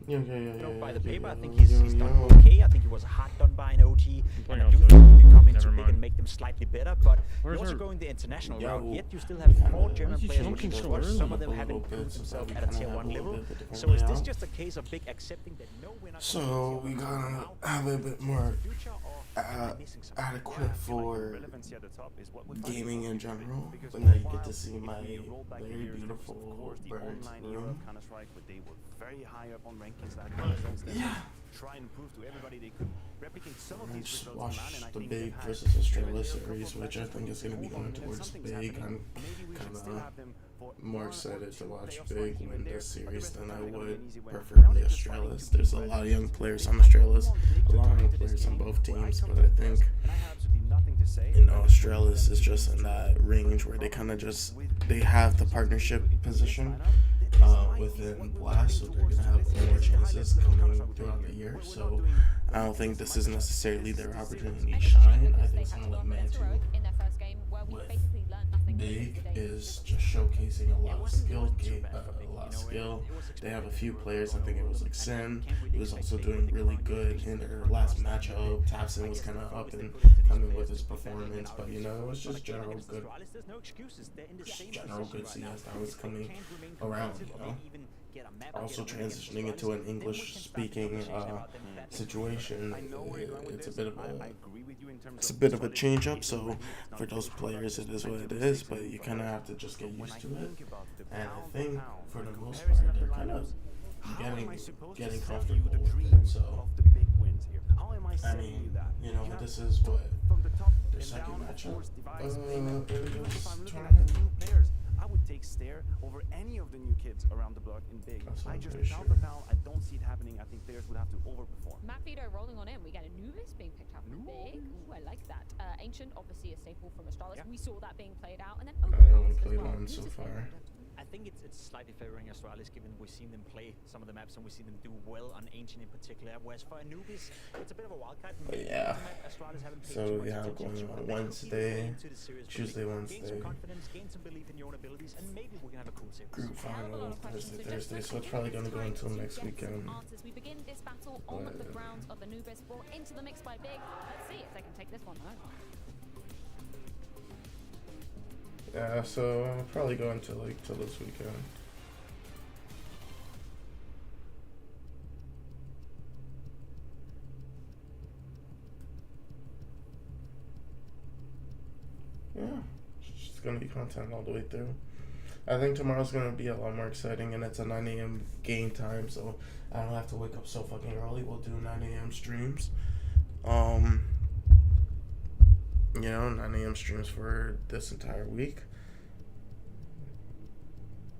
By the paper, I think he's done okay. I think he was hard done by an OG, and I do think he can come into big and make them slightly better. But you're also going the international route. Yet you still have 4 German players looking forward. Some of them haven't proved themselves at a tier 1 level. So is this just a case of big accepting that no winner? So we gotta have a bit more adequate for gaming in general, but now you get to see my very beautiful burnt room. Yeah. Try and prove to everybody they could replicate some of these Just results. watch the big versus Astralis series, which I think is going to be going towards big. I'm kind of more excited to watch big win this series than I would preferably Astralis. There's a lot of young players on Astralis, a lot of young players on both teams, but I think, you know, Astralis is just in that range where they kind of just, they have the partnership position within Blast, so they're going to have more chances coming throughout the year. So I don't think this is necessarily their opportunity to shine. I think someone like Mantu with Big is just showcasing a lot of skill. They have a few players. I think it was like Sin, who was also doing really good in their last matchup. Tapson was kind of up and coming with his performance, but you know, it was just general good CS that was coming around, you know. Also transitioning into an English-speaking situation, it's a bit of a change-up. So for those players, it is what it is. But you kind of have to just get used to it. And I think for the most part, they're kind of getting comfortable with it. So I mean, you know, this is what their second matchup in this tournament. I would take Stair over any of the new kids around the block in big. I just, pound for pound, I don't see it happening. I think players would have to overperform. Matt Vito rolling on in. We get a Anubis being picked up from big. Ooh, I like that. Ancient, obviously a staple from Astralis. We saw that being played out. And then I only played one so far. I think it's slightly favoring Astralis, given we've seen them play some of the maps and we've seen them do well on Ancient in particular. Whereas for Anubis, it's a bit of a wildcard. Yeah. So yeah, I'm going on Wednesday, Tuesday, Wednesday. Gain some belief in your own abilities, and maybe we can have a cool series. Group final Thursday, so it's probably gonna go until next weekend. We begin this battle on the grounds of Anubis, brought into the mix by big. Let's see if they can take this one home. Yeah, so I'll probably go until till this weekend. Yeah, it's just gonna be content all the way through. I think tomorrow's gonna be a lot more exciting, and it's a 9 a.m. game time, so I don't have to wake up so fucking early. We'll do 9 a.m. streams. You know, 9 a.m. streams for this entire week.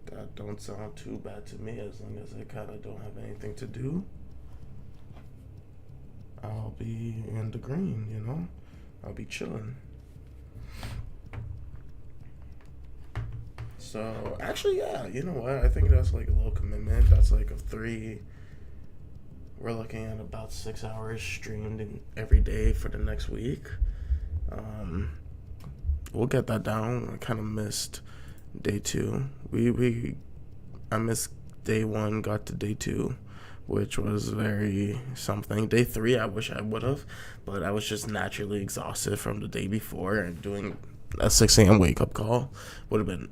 That don't sound too bad to me, as long as I kind of don't have anything to do. I'll be in the green, you know? I'll be chilling. So, actually, yeah, you know what? I think that's like a little commitment. That's like a 3. We're looking at about 6 hours streamed every day for the next week. We'll get that down. I kind of missed day 2. I missed day 1, got to day 2, which was very something. Day 3, I wish I would have, but I was just naturally exhausted from the day before, and doing a 6 a.m. wake up call would have been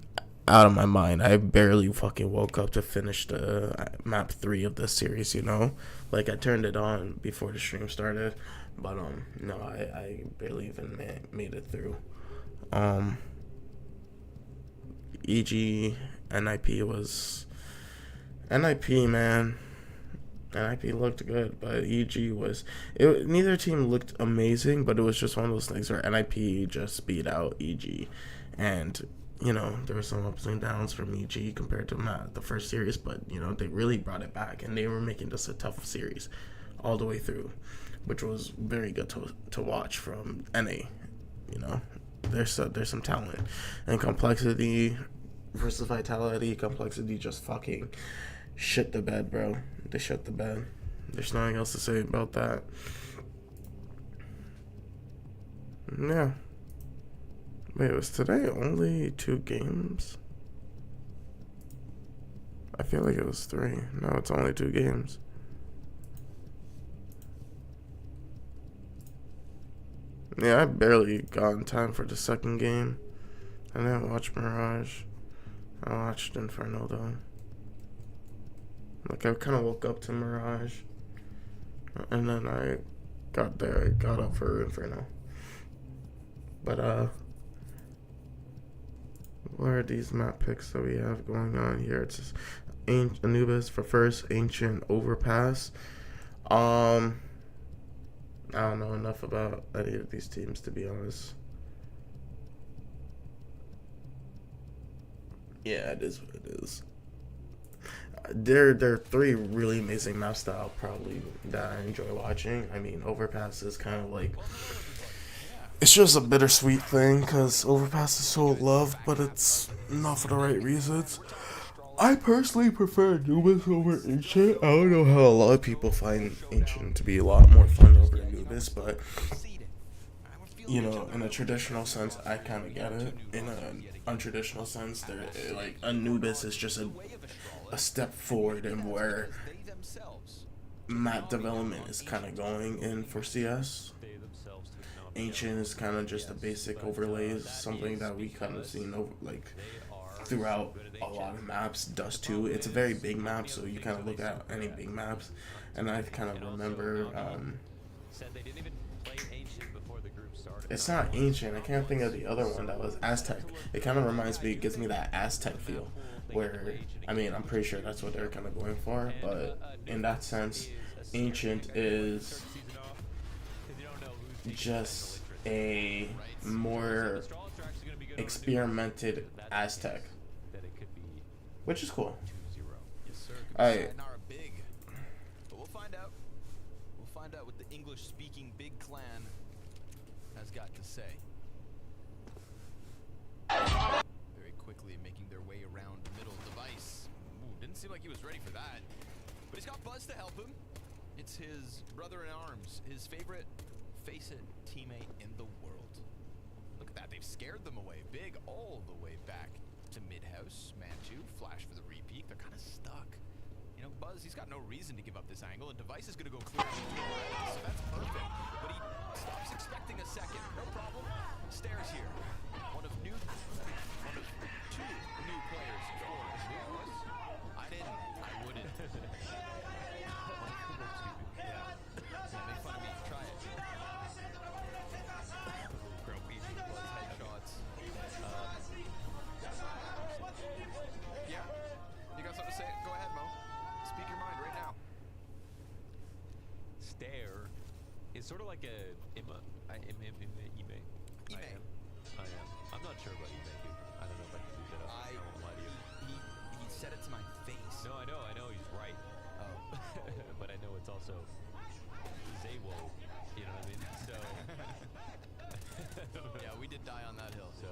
out of my mind. I barely fucking woke up to finish the map 3 of this series, you know? Like, I turned it on before the stream started, but no, I barely even made it through. EG NIP was NIP, man. NIP looked good, but EG was neither team looked amazing, but it was just one of those things where NIP just beat out EG, and you know, there were some ups and downs from EG compared to the first series, but you know, they really brought it back, and they were making this a tough series all the way through, which was very good to watch from NA. You know, there's some talent and complexity versus vitality. Complexity just fucking shit the bed, bro. They shut the bed. There's nothing else to say about that. Yeah. Wait, was today only 2 games? I feel like it was 3. No, it's only 2 games. Yeah, I barely got in time for the second game. I didn't watch Mirage. I watched Inferno though. Like I kind of woke up to Mirage, and then I got up for Inferno. But what are these map picks that we have going on here? It's just Anubis for first, Ancient Overpass. I don't know enough about any of these teams, to be honest. Yeah, it is what it is. There are three really amazing maps that I enjoy watching. I mean, Overpass is kind of like, it's just a bittersweet thing because Overpass is so loved, but it's not for the right reasons. I personally prefer Anubis over Ancient. I don't know how a lot of people find Ancient to be a lot more fun over Anubis, but you know, in a traditional sense, I kind of get it. In an untraditional sense, like Anubis is just a step forward in where map development is kind of going in for CS. Ancient is kind of just a basic overlays, something that we kind of seen over like throughout a lot of maps. Dust 2, it's a very big map, so you kind of look at any big maps, and I kind of remember it's not Ancient, I can't think of the other one that was Aztec. It kind of reminds me, it gives me that Aztec feel, where, I mean, I'm pretty sure that's what they're kind of going for, but in that sense, Ancient is just a more experimented Aztec, which is cool. Alright. We'll find out. We'll find out what the English-speaking big clan has got to say. Very quickly making their way around the middle device. Ooh, didn't seem like he was ready for that. But he's got Buzz to help him. It's his brother-in-arms, his favorite face-it teammate in the world. Look at that, they've scared them away. Big all the way back to mid-house. Man 2, flash for the repeat. They're kind of stuck. You know, Buzz, he's got no reason to give up this angle, and Device is going to go clear out the door, so that's perfect. But he stops expecting a second. No problem. Stairs here. One of two new players for Astralis. I wouldn't. Make fun of me. Try it. Grumpy Buzz headshots. Yeah. You got something to say? Go ahead, Mo. Speak your mind right now. Stare is sort of like a Ime. I am. I'm not sure about Ime, dude. I don't know if I can do that. I won't lie to you. He said it to my face. No, I know he's right. Oh. But I know it's also Zawo. You know what I mean? So yeah, we did die on that hill. So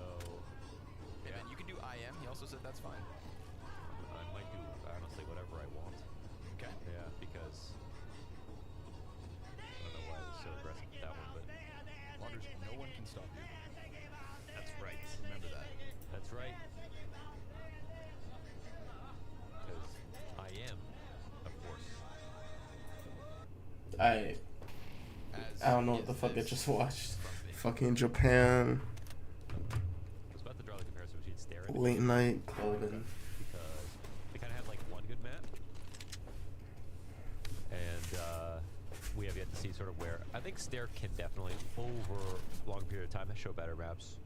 yeah, man, you can do IM. He also said that's fine. I might do honestly whatever I want. Okay. Yeah, because I don't know why I was so aggressive with that one, but Wonders, no one can stop you. that's right. Remember that. That's right. Because I am, of course. I don't know what the fuck I just watched. Fucking Japan. I was about to draw the comparison between Stare and Late night clothing. because they kind of have like one good map, and we have yet to see sort of where I think Stare can definitely over a long period of time show better maps.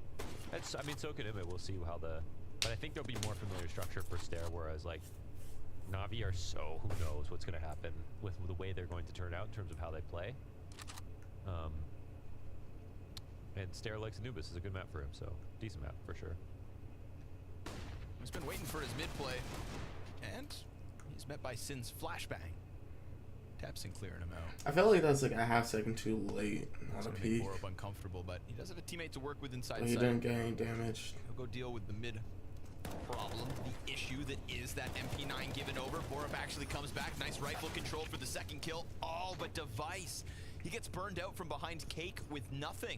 I mean, so can Ime. We'll see how but I think there'll be more familiar structure for Stare, whereas like Navi are so who knows what's going to happen with the way they're going to turn out in terms of how they play. And Stare likes Anubis is a good map for him, so decent map for sure. He's been waiting for his mid play, and he's met by Sin's flashbang. Taps and clearing him out. I felt like that's like a half second too late on a peak. More up uncomfortable, but he does have a teammate to work with inside. He didn't get any damage. He'll go deal with the mid problem, the issue that is that MP9 given over. Borup actually comes back. Nice rifle control for the second kill. All but Device. He gets burned out from behind Cake with nothing.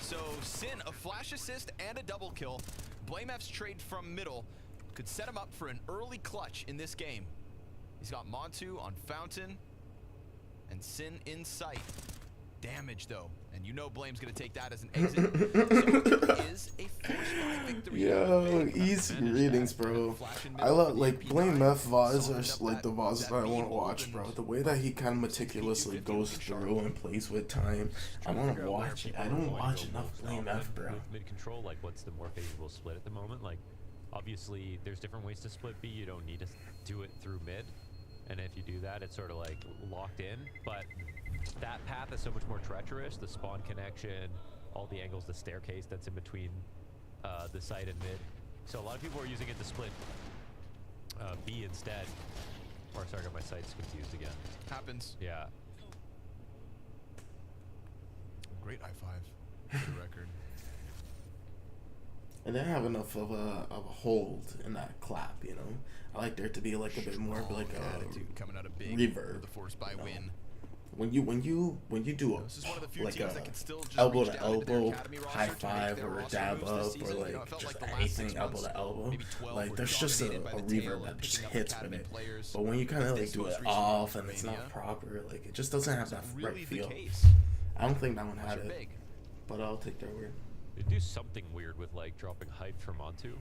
So Sin, a flash assist and a double kill. BlameF's trade from middle could set him up for an early clutch in this game. He's got Montu on Fountain and Sin in sight. damage, though. And you know Blame's going to take that as an exit. So it is a force by victory. Yo, easy readings, bro. I love, like, Blame F VODs are like the VODs that I want to watch, bro. The way that he kind of meticulously goes through and plays with time, I want to watch it. I don't watch enough Blame F, bro. Mid control, like, what's the more favorable split at the moment? Like, obviously, there's different ways to split B. You don't need to do it through mid. And if you do that, it's sort of like locked in. But that path is so much more treacherous. The spawn connection, all the angles, the staircase that's in between the site and mid. So a lot of people are using it to split B instead. Or sorry, I got my sights confused again. Happens. Yeah. Great high five for the record. And they have enough of a hold in that clap, you know. I like there to be like a bit more of like a attitude coming out of big reverb. The force by win. When you do a This is one of the few like teams a that can still just elbow reach to down into their elbow, academy roster high to make five their or roster dab moves up this or season. You know, like it felt just like the last 6 anything elbow months, to elbow, maybe 12 like were there's just a dominated by the tail reverb of that just picking up hits with academy it. players. But when you kind of like This do most it recent off and it's Mania, not proper, like it just doesn't have that really right the feel. case. I don't think that one had You're it, big. but I'll take their word. They do something weird with like dropping hype from onto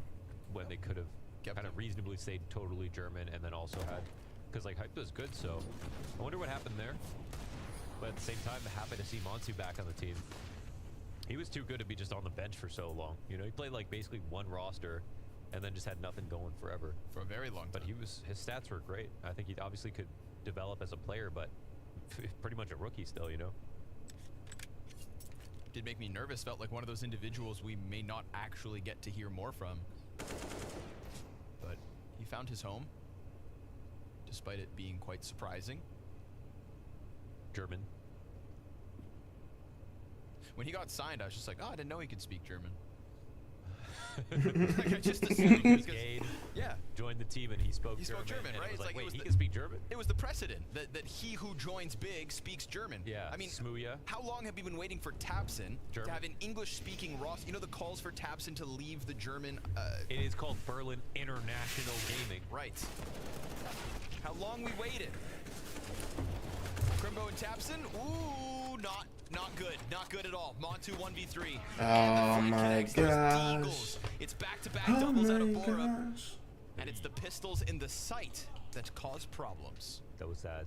when they could have kind of reasonably stayed totally German and then also had, because like hype was good, so I wonder what happened there. But at the same time, happy to see Montu back on the team. He was too good to be just on the bench for so long. You know, he played like basically one roster and then just had nothing going forever. For a very long time. But his stats were great. I think he obviously could develop as a player, but pretty much a rookie still, you know. Did make me nervous. Felt like one of those individuals we may not actually get to hear more from. But he found his home, despite it being quite surprising. German. When he got signed, I was just like, oh, I didn't know he could speak German. Like, I just assumed he was Gade yeah. joined the team and he spoke He German. spoke German, and right? It was It's like, like, it wait, was he the- can speak German? It was the precedent that he who joins big speaks German. Yeah, I mean, Smuya. how long have we been waiting for Tabson German. to have an English-speaking roster? You know the calls for Tabson to leave the German... It is called Berlin International Gaming. Right. How long we waited. Crimbo and Tabson? Ooh, not good. Not good at all. Montu 1v3. Oh my gosh. It's back-to-back Oh doubles out of my Bora. gosh. And it's the pistols in the sight that cause problems. That was that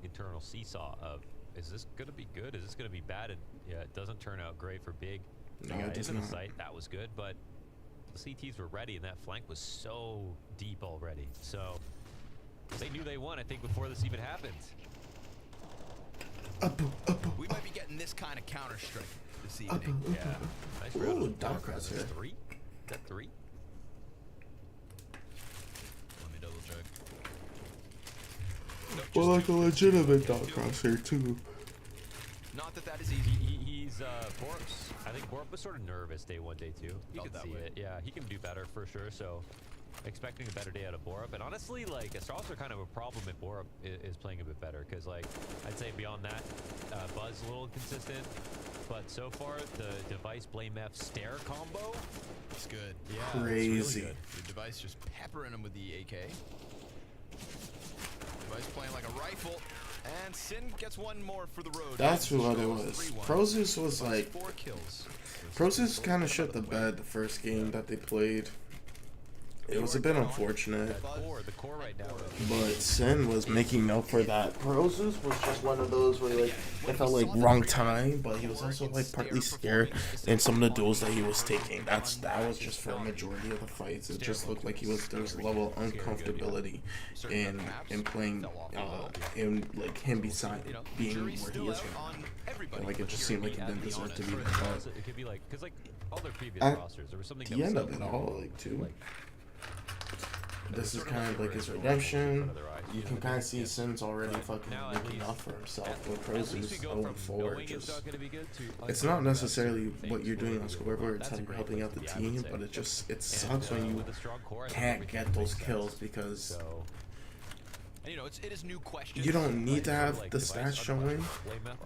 internal seesaw of, is this going to be good? Is this going to be bad? And yeah, it doesn't turn out great for Big. No, it does into the not. site, that was good, but the CTs were ready and that flank was so deep already. So they knew they won, I think, before this even happened. We might be getting this kind of counter-strike this evening. Yeah. Nice Ooh, round. dark crosshair. Is that 3? Is that 3? Let me double check. Well, like a legitimate dog crosshair too. Not that is easy. He's Borps. I think Borp was sort of nervous day 1, day 2. You Felt can that see way. it. Yeah, he can do better for sure. So expecting a better day out of Borup. And honestly, like, Astralis are kind of a problem if Borup is playing a bit better. Because, like, I'd say beyond that, Buzz a little inconsistent. But so far, the Device Blame F Stare combo. It's good. Yeah, Crazy. It's really good. The Device just peppering him with the AK. Device playing like a rifle. And Sin gets one more for the road. That's what it was. 3-1. Prozus was like, 4 kills. Prozus kind of shut the bed the first game that they played. It was a bit unfortunate, The core right now. but Sin was making up for that. Prozus was just one of those where like it felt like wrong time, but he was also like partly scared in some of the duels that he was taking. That was just for a majority of the fights. It just looked like there was a level of uncomfortability in playing in like him beside being where he is right now. And, like it just seemed like he didn't deserve to be there. But It could be like, because like all their previous at rosters, there was something the that end was of it so all, like too. like, This is kind of like his redemption. You can kind of see Sin's already fucking making up for himself with Prozus going forward. Just, it's not necessarily what you're doing on scoreboard, it's how you're helping out the team, but it sucks when you can't get those kills because And, you know, it is new questions. you don't need to have the stats showing,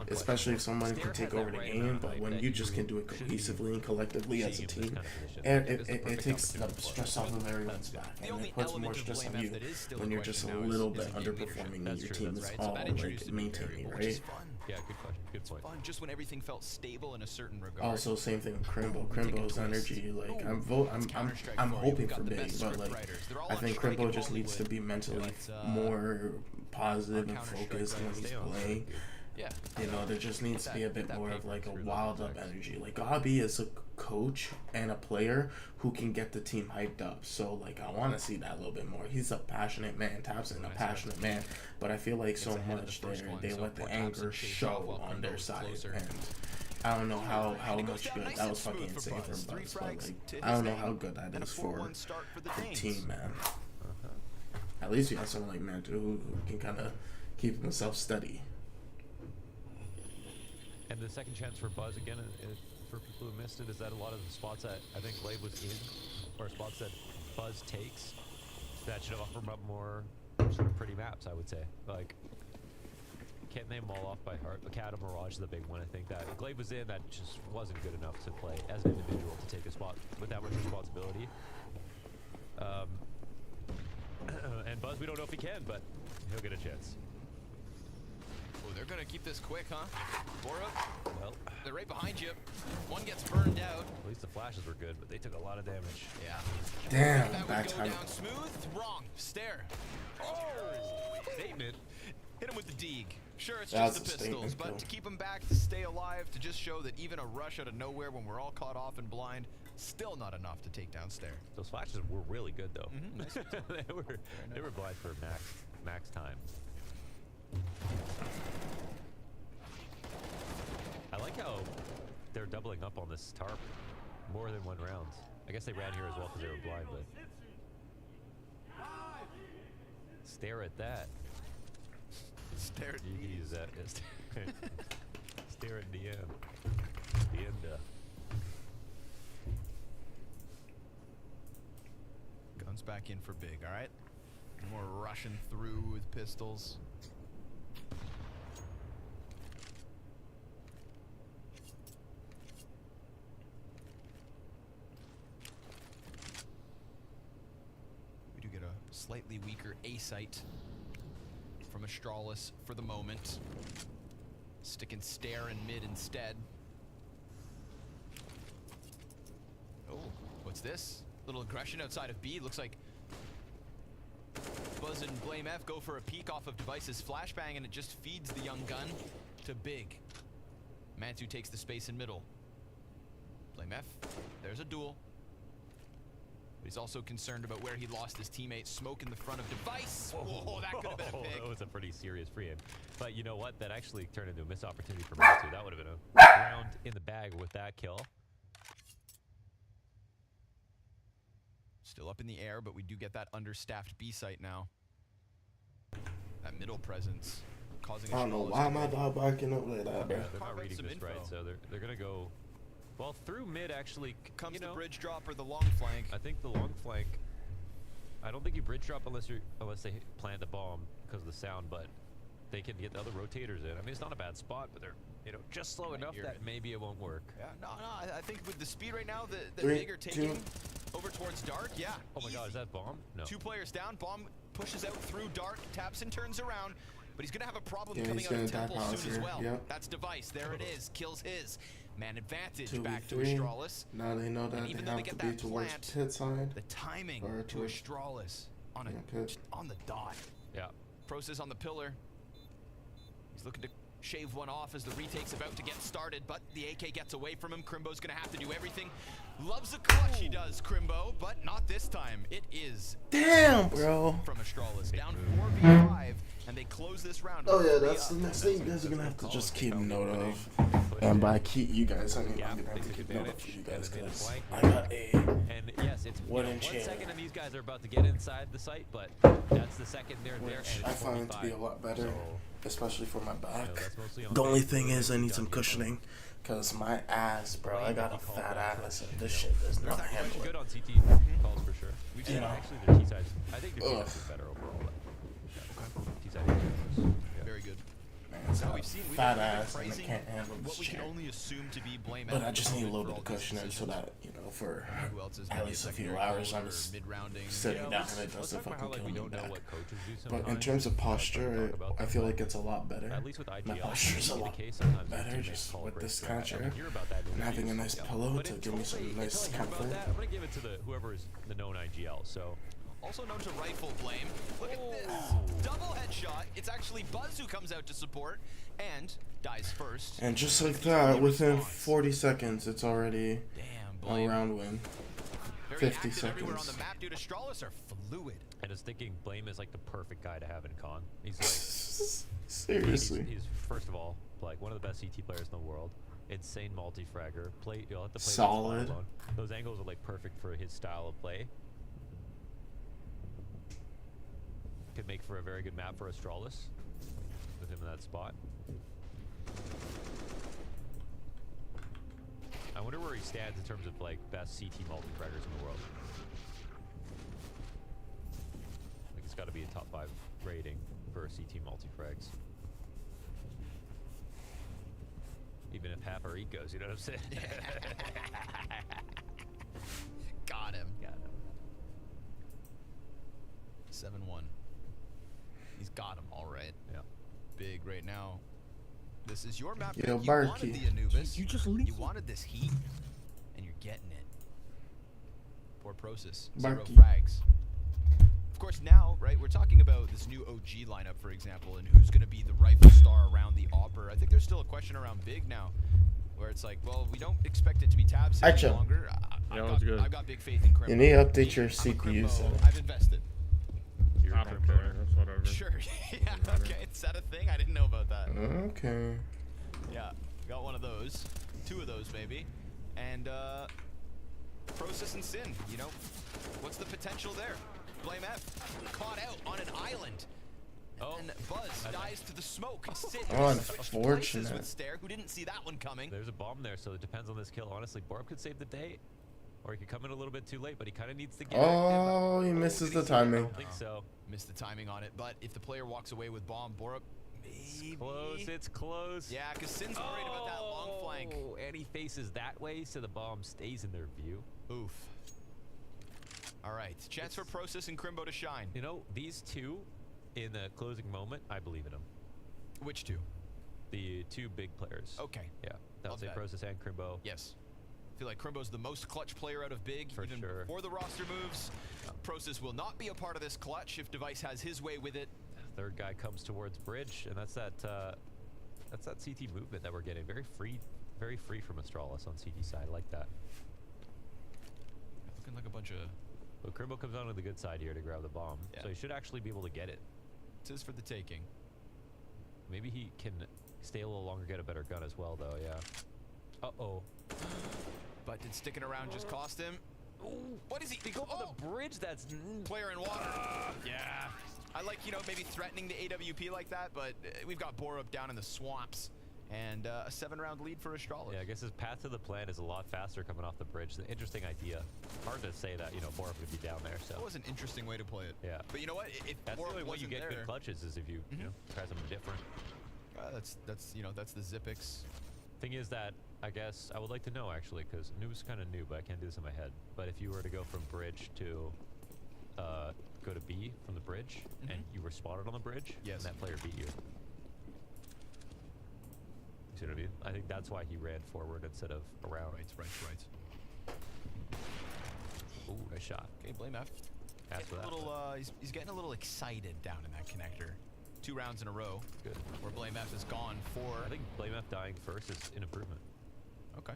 especially if someone can take over the game, but when you just can do it cohesively and collectively as a team, it takes the stress off of everyone's back, and it puts more stress on you when you're just a little bit underperforming and your team is all like maintaining, right? Yeah, good question. Good point. Fun just when everything felt stable in a certain regard. Also, same thing with Crimbo. Crimbo's energy, like I'm hoping for big, but like I think Crimbo just needs to be mentally more positive and focused when he's playing. Yeah. You know, there just needs to be a bit more of like a wild up energy. Like Gabi is a coach and a player who can get the team hyped up. So like I want to see that a little bit more. He's a passionate man, Tapson, a passionate man, but I feel like so much they let the anger show on their side, and I don't know how much good that was. Fucking insane for Buzz, but like I don't know how good that is for the team, man. At least you have someone like Mantu who can kind of keep himself steady. And the second chance for Buzz again, for people who missed it, is that a lot of the spots that I think Glaive was in, or spots that Buzz takes, that should offer up more sort of pretty maps, I would say. Like, can't name them all off by heart. Academy Mirage is the big one. I think that Glaive was in, that just wasn't good enough to play as an individual to take a spot with that much responsibility. And Buzz, we don't know if he can, but he'll get a chance. Oh, they're gonna keep this quick, huh? Bora, well, they're right behind you. One gets burned out. At least the flashes were good, but they took a lot of damage. Yeah. Damn, that back would go time. down smooth. Wrong. Stare. Oh, statement. Hit him with the Deeg. Sure, it's That just was the a pistols, statement but kill. to keep him back, to stay alive, to just show that even a rush out of nowhere when we're all caught off and blind, still not enough to take down Stare. Those flashes were really good, though. Nice. they were blind for max time. I like how they're doubling up on this tarp more than one round. I guess they ran here as well because they were blind, but stare at that. Stare at You can these. use that. Stare at the end. The end. Guns back in for big, all right? More rushing through with pistols. We do get a slightly weaker A site from Astralis for the moment. Sticking Stare in mid instead. Oh, what's this? Little aggression outside of B. Looks like Buzz and Blame F go for a peek off of Device's flashbang, and it just feeds the young gun to big. Mantu takes the space in middle. Blame F, there's a duel. But he's also concerned about where he lost his teammate. Smoke in the front of Device. Whoa, that could have been a pick. That was a pretty serious free aim. But you know what? That actually turned into a missed opportunity for Mantu. That would have been a round in the bag with that kill. Still up in the air, but we do get that understaffed B site now. That middle presence causing. I don't know why my dog barking up like that, bro. They're not reading this right, so they're gonna go. Well, through mid actually Comes you know, the bridge drop or the long flank. I think the long flank. I don't think you bridge drop unless they plant a bomb because of the sound, but they can get the other rotators in. I mean, it's not a bad spot, but they're just slow enough that maybe it won't work. Yeah, no, I think with the speed right now that Three, Big are taking two. over towards Dark, yeah. Oh my God, is that bomb? No. 2 players down. Bomb pushes out through Dark. Tapson turns around, but he's gonna have a problem Yeah, coming he's out of gonna Temple tap soon house as well. here, yep. That's Device. There it is. Kills his. Man advantage 2v3. back to Astralis. Now they know that And they even though they have to get be that towards plant, pit side. The timing Or to towards- Astralis on pit. on the dot. Yeah. Process on the pillar. He's looking to shave one off as the retake's about to get started, but the AK gets away from him. Crimbo's gonna have to do everything. Loves the clutch, he does, Crimbo, but not this time. It is Damn, bro. from Astralis. Down 4v5, and they close this round. Oh yeah, with that's the 3 up. next thing you guys are gonna have to just keep note of. And by keep you guys, I mean I'm gonna have to keep note of for you guys because I got a And yes, it's wooden 1 chair, second and these guys are about to get inside the site, but that's the second they're there, which and I it's find to be a 45. lot better, So, especially for my back. that's mostly on The only base, thing so is I need done some here. cushioning, cause my ass, bro, I got a Call fat back. ass and this shit does not They're handle good it. on CT calls for sure. We've seen You know. actually their T sides. I think their T Ugh. sides is better overall. But T side is Very good. Man, man's fat ass and I can't handle this what we can chair. only assume to be blame But I just need a little bit of cushioning so that, you know, for at least a few hours I'm just sitting down and it doesn't fucking kill me back. But in terms of posture, I feel like it's a lot better. At least with IGL, My posture's a lot better just with this kind of chair. And having a nice pillow to give me some nice comfort. I'm gonna give it to whoever is the known IGL. So. Also known to rifle blame. Look at this. Double headshot. It's actually Buzz who comes out to support and dies first. And just like that, within 40 seconds, it's already a round win. 50 Everywhere on seconds. the map, dude. Astralis are fluid. And I was thinking Blame is like the perfect guy to have in con. He's like Seriously. He's first of all like one of the best CT players in the world. Insane multi-fragger. You'll have to play Solid. alone. Those angles are like perfect for his style of play. Could make for a very good map for Astralis with him in that spot. I wonder where he stands in terms of like best CT multi-fraggers in the world. Like it's got to be a top 5 rating for CT multi-frags. Even if Paparik goes, you know what I'm saying? Got him. Got him. 7-1. He's got him all right. Yeah. Big right now. This is your map. Yo, You Barky. wanted the Anubis. You just leave. You wanted this heat, and you're getting it. Poor Process. 0 Barky. frags. Of course, now, right, we're talking about this new OG lineup, for example, and who's going to be the rifle star around the Opper. I think there's still a question around Big now, where it's like, well, we don't expect it to be tabs any Acha. longer. I've got big faith in Crimbo. You need to update your I'm a CPU Crimbo. settings. I've invested. I don't care. That's whatever. Sure. Yeah, okay. Is that a thing? I didn't know about that. Okay. Yeah, got one of those. 2 of those, maybe. And, Process and Sin, you know? What's the potential there? Blame F. Caught out on an island. And Buzz dies to the smoke. Sin Unfortunate. with Stare, who didn't see that one coming. There's a bomb there, so it depends on this kill. Honestly, Borb could save the day, or he could come in a little bit too late, but he kind of needs to get Oh, he misses the I timing. don't think so. Missed the timing on it, but if the player walks away with bomb, Borup, maybe. Close, it's close. Yeah, because Sin's worried about that long flank. And he faces that way, so the bomb stays in their view. Oof. All right, chance for Process and Crimbo to shine. You know, these two, in the closing moment, I believe in them. Which 2? The 2 big players. Okay. Yeah, that would say Process and Crimbo. Yes. I feel like Crimbo's the most clutch player out of Big, For even sure. before the roster moves. Process will not be a part of this clutch if Device has his way with it. Third guy comes towards bridge, and that's that CT movement that we're getting. Very free from Astralis on CT side. I like that. Looking like a bunch of... But Crimbo comes on to the good side here to grab the bomb, Yeah. so he should actually be able to get it. It is for the taking. Maybe he can stay a little longer, get a better gun as well, though. Yeah. Uh-oh. But did sticking around just cost him? Ooh, What is he? They go for the bridge. That's Player in water. Yeah. I like, you know, maybe threatening the AWP like that, but we've got Borup down in the swamps. And a 7-round lead for Astralis. Yeah, I guess his path to the plan is a lot faster coming off the bridge. It's an interesting idea. Hard to say that, you know, Borup would be down there, so. That was an interesting way to play it. Yeah. But you know what? If That's the Borup only way you wasn't get there, good clutches is if you, you know, try something different. that's you know, that's the Zippix. Thing is that, I guess, I would like to know, actually, because Noob's kind of new, but I can't do this in my head. But if you were to go from bridge to, go to B from the bridge, and you were spotted on the bridge, Yes. and that player beat you. You see what I mean? I think that's why he ran forward instead of around. Right. Ooh, nice shot. Okay, blame F. After that, He's getting a little excited down in that connector. 2 rounds in a row. good. Where blame F is gone for. I think Blame F dying first is an improvement. Okay.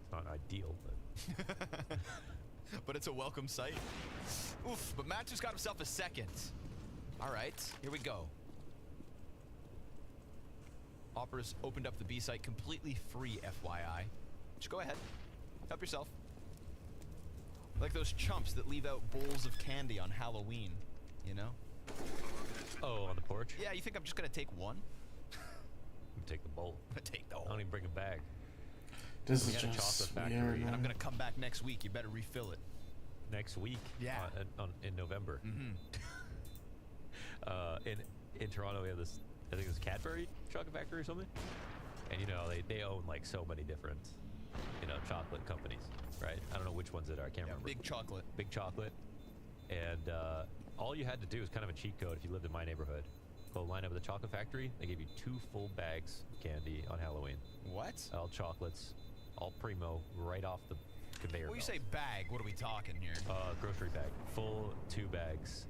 It's not ideal, but But it's a welcome sight. Oof, but Matt just got himself a second. All right, here we go. Opera's opened up the B site completely free, FYI. Just go ahead. Help yourself. Like those chumps that leave out bowls of candy on Halloween, you know? oh, on the porch. Yeah, you think I'm just gonna take one? You take the bowl. I'm gonna take the I whole. don't even bring a bag. This We is had a just chocolate weird, factory, And I'm man. gonna come back next week. You better refill it. Next week. Yeah. In November. Mm-hmm. In Toronto, we have this I think it's Cadbury Chocolate Factory or something. And you know, they own like so many different, you know, chocolate companies, right? I don't know which ones it are. I can't remember. Big chocolate. Big chocolate. And all you had to do is kind of a cheat code if you lived in my neighborhood. Go line up at the chocolate factory. They gave you 2 full bags of candy on Halloween. What? All chocolates, all primo, right off the conveyor When you belt. say bag, what are we talking here? Grocery bag. Full 2 bags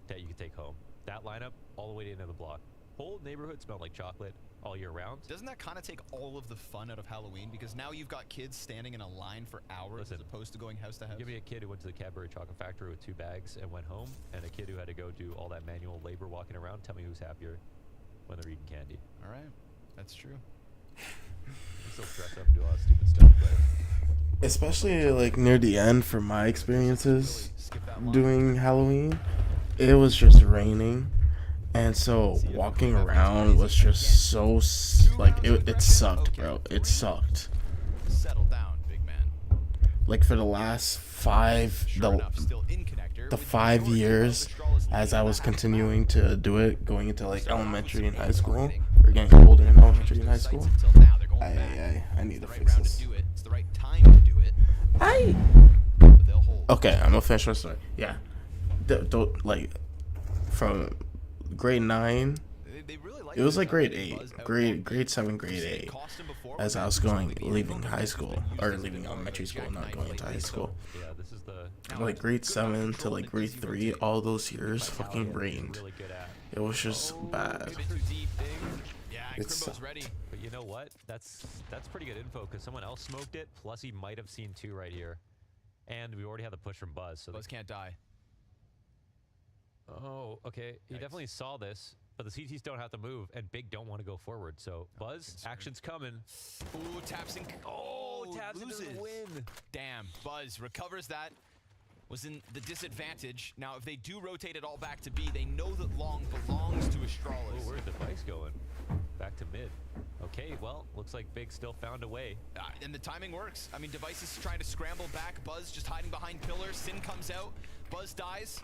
that you could take home. That lineup all the way to the end of the block. Whole neighborhood smelled like chocolate all year round. Doesn't that kind of take all of the fun out of Halloween? Because now you've got kids standing in a line for hours as opposed to going house to house. Give me a kid who went to the Cadbury Chocolate Factory with 2 bags and went home, and a kid who had to go do all that manual labor walking around. Tell me who's happier when they're eating candy. All right, that's true. You still dress up and do all that stupid stuff, but especially like near the end for my experiences doing Halloween, it was just raining. And so walking around was just so, like, it sucked, bro. It sucked. Settle down, big man. Like, for the last the 5 years as I was continuing to do it, going into, like, elementary and high school, or getting older in elementary and high school, I need to fix this. It's the right time to do it. Okay, I'm gonna finish my story. Yeah. Like, from grade 9, it was like grade 8, grade 7, grade 8, as I was leaving high school, or leaving elementary school, not going into high school. yeah, this is the Like grade 7 to like grade 3, all those years fucking rained. really good at. It was just bad. Yeah, It's Crimbo's ready. But you know what? That's pretty good info because someone else smoked it. Plus, he might have seen 2 right here, and we already have the push from Buzz. So Buzz can't die. oh, okay. He definitely saw this, but the CTs don't have to move, and Big don't want to go forward. So Buzz, action's coming. Ooh, taps and Tabs into loses. the win. Damn, Buzz recovers that. Was in the disadvantage. Now, if they do rotate it all back to B, they know that long belongs to Astralis. Oh, where's the Device going? Back to mid. Okay, well, looks like Big still found a way. And the timing works. I mean, Device is trying to scramble back. Buzz just hiding behind pillars. Sin comes out. Buzz dies.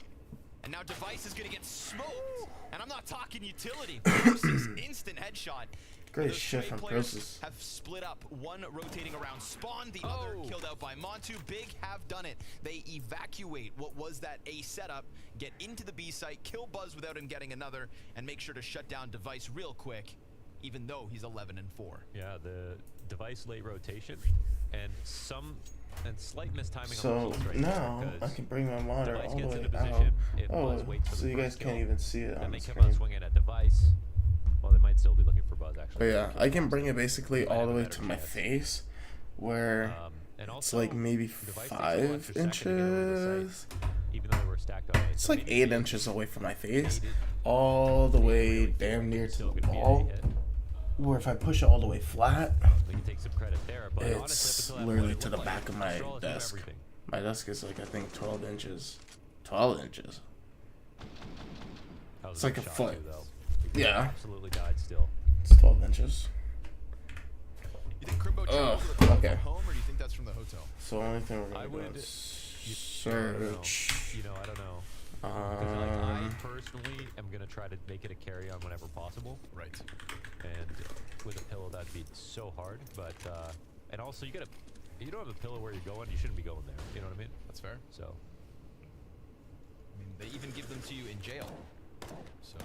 And now Device is going to get smoked. And I'm not talking utility. Process, instant headshot. Great Those shit trade from players Process. have split up. One rotating around Spawn, the other killed out by Montu. Big have done it. They evacuate what was that A setup, get into the B site, kill Buzz without him getting another, and make sure to shut down Device real quick, even though he's 11-4. Yeah, the Device late rotation and slight mistiming on the So kills right now there I because can bring my monitor Device all the gets way into out. position. If Oh, Buzz waits for so the you guys first can't kill, even see it then on they the come out screen. swinging at Device. Well, they might still be looking for Buzz actually. But yeah, I can bring it basically Might all have the a way better to my chance. face, where And it's also, like maybe Device takes a little 5 extra second to get over the inches. site, even though they were stacked on A. It's So like maybe 8 inches away from my face, all the way damn near to still the gonna be an A wall. hit. Where if I push it all the way flat, We can take some credit there, but it's honestly, up until that literally point, it to the looked back of my Astralis knew desk. everything. My desk is like I think 12 inches. 12 inches. That was It's like good a shot foot. too, though. He Yeah. absolutely died still. It's 12 inches. You think Crimbo Ugh, travels to the call okay. from home, or do you think that's from the hotel? So the only thing we're I gonna do would is search. search. You know, I don't know. 'Cause, like, I personally am gonna try to make it a carry on whenever possible. Right. And with a pillow, that'd be so hard. But and also you don't have a pillow where you're going, you shouldn't be going there. You know what I mean? That's fair. So I mean, they even give them to you in jail. So,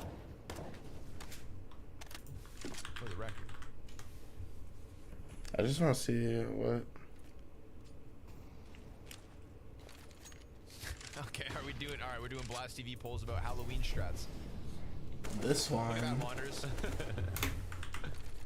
for the record. I just want to see what. Okay, are we doing? All right, we're doing Blast TV polls about Halloween strats. This Look at that, one. Wanders.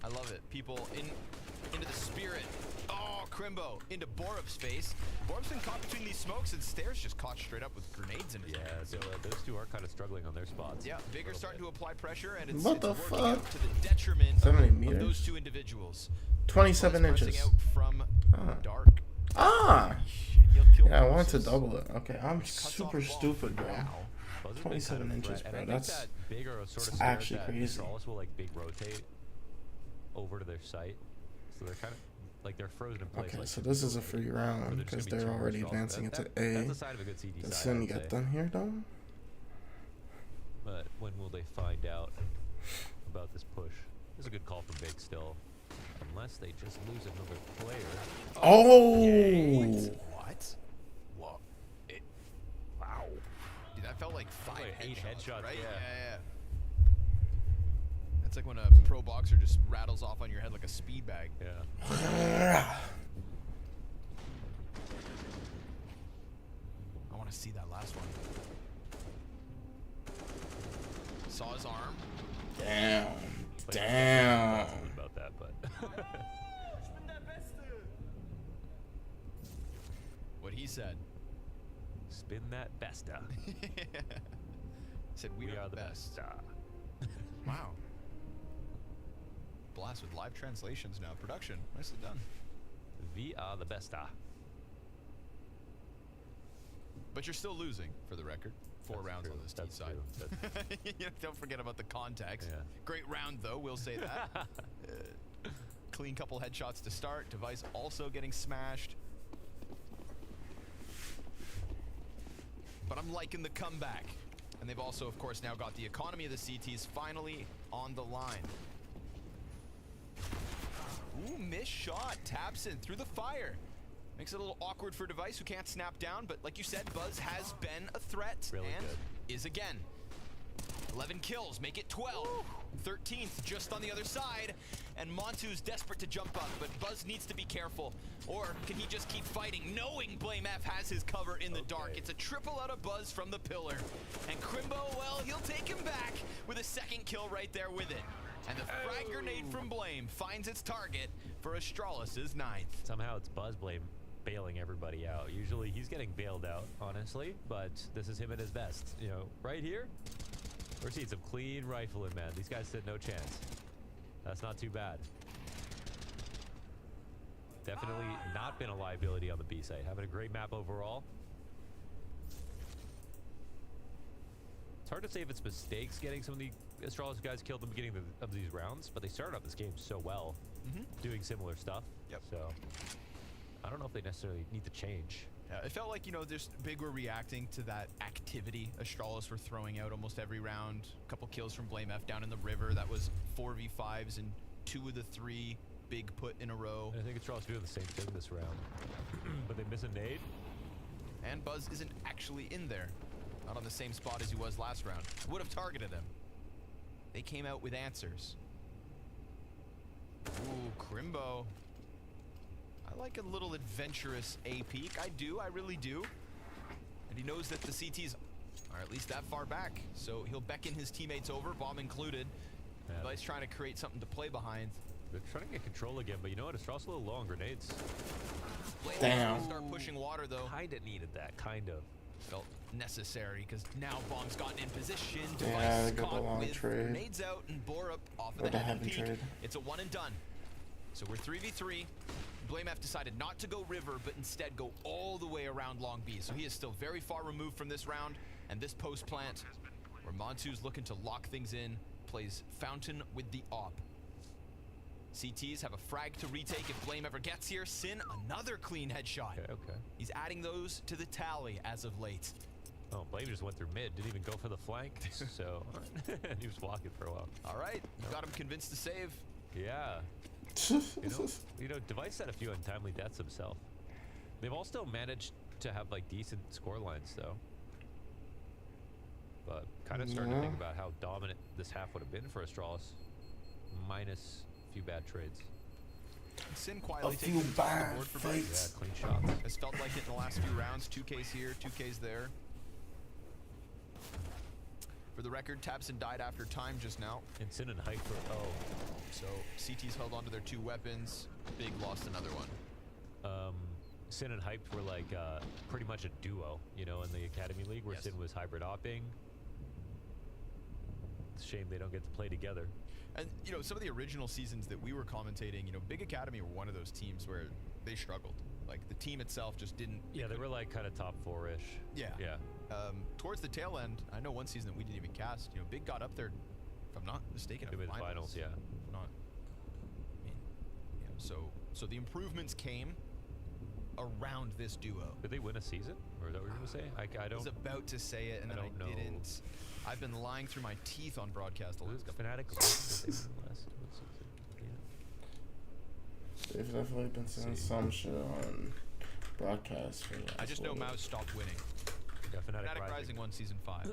I love it. People into the spirit. Oh, Crimbo into Borup's face. Borup's been caught between these smokes, and Stairs just caught straight up with grenades in his yeah, hand. so those two are kind of struggling on their spots. Yeah, Vigor's starting to apply pressure, and it's, What it's the working fuck? out to the detriment 70 of meters? those two individuals. 27 Buzz pressing inches. out from Ah. dark. Ah! He'll kill Yeah, I wanted to Process. double it. Okay, I'm Cuts off super the ball. stupid, bro. Wow. Buzz has been 27 kind of a inches, threat, bro. and I think That's that big are sort of it's scared actually that crazy. Astralis will like big rotate over to their site, so they're kind of like they're frozen in place. Okay, like so this is a free or round they're just because gonna be they're too already strong. advancing That- into That's A. a sign of a good CD Does side. Sin I'd get say. done here though? But when will they find out about this This is a good call from Big still. Unless they just lose another player. Oh! What? What? Wow. Dude, that felt like 8 headshots, right? yeah. That's like when a pro boxer just rattles off on your head like a speed bag. Yeah. I want to see that last one. Saw his arm. Damn. Damn. About that, but What he said. spin that besta. Said we are the best. Wow. Blast with live translations now. Production. Nicely done. We are the besta. But you're still losing, for the record. 4 That's rounds true. on this T That's side. true. You know, don't forget about the context. Yeah. Great round, though. We'll say that. Clean couple headshots to start. Device also getting smashed. But I'm liking the comeback. And they've also, of course, now got the economy of the CTs finally on the line. Ooh, missed shot. Taps in through the fire. Makes it a little awkward for Device, who can't snap down. But like you said, Buzz has been a threat. Really and good. is again. 11 kills, make it 12. 13th just on the other side. And Montu's desperate to jump up, but Buzz needs to be careful. Or can he just keep fighting, knowing Blame F has his cover in the dark? It's a triple out of Buzz from the pillar. And Crimbo, well, he'll take him back with a second kill right there with it. And the frag grenade from Blame finds its target for Astralis' 9th. Somehow it's Buzz Blame bailing everybody out. Usually he's getting bailed out, honestly, but this is him at his best. You know, right here, we're seeing some clean rifling, man. These guys stood no chance. That's not too bad. Definitely not been a liability on the B side. Having a great map overall. It's hard to say if it's mistakes getting some of the Astralis guys killed in the beginning of these rounds, but they started off this game so well, doing similar stuff. Yep. So I don't know if they necessarily need to change. Yeah, it felt like, you know, just Big were reacting to that activity Astralis were throwing out almost every round. A couple kills from Blame F down in the river. That was 4v5s and 2 of the 3 Big put in a row. I think Astralis doing the same thing this round, but they miss a nade. And Buzz isn't actually in there. Not on the same spot as he was last round. Would have targeted him. They came out with answers. Ooh, Crimbo. I like a little adventurous A peek. I do, I really do. And he knows that the CTs are at least that far back. So he'll beckon his teammates over, bomb included. Yeah. But he's trying to create something to play behind. They're trying to get control again, but you know what? Astralis a little low on grenades. Damn. Start pushing water though. Kinda needed that, kind of. Felt necessary because now bomb's gotten in position. Yeah, they Device got the caught long with trade. grenades out and bore up off of Or the the heaven heaven peak. trade. It's a 1 and done. So we're 3v3. Blame F decided not to go river, but instead go all the way around Long B. So he is still very far removed from this round and this post plant, where Montu's looking to lock things in, plays Fountain with the op. CTs have a frag to retake if Blame ever gets here. Sin, another clean headshot. Okay. He's adding those to the tally as of late. Oh, Blame just went through mid, didn't even go for the flank, so he was walking for a while. All right, got him convinced to save. Yeah. You know, Device had a few untimely deaths himself. They've all still managed to have like decent score lines though. But kind of starting to think about how dominant this half would have been for Astralis, minus a few bad trades. Sin quietly A taking few the board bad for Yeah, fights. clean shots. It's felt like it in the last few rounds. 2Ks here, 2Ks there. For the record, Tabson died after time just now. And Sin and Hype were, So CT's held onto their 2 weapons. Big lost another one. Sin and Hype were like pretty much a duo, you know, in the Academy League, where Yes. Sin was hybrid opping. It's a shame they don't get to play together. And, you know, some of the original seasons that we were commentating, you know, Big Academy were one of those teams where they struggled. Like, the team itself just didn't... Yeah, they were like kind of top 4-ish. Yeah. Yeah. Towards the tail end, I know one season that we didn't even cast, you know, Big got up there, if I'm not mistaken, They at made the finals, yeah. If not, I mean, yeah, so the improvements came around this duo. Did they win a season? Or is that what you were going to say? I I don't... was about to say it, and I then don't I know. didn't. I've been lying through my teeth on broadcast a lot. Fnatic did they win the last? They've definitely been seeing some shit on broadcast for I just know Mouse stopped winning. Yeah, Fnatic Rising won Season 5.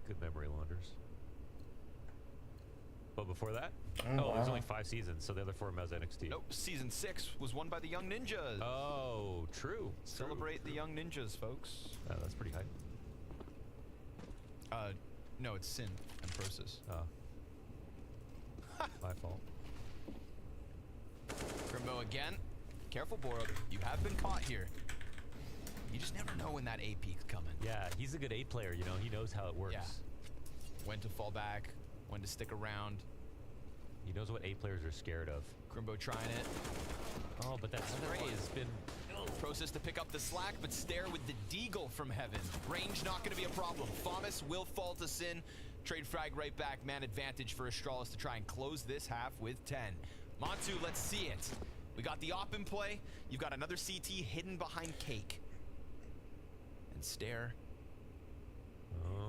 Good memory launders. But before that? Oh, there's wow. only 5 seasons, so the other 4 Mouse NXT. Nope, Season 6 was won by the Young Ninjas. Oh, true. Celebrate the Young Ninjas, folks. That's pretty hype. No, it's Sin and Process. Oh. My fault. Grimbo again. Careful, Borod. You have been caught here. You just never know when that A peek's coming. Yeah, he's a good 8 player, you know. He knows how it works. Yeah. When to fall back, when to stick around. He knows what 8 players are scared of. Grimbo trying it. Oh, but that spray has been... Process to pick up the slack, but Stare with the deagle from heaven. Range not going to be a problem. Famas will fall to Sin. Trade frag right back. Man advantage for Astralis to try and close this half with 10. Montu, let's see it. We got the op in play. You've got another CT hidden behind Cake. And Stare.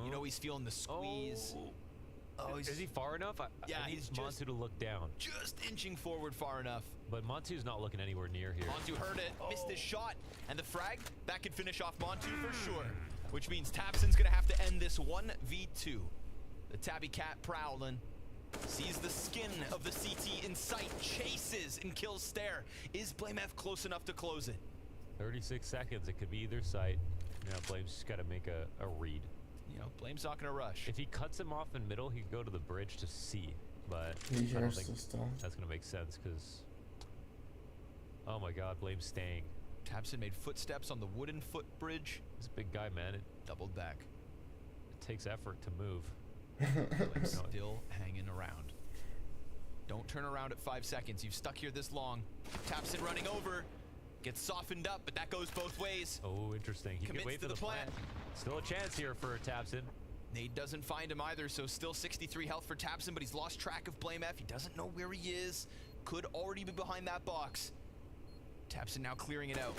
You know he's feeling the squeeze. Oh, is he far enough? Yeah, I need he's Montu to look down. Just inching forward far enough. But Montu's not looking anywhere near here. Montu heard it, missed his shot, and the frag, that could finish off Montu for sure. Which means Tabson's gonna have to end this 1v2. The Tabby Cat prowling, sees the skin of the CT in sight, chases and kills Stare. Is BlameF close enough to close it? 36 seconds, it could be either side. You know, Blame's just gotta make a read. You know, Blame's not gonna rush. If he cuts him off in middle, he could go to the bridge to C. But He I don't hears think the stone. that's gonna make sense because... Oh my god, Blame's staying. Tabson made footsteps on the wooden footbridge. He's a big guy, man. It Doubled back. takes effort to move. Blame's still hanging around. Don't turn around at 5 seconds. You've stuck here this long. Tabson running over. Gets softened up, but that goes both ways. Oh, interesting. He Commits can wait to for the the plant. Still a chance here for Tabson. Nade doesn't find him either, so still 63 health for Tabson, but he's lost track of BlameF. He doesn't know where he is. Could already be behind that box. Tabson now clearing it out.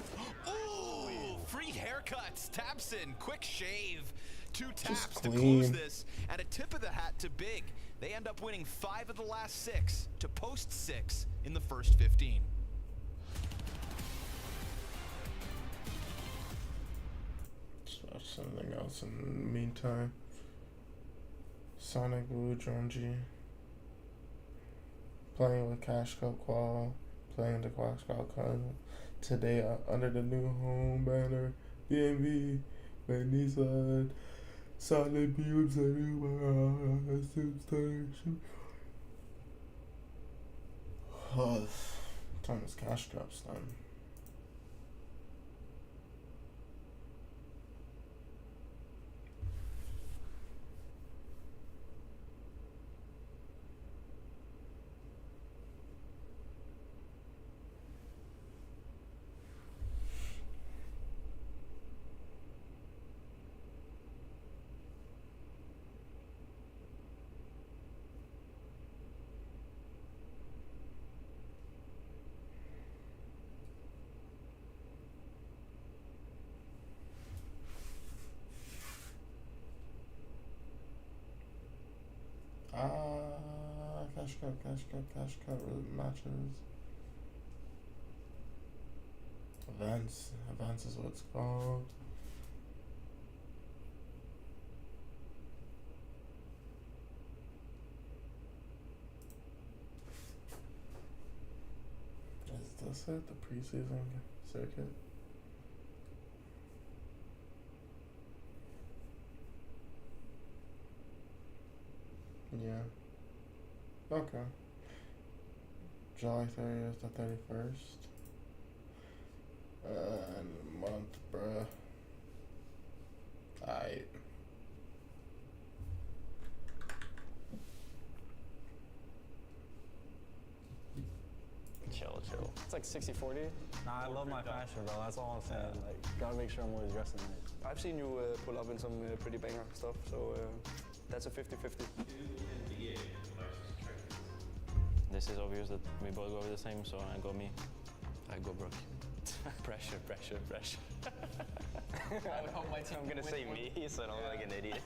Ooh, free haircuts. Tabson, quick shave. 2 taps to close this. And a tip of the hat to Big. They end up winning 5 of the last 6 to post 6 in the first 15. Watch something else in the meantime. Sonic Blue Drungy. Playing with Cash Cup Qual. Playing the Cash Cup Con today under the new home banner. BMV. Nissan. Solid beams Oh, time is Cash Cups then. Cash Cup matches. Events is what it's called. Is this it? The preseason circuit? Yeah. Okay. July 30th to 31st. And a month, bruh. Aight. Chill. It's like 60-40. Nah, I love my fashion, bro. That's all I'm saying. Like, gotta make sure I'm always dressing right. I've seen you pull up in some pretty banger stuff, so that's a 50-50. This is obvious that we both go with the same, so I go me. I go Brooke. pressure. I hope my team I'm gonna say me, so I don't look like an idiot.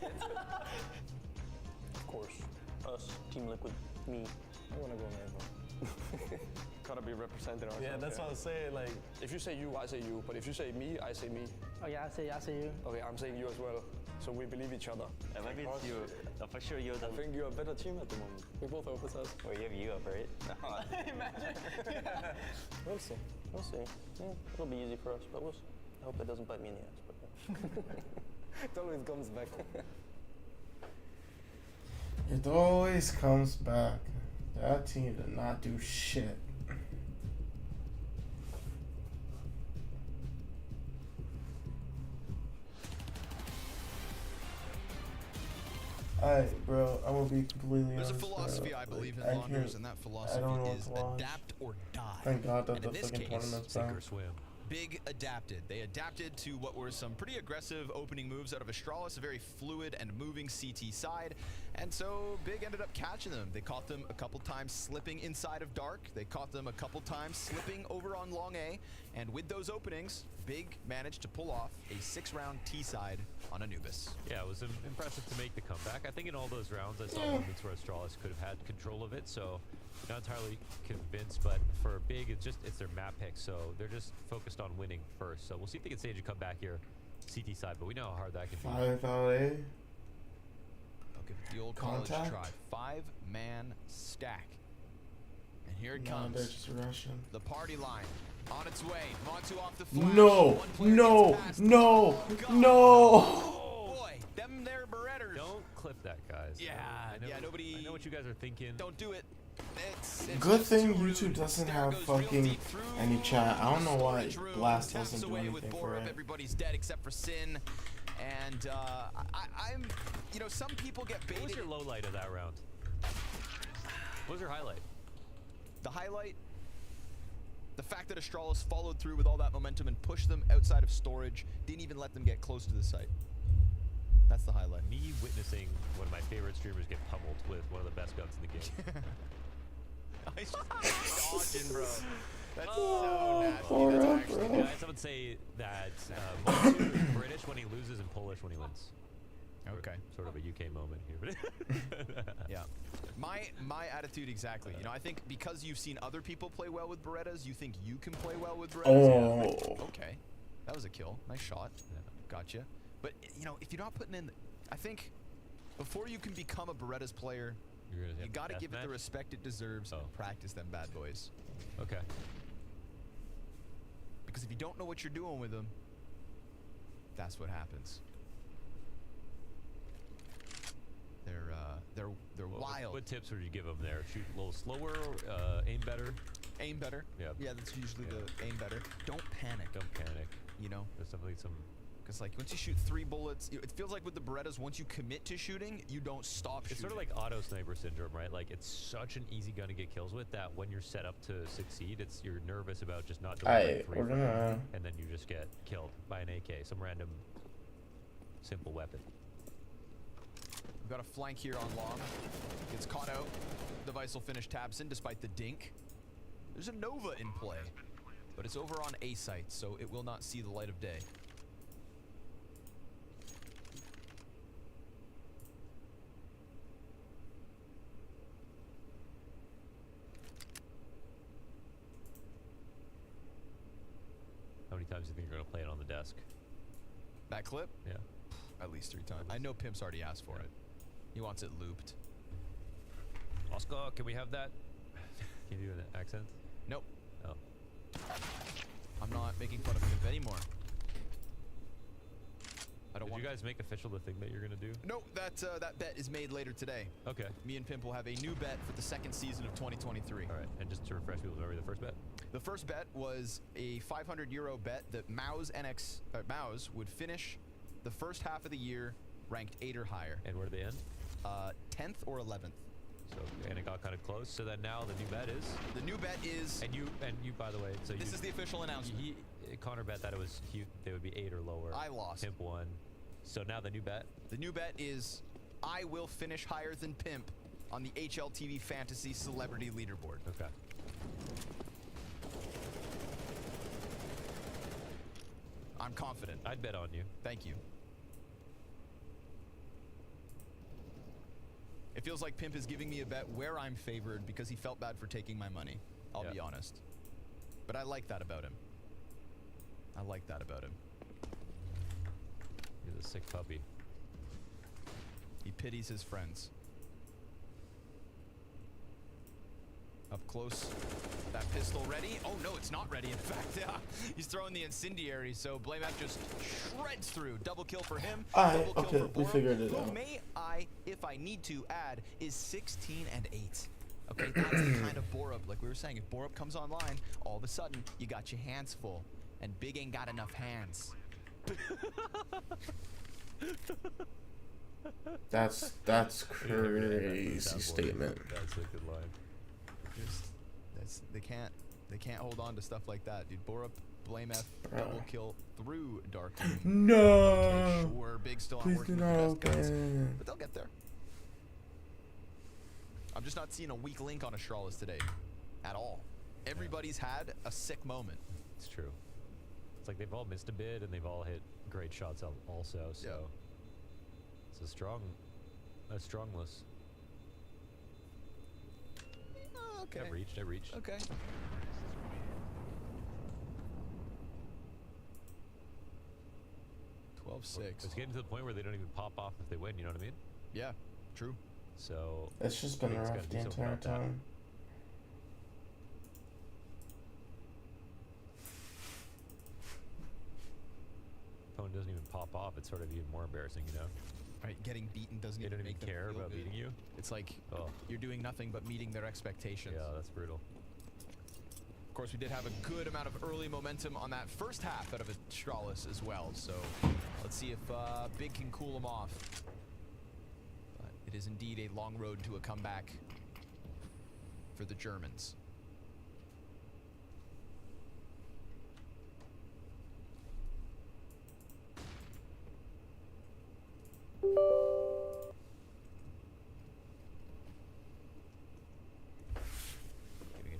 Of course. Us, Team Liquid, me. I wanna go there, bro. Gotta be represented. Yeah, that's what I was saying. Like, If you say you, I say you. But if you say me, I say me. okay, I say you. Okay, I'm saying you as well. So we believe each other. Maybe it's you. For sure, you're the. I think you're a better team at the moment. We both hope it's us. Well, you have you up, right? Imagine. We'll see. We'll see. Yeah, it'll be easy for us, but we'll see. I hope it doesn't bite me in the ass. It always comes back. It always comes back. That team did not do shit. Alright, bro, I'm gonna be completely There's a honest, philosophy bro. I believe Like, in, Launders, and that philosophy don't know what is to watch. adapt or die. Thank God that And the in this fucking case, tournament's Sink done. or swim. Big adapted. They adapted to what were some pretty aggressive opening moves out of Astralis, a very fluid and moving CT side. And so Big ended up catching them. They caught them a couple times slipping inside of Dark. They caught them a couple times slipping over on Long A. And with those openings, Big managed to pull off a 6-round T side on Anubis. Yeah, it was impressive to make the comeback. I think in all those rounds, I saw moments where Astralis could have had control of it, so not entirely convinced, but for Big, it's their map pick, so they're just focused on winning first. So we'll see if they can stage a comeback here, CT side, but we know how hard that can be. 5 out A. I'll give it the old college Contact? try. 5-man stack. And here it No, comes. they're just rushing. The party line on its way. Montu off the flash. No, One player no, gets past. no, Oh, God. no. Oh, boy, them there Beretters. Don't clip that, guys. Yeah, yeah, nobody. I know what you guys are thinking. Don't do it. It's Good just thing too rude. YouTube doesn't Stare have goes real fucking deep through any chat. I don't know why storage room, Blast taps doesn't do away with anything Bore for up. it. Everybody's dead except for Sin. And I'm, you know, some people get What was baited. your low light of that round? What was your highlight? The highlight, the fact that Astralis followed through with all that momentum and pushed them outside of storage, didn't even let them get close to the site. That's the highlight. Me witnessing one of my favorite streamers get pummeled with one of the best guns in the game. He's just dodging, bro. That's Oh, so nasty. poor That's up, actually bro. Yeah, someone say that Montu is British when he loses and Polish when he wins. okay. Sort of a UK moment here. Yeah. My attitude exactly. You know, I think because you've seen other people play well with Berettas, you think you can play well with Berettas. Oh. Okay. That was a kill. Nice shot. Yeah. Gotcha. But, you know, if you're not putting in... I think before you can become a Berettas player, You're gonna you have got to death give it the match? respect it deserves Oh. and practice them bad boys. Okay. Because if you don't know what you're doing with them, that's what happens. They're wild. What tips would you give them there? Shoot a little slower, aim better. Aim better. Yeah. Yeah, that's usually Yeah. the aim better. Don't panic. Don't panic. You know, There's definitely some. because like once you shoot 3 bullets, it feels like with the Berettas, once you commit to shooting, you don't stop It's shooting. sort of like auto sniper syndrome, right? Like it's such an easy gun to get kills with that when you're set up to succeed, you're nervous about just not delivering Alright, 3 we're for gonna. and then you just get killed by an AK, some random simple weapon. We've got a flank here on long. Gets caught out. Device will finish Tabson despite the dink. There's a Nova in play, but it's over on A site, so it will not see the light of day. How many times do you think you're gonna play it on the desk? That clip? Yeah. At least 3 times. I know Pimp's already asked for it. He wants it looped. Oscar, can we have that? Can you do an accent? Nope. Oh. I'm not making fun of Pimp anymore. I don't Did want you guys make official the thing that you're gonna do? Nope, that bet is made later today. Okay. Me and Pimp will have a new bet for the 2nd season of 2023. All right. And just to refresh people's memory, the first bet. The first bet was a €500 bet that Mouse would finish the first half of the year ranked 8 or higher. And where did they end? 10th or 11th. So and it got kind of close. So then now the new bet is. The new bet is. And you by the way. So This is the official announcement. Connor bet that it was they would be 8 or lower. I lost. Pimp won. So now the new bet. The new bet is I will finish higher than Pimp on the HLTV Fantasy Celebrity Leaderboard. Okay. I'm confident. I'd bet on you. Thank you. It feels like Pimp is giving me a bet where I'm favored because he felt bad for taking my money. I'll be honest. But I like that about him. I like that about him. He's a sick puppy. He pities his friends. Up close. That pistol ready? Oh no, it's not ready. In fact, he's throwing the incendiary, so BlameF just shreds through. Double kill for him. Double kill okay, for we figured it who out. may I, if I need to, add is 16 and 8. Okay, that's the kind of Borup, like we were saying, if Borup comes online, all of a sudden, you got your hands full. And Big ain't got enough hands. That's crazy statement. That's a good line. They can't hold on to stuff like that, dude. Borup, BlameF, double kill through Darkroom. No. Okay, sure, Big still aren't Please working do with the not best guns, open. but they'll get there. I'm just not seeing a weak link on Astralis today, at all. Everybody's had a sick moment. It's true. It's like they've all missed a bit and they've all hit great shots also. So it's a strong list. Okay. I reached. Okay. It's getting to the point where they don't even pop off if they win, you know what I mean? Yeah, true. So It's just been Big's rough gotta the do something entire about that. time. Opponent doesn't even pop off, it's sort of even more embarrassing, you know? Right, getting beaten doesn't They even don't make even them care feel about good. beating you. It's like you're doing nothing but meeting their expectations. Yeah, that's brutal. Of course, we did have a good amount of early momentum on that first half out of Astralis as well, so let's see if Big can cool them off. But it is indeed a long road to a comeback for the Germans.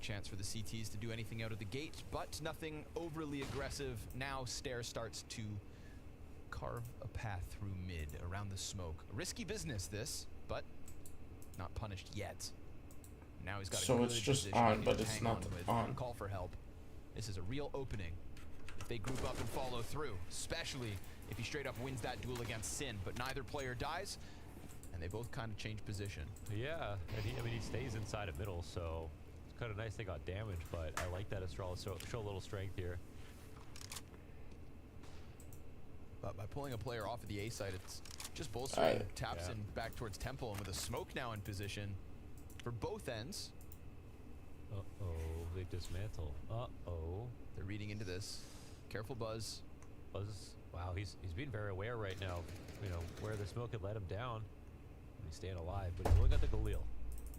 Chance for the CTs to do anything out of the gate, but nothing overly aggressive. Now Stair starts to carve a path through mid around the smoke. Risky business this, but not punished yet. Now he's got a So good it's just position on, he but can it's hang not with. on. Call for help. This is a real opening. If they group up and follow through, especially if he straight up wins that duel against Sin, but neither player dies, and they both kind of change position. Yeah, and he stays inside of middle, so it's kind of nice they got damaged, but I like that Astralis show a little strength here. But by pulling a player off of the A side, it's just bolstering taps in back towards Temple, and with a smoke now in position for both ends. Uh-oh, they dismantle. Uh-oh. They're reading into this. Careful, Buzz. Buzz, wow, he's being very aware right now, you know, where the smoke had let him down. He's staying alive, but he's only got the Galil.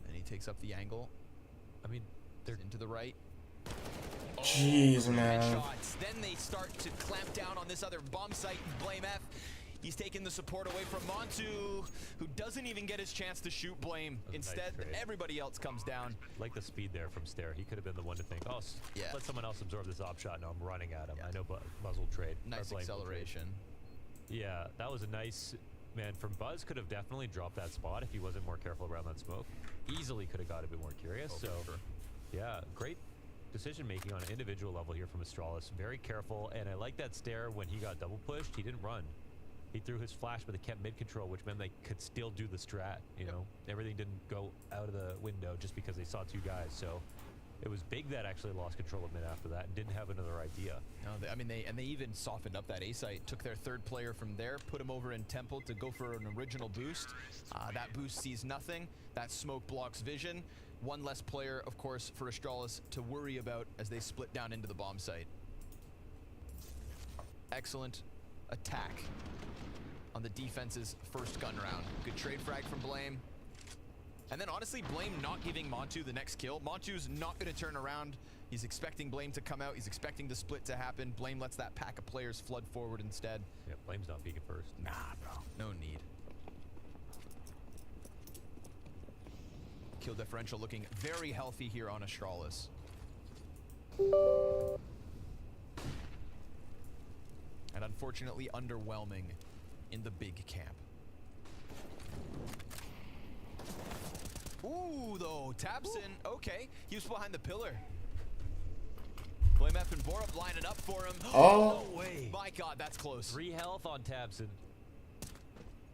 And he takes up the angle. I mean, they're into the right. Jeez, man. Headshots. Then they start to clamp down on this other bomb site. BlameF. He's taking the support away from Montu, who doesn't even get his chance to shoot Blame. Instead, everybody else comes down. Like the speed there from Stair. He could have been the one to think, oh, let someone else absorb this op shot. No, I'm running at him. I know Buzz will trade. Nice acceleration. Yeah, that was a nice... Man, from Buzz could have definitely dropped that spot if he wasn't more careful around that smoke. Easily could have got a bit more curious. So, yeah, great decision making on an individual level here from Astralis. Very careful, and I like that Stair when he got double pushed. He didn't run. He threw his flash, but they kept mid control, which meant they could still do the strat. You know, everything didn't go out of the window just because they saw two guys. So it was Big that actually lost control of mid after that and didn't have another idea. No, they even softened up that A site, took their third player from there, put him over in Temple to go for an original boost. That boost sees nothing. That smoke blocks vision. One less player, of course, for Astralis to worry about as they split down into the bomb site. Excellent attack on the defense's first gun round. Good trade frag from Blame. And then honestly, Blame not giving Montu the next kill. Montu's not going to turn around. He's expecting Blame to come out. He's expecting the split to happen. Blame lets that pack of players flood forward instead. Yeah, Blame's not peeking first. Nah, bro. No need. Kill differential looking very healthy here on Astralis. And unfortunately underwhelming in the big camp. Ooh, though, Tabson, okay. He was behind the pillar. Blame F and Borup lining up for him. Oh. No way. My God, that's close. 3 health on Tabson.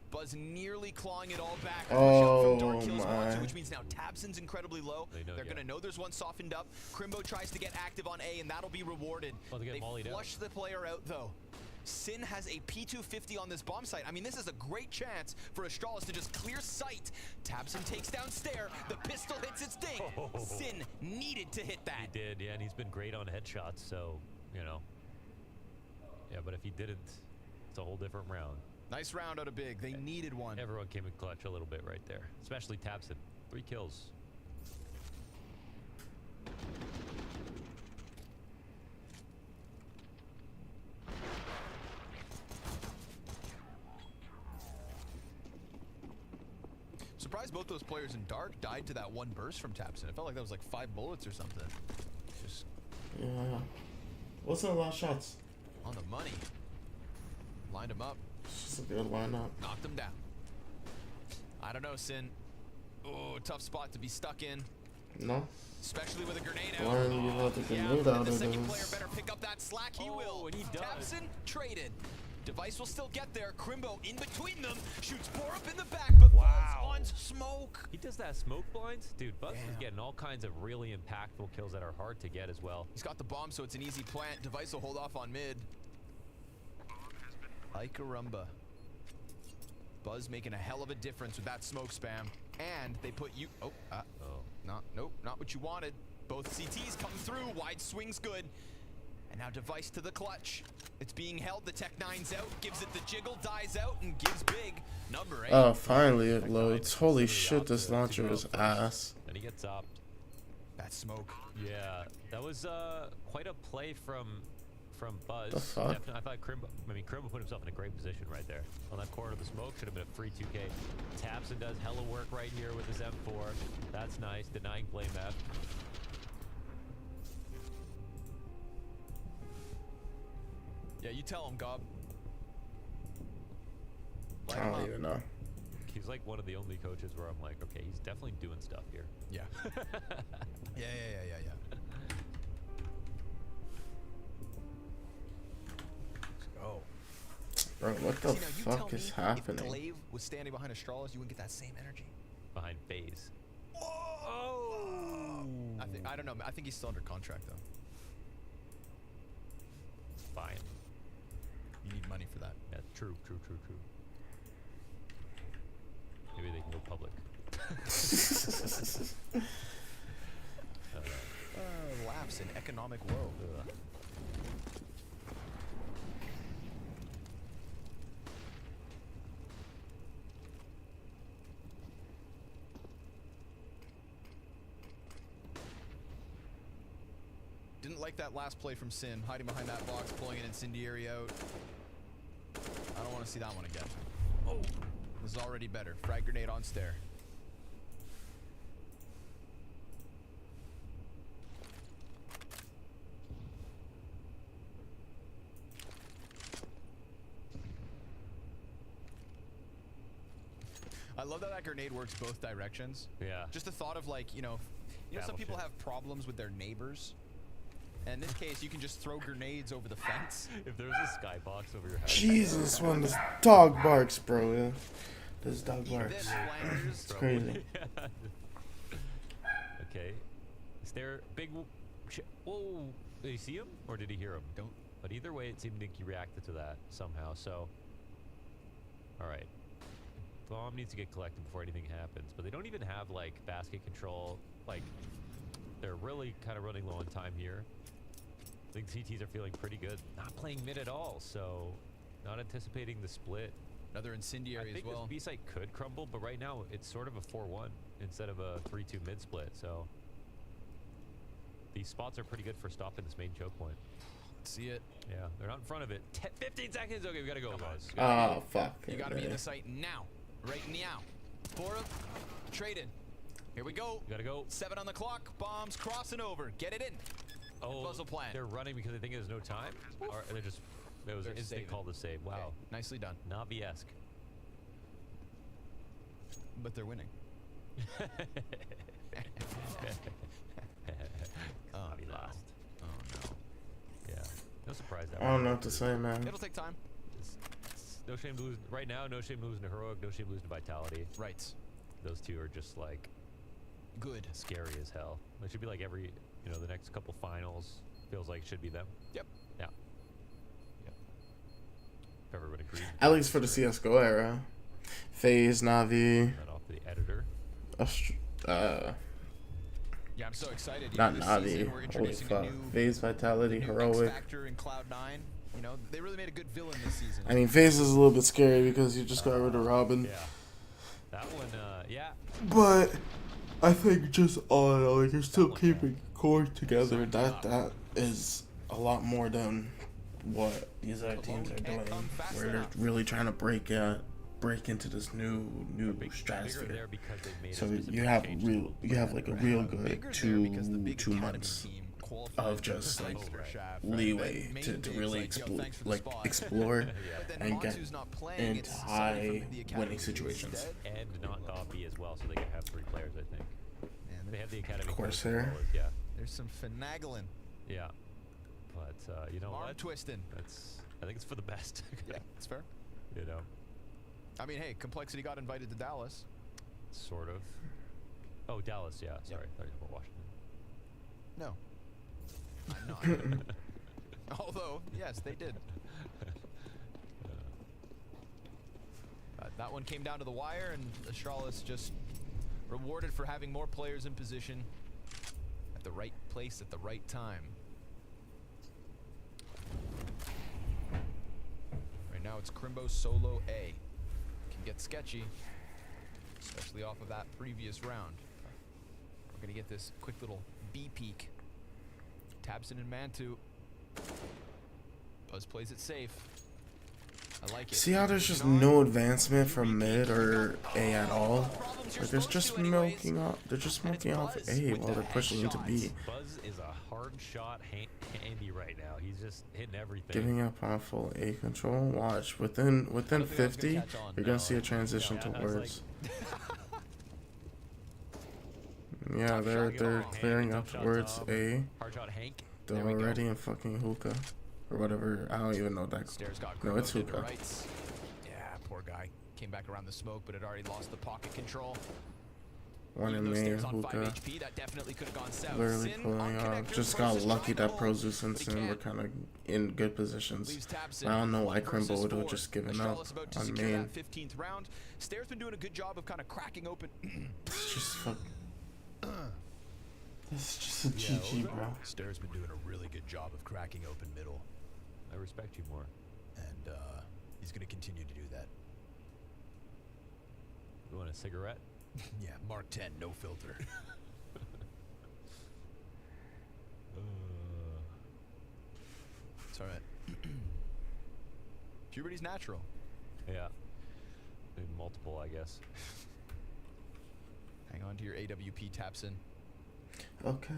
Buzz nearly clawing it all back. Oh, from Dark Kills my. 1-2, which means now Tabson's incredibly low. They're going to know there's one softened up. Crimbo tries to get active on A, and that'll be rewarded. They flush the player out, though. Sin has a P250 on this bomb site. I mean, this is a great chance for Astralis to just clear sight. Tabson takes down Stair. The pistol hits its ding. Sin needed to hit that. He did, yeah, and he's been great on headshots, so, you know. Yeah, but if he didn't, it's a whole different round. Nice round out of Big. They needed one. Everyone came in clutch a little bit right there, especially Tabson. 3 kills. Surprised both those players in Dark died to that one burst from Tabson. It felt like that was like 5 bullets or something. Just Yeah. Wasn't a lot of shots. on the money. Lined him up. It's just a good lineup. Knocked him down. I don't know, Sin. Oh, tough spot to be stuck in. No. Especially with a grenade out. Why are you about to get moved out the of second player this? better pick up that slack. He will. And he does. Tabson traded. Device will still get there. Crimbo in between them. Shoots Borup in the back, but Buzz on smoke. He does that smoke blinds? Dude, Buzz is getting all kinds of really impactful kills that are hard to get as well. He's got the bomb, so it's an easy plant. Device will hold off on mid. Ikarumba. Buzz making a hell of a difference with that smoke spam. And they put you... Nope, not what you wanted. Both CTs come through. Wide swing's good. And now Device to the clutch. It's being held. The Tech 9's out. Gives it the jiggle. Dies out and gives Big number 8. Oh, finally it loads. Holy shit, this launcher is ass. And he gets up. That smoke. Yeah, that was quite a play from Buzz. The fuck? Definitely, I thought Crimbo put himself in a great position right there. On that corner of the smoke, should have been a free 2K. Tabson does hella work right here with his M4. That's nice, denying Blame F. Yeah, you tell him, Gob. I don't even know. He's like one of the only coaches where I'm like, okay, he's definitely doing stuff here. Yeah. Yeah. Let's go. Bro, what the See, now you fuck tell is me happening? If Glaive was standing behind Astralis, you wouldn't get that same energy. Behind FaZe. Oh! I don't know. I think he's still under contract, though. Fine. You need money for that. Yeah, true. Maybe they can go public. Lapse in economic woe. Didn't like that last play from Sin, hiding behind that box, pulling an incendiary out. I don't want to see that one again. Oh, this is already better. Frag grenade on Stair. I love that grenade works both directions. Yeah. Just the thought of like, you know some people have problems with their neighbors. And in this case, you can just throw grenades over the fence. If there's a skybox over your house. Jesus, when this dog barks, bro. Yeah. This dog barks. It's crazy. Okay. Is there big... Whoa. Did he see him? Or did he hear him? Don't. But either way, it seemed like he reacted to that somehow, so... Alright. Bomb needs to get collected before anything happens. But they don't even have, like, basket control. Like, they're really kind of running low on time here. I think CTs are feeling pretty good. Not playing mid at all, so... Not anticipating the split. Another incendiary as well. I think this B-site could crumble, but right now it's sort of a 4-1 instead of a 3-2 mid split, so... These spots are pretty good for stopping this main choke point. See it. Yeah, they're not in front of it. 15 seconds! Okay, we gotta go, guys. Oh, fuck. You gotta be in the site now. Right now. Borup, traded. Here we go. Gotta go. 7 on the clock. Bombs crossing over. Get it in. Oh, Puzzle plan. They're running because they think there's no time? Or they're just... It was an instant call to save. Wow. Okay. Nicely done. Navi-esque. But they're winning. Oh, he lost. Oh no. Yeah. No surprise. That I don't know what to say, man. It'll take time. It's no shame to lose right now. No shame losing to Heroic. No shame losing to Vitality. Right. Those two are just like good, scary as hell. It should be like every, you know, the next couple finals feels like it should be them. Yep. Yeah. Yep. If everyone agrees. At least for the CSGO era. FaZe, Navi. That off to the editor. Yeah, I'm so excited. Not Navi. Holy fuck. FaZe, Vitality, Heroic. X-Factor and Cloud9. You know, they really made a good villain this season. I mean, FaZe is a little bit scary because you just got rid of Robin. Yeah. That one, yeah. But I think just all in all, like, you're still keeping core together. That is a lot more than what these other teams are doing. Where they're really trying to break into this new stratosphere. So you have like a real good two months of just like leeway to really explore and get into high winning situations. And not Dobby as well, so they can have 3 players, I think. And they have the academy. Corsair. Yeah. There's some finagling. Yeah. But you know Arm what? twisting. I think it's for the best. Yeah, it's fair. You know. I mean, hey, Complexity got invited to Dallas. Sort of. Oh, Dallas, yeah. Sorry, I thought you were Washington. No. I'm not. Although, yes, they did. That one came down to the wire, and Astralis just rewarded for having more players in position at the right place at the right time. Right now, it's Crimbo solo A. Can get sketchy, especially off of that previous round. We're gonna get this quick little B peek. Tabson and Mantu. Buzz plays it safe. I like it. See how there's just no advancement from mid or A at all? Like they're just smoking off. They're just smoking off A while they're pushing into B. Buzz is a hard shot handy right now. He's just hitting everything. Giving up on full A control. Watch within 50, you're gonna see a transition towards. Yeah, they're clearing up towards A. They're already in fucking hookah. Or whatever, I don't even know that. No, it's hookah. Yeah, poor guy. Came back around the smoke, but had already lost the pocket control. One in main, hookah. Literally pulling off. Just got lucky that Prozus and Sin were kind of in good positions. I don't know why Crimbo would have just given up on main. 15th round. Stair's been doing a good job of kind of cracking open. It's just fuck. This is just a GG, bro. Stair's been doing a really good job of cracking open middle. I respect you more. And he's going to continue to do that. You want a cigarette? Yeah, Mark 10, no filter. It's alright. Puberty's natural. Yeah. Maybe multiple, I guess. Hang on to your AWP Tapson. Okay.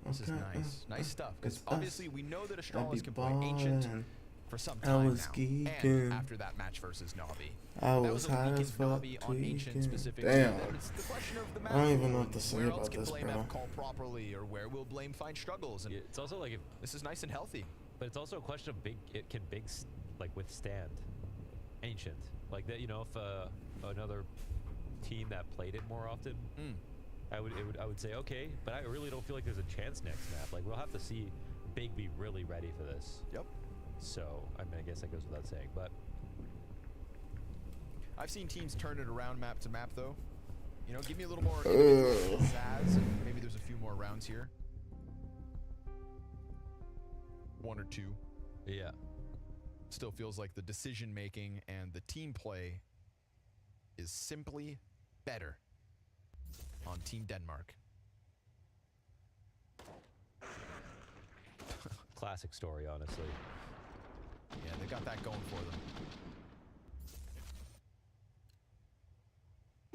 This is nice. Nice stuff. Because obviously we know that Astralis can play Ancient for some time I was now. geeking. And after that match versus Navi. I was high as fuck tweaking. Damn. I don't even know what to say about this, bro. Call properly, or where will blame find struggles? And yeah, it's also like if this is nice and healthy. But it's also a question of can bigs like withstand Ancient? Like that, you know, if another team that played it more often, I would say okay, but I really don't feel like there's a chance next map. Like we'll have to see Big be really ready for this. Yep. So I mean, I guess that goes without saying, but I've seen teams turn it around map to map though. You know, give me a little more pizzazz, and maybe there's a few more rounds here. 1 or 2. Yeah. Still feels like the decision making and the team play is simply better on Team Denmark. Classic story, honestly. Yeah, they got that going for them.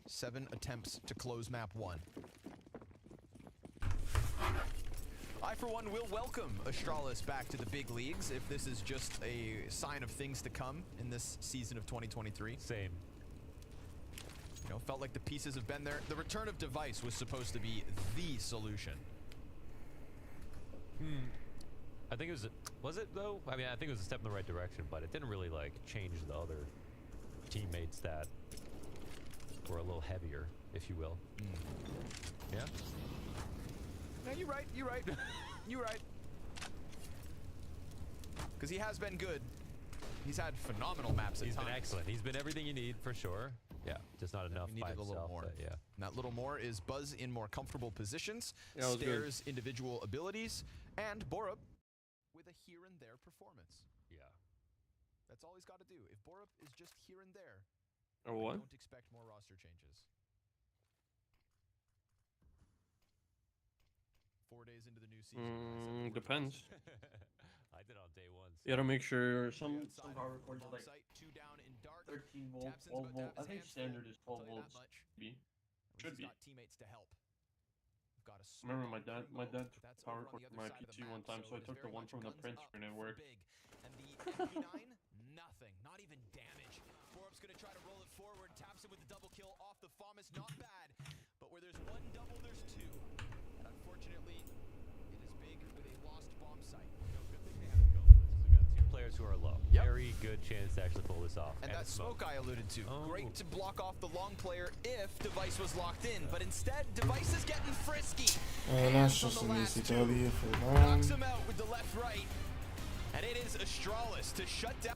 7 attempts to close map 1. I, for one, will welcome Astralis back to the big leagues if this is just a sign of things to come in this season of 2023. Same. You know, felt like the pieces have been there. The return of Device was supposed to be the solution. I think it was it though? I mean, I think it was a step in the right direction, but it didn't really like change the other teammates that were a little heavier, if you will. Yeah? No, you're right, you're right. You're right. Because he has been good. He's had phenomenal maps at times. He's been excellent. He's been everything you need for sure. Yeah, just not enough We by needed a little himself, more. but yeah. And that little more is Buzz in more comfortable positions, Yeah, it was good. Stairs' individual abilities, and Borup with a here and there performance. Yeah. That's all he's got to do. If Borup is just here and there, Or what? don't expect more roster changes. 4 days into the new season. Depends. I did on day one. You gotta make sure some Outside power of cords are like Bombsight, 2 down in dark. 13 volt, Tabson's 12 about to volt. have I his think hands standard full, is 12 I'll tell you volts. that much. Be. At Should least be. he's got teammates to help. We've got a Remember smoke my on dad Primo, took that's power over on cord the from other my side of the PC one map, time, so I it is took the very one much from the guns printer up and it for worked. big. And the MP9, nothing, not even damage. Borup's gonna try to roll it forward. Tabson with the double kill off the Fomus, not bad. But where there's one double, there's two. And unfortunately, it is big with a lost bomb site. No, good thing they haven't killed this. We've got two players who are low. Yep. Very good chance to actually pull this off. And that smoke I alluded to. Great to block off the long player if Device was locked in, but instead, Device is getting frisky. And that's just an easy W for them. Knocks him out with the left right. And it is Astralis to shut down.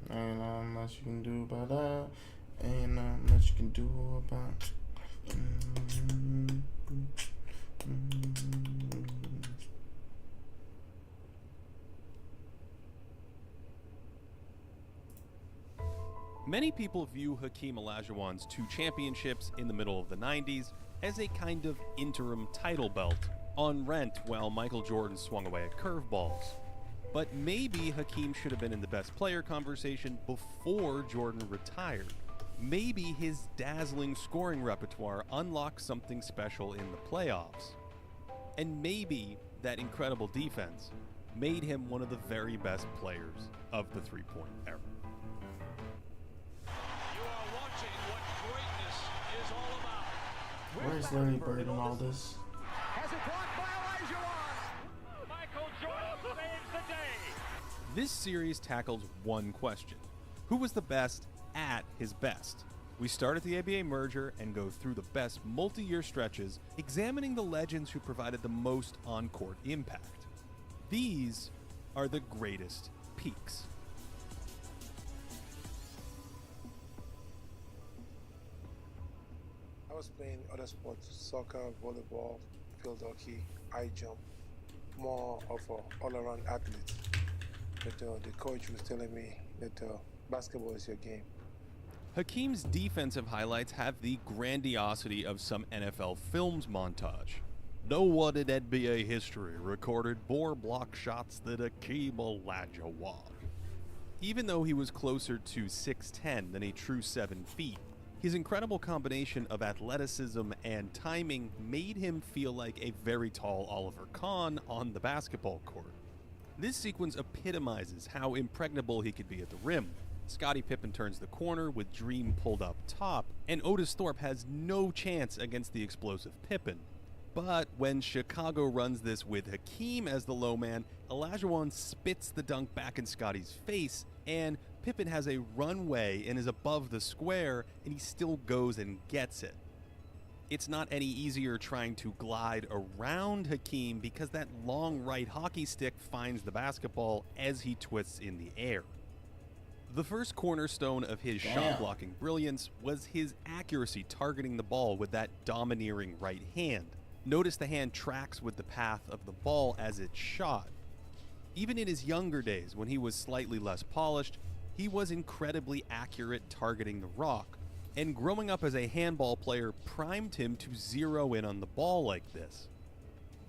Ain't nothing much you can do about that. Ain't nothing much you can do about. Many people view Hakeem Olajuwon's 2 championships in the middle of the 90s as a kind of interim title belt, on rent while Michael Jordan swung away at curveballs. But maybe Hakeem should have been in the best player conversation before Jordan retired. Maybe his dazzling scoring repertoire unlocked something special in the playoffs. And maybe that incredible defense made him one of the very best players of the three-point era. Where's Larry Bird in all this? Has it blocked by Olajuwon? Michael Jordan saves the day. This series tackles one question: who was the best at his best? We start at the ABA merger and go through the best multi-year stretches, examining the legends who provided the most on-court impact. These are the greatest peaks. I was playing other sports, soccer, volleyball, field hockey, high jump, more of an all-around athlete. But the coach was telling me that basketball is your game. Hakeem's defensive highlights have the grandiosity of some NFL films montage. No one in NBA history recorded more block shots than Hakeem Olajuwon. Even though he was closer to 6'10" than a true 7 feet, his incredible combination of athleticism and timing made him feel like a very tall Oliver Kahn on the basketball court. This sequence epitomizes how impregnable he could be at the rim. Scottie Pippen turns the corner with Dream pulled up top, and Otis Thorpe has no chance against the explosive Pippen. But when Chicago runs this with Hakeem as the low man, Olajuwon spits the dunk back in Scottie's face, and Pippen has a runway and is above the square, and he still goes and gets it. It's not any easier trying to glide around Hakeem because that long right hockey stick finds the basketball as he twists in the air. The first cornerstone of his shot blocking brilliance was his accuracy targeting the ball with that domineering right hand. Notice the hand tracks with the path of the ball as it's shot. Even in his younger days, when he was slightly less polished, he was incredibly accurate targeting the rock, and growing up as a handball player primed him to zero in on the ball like this.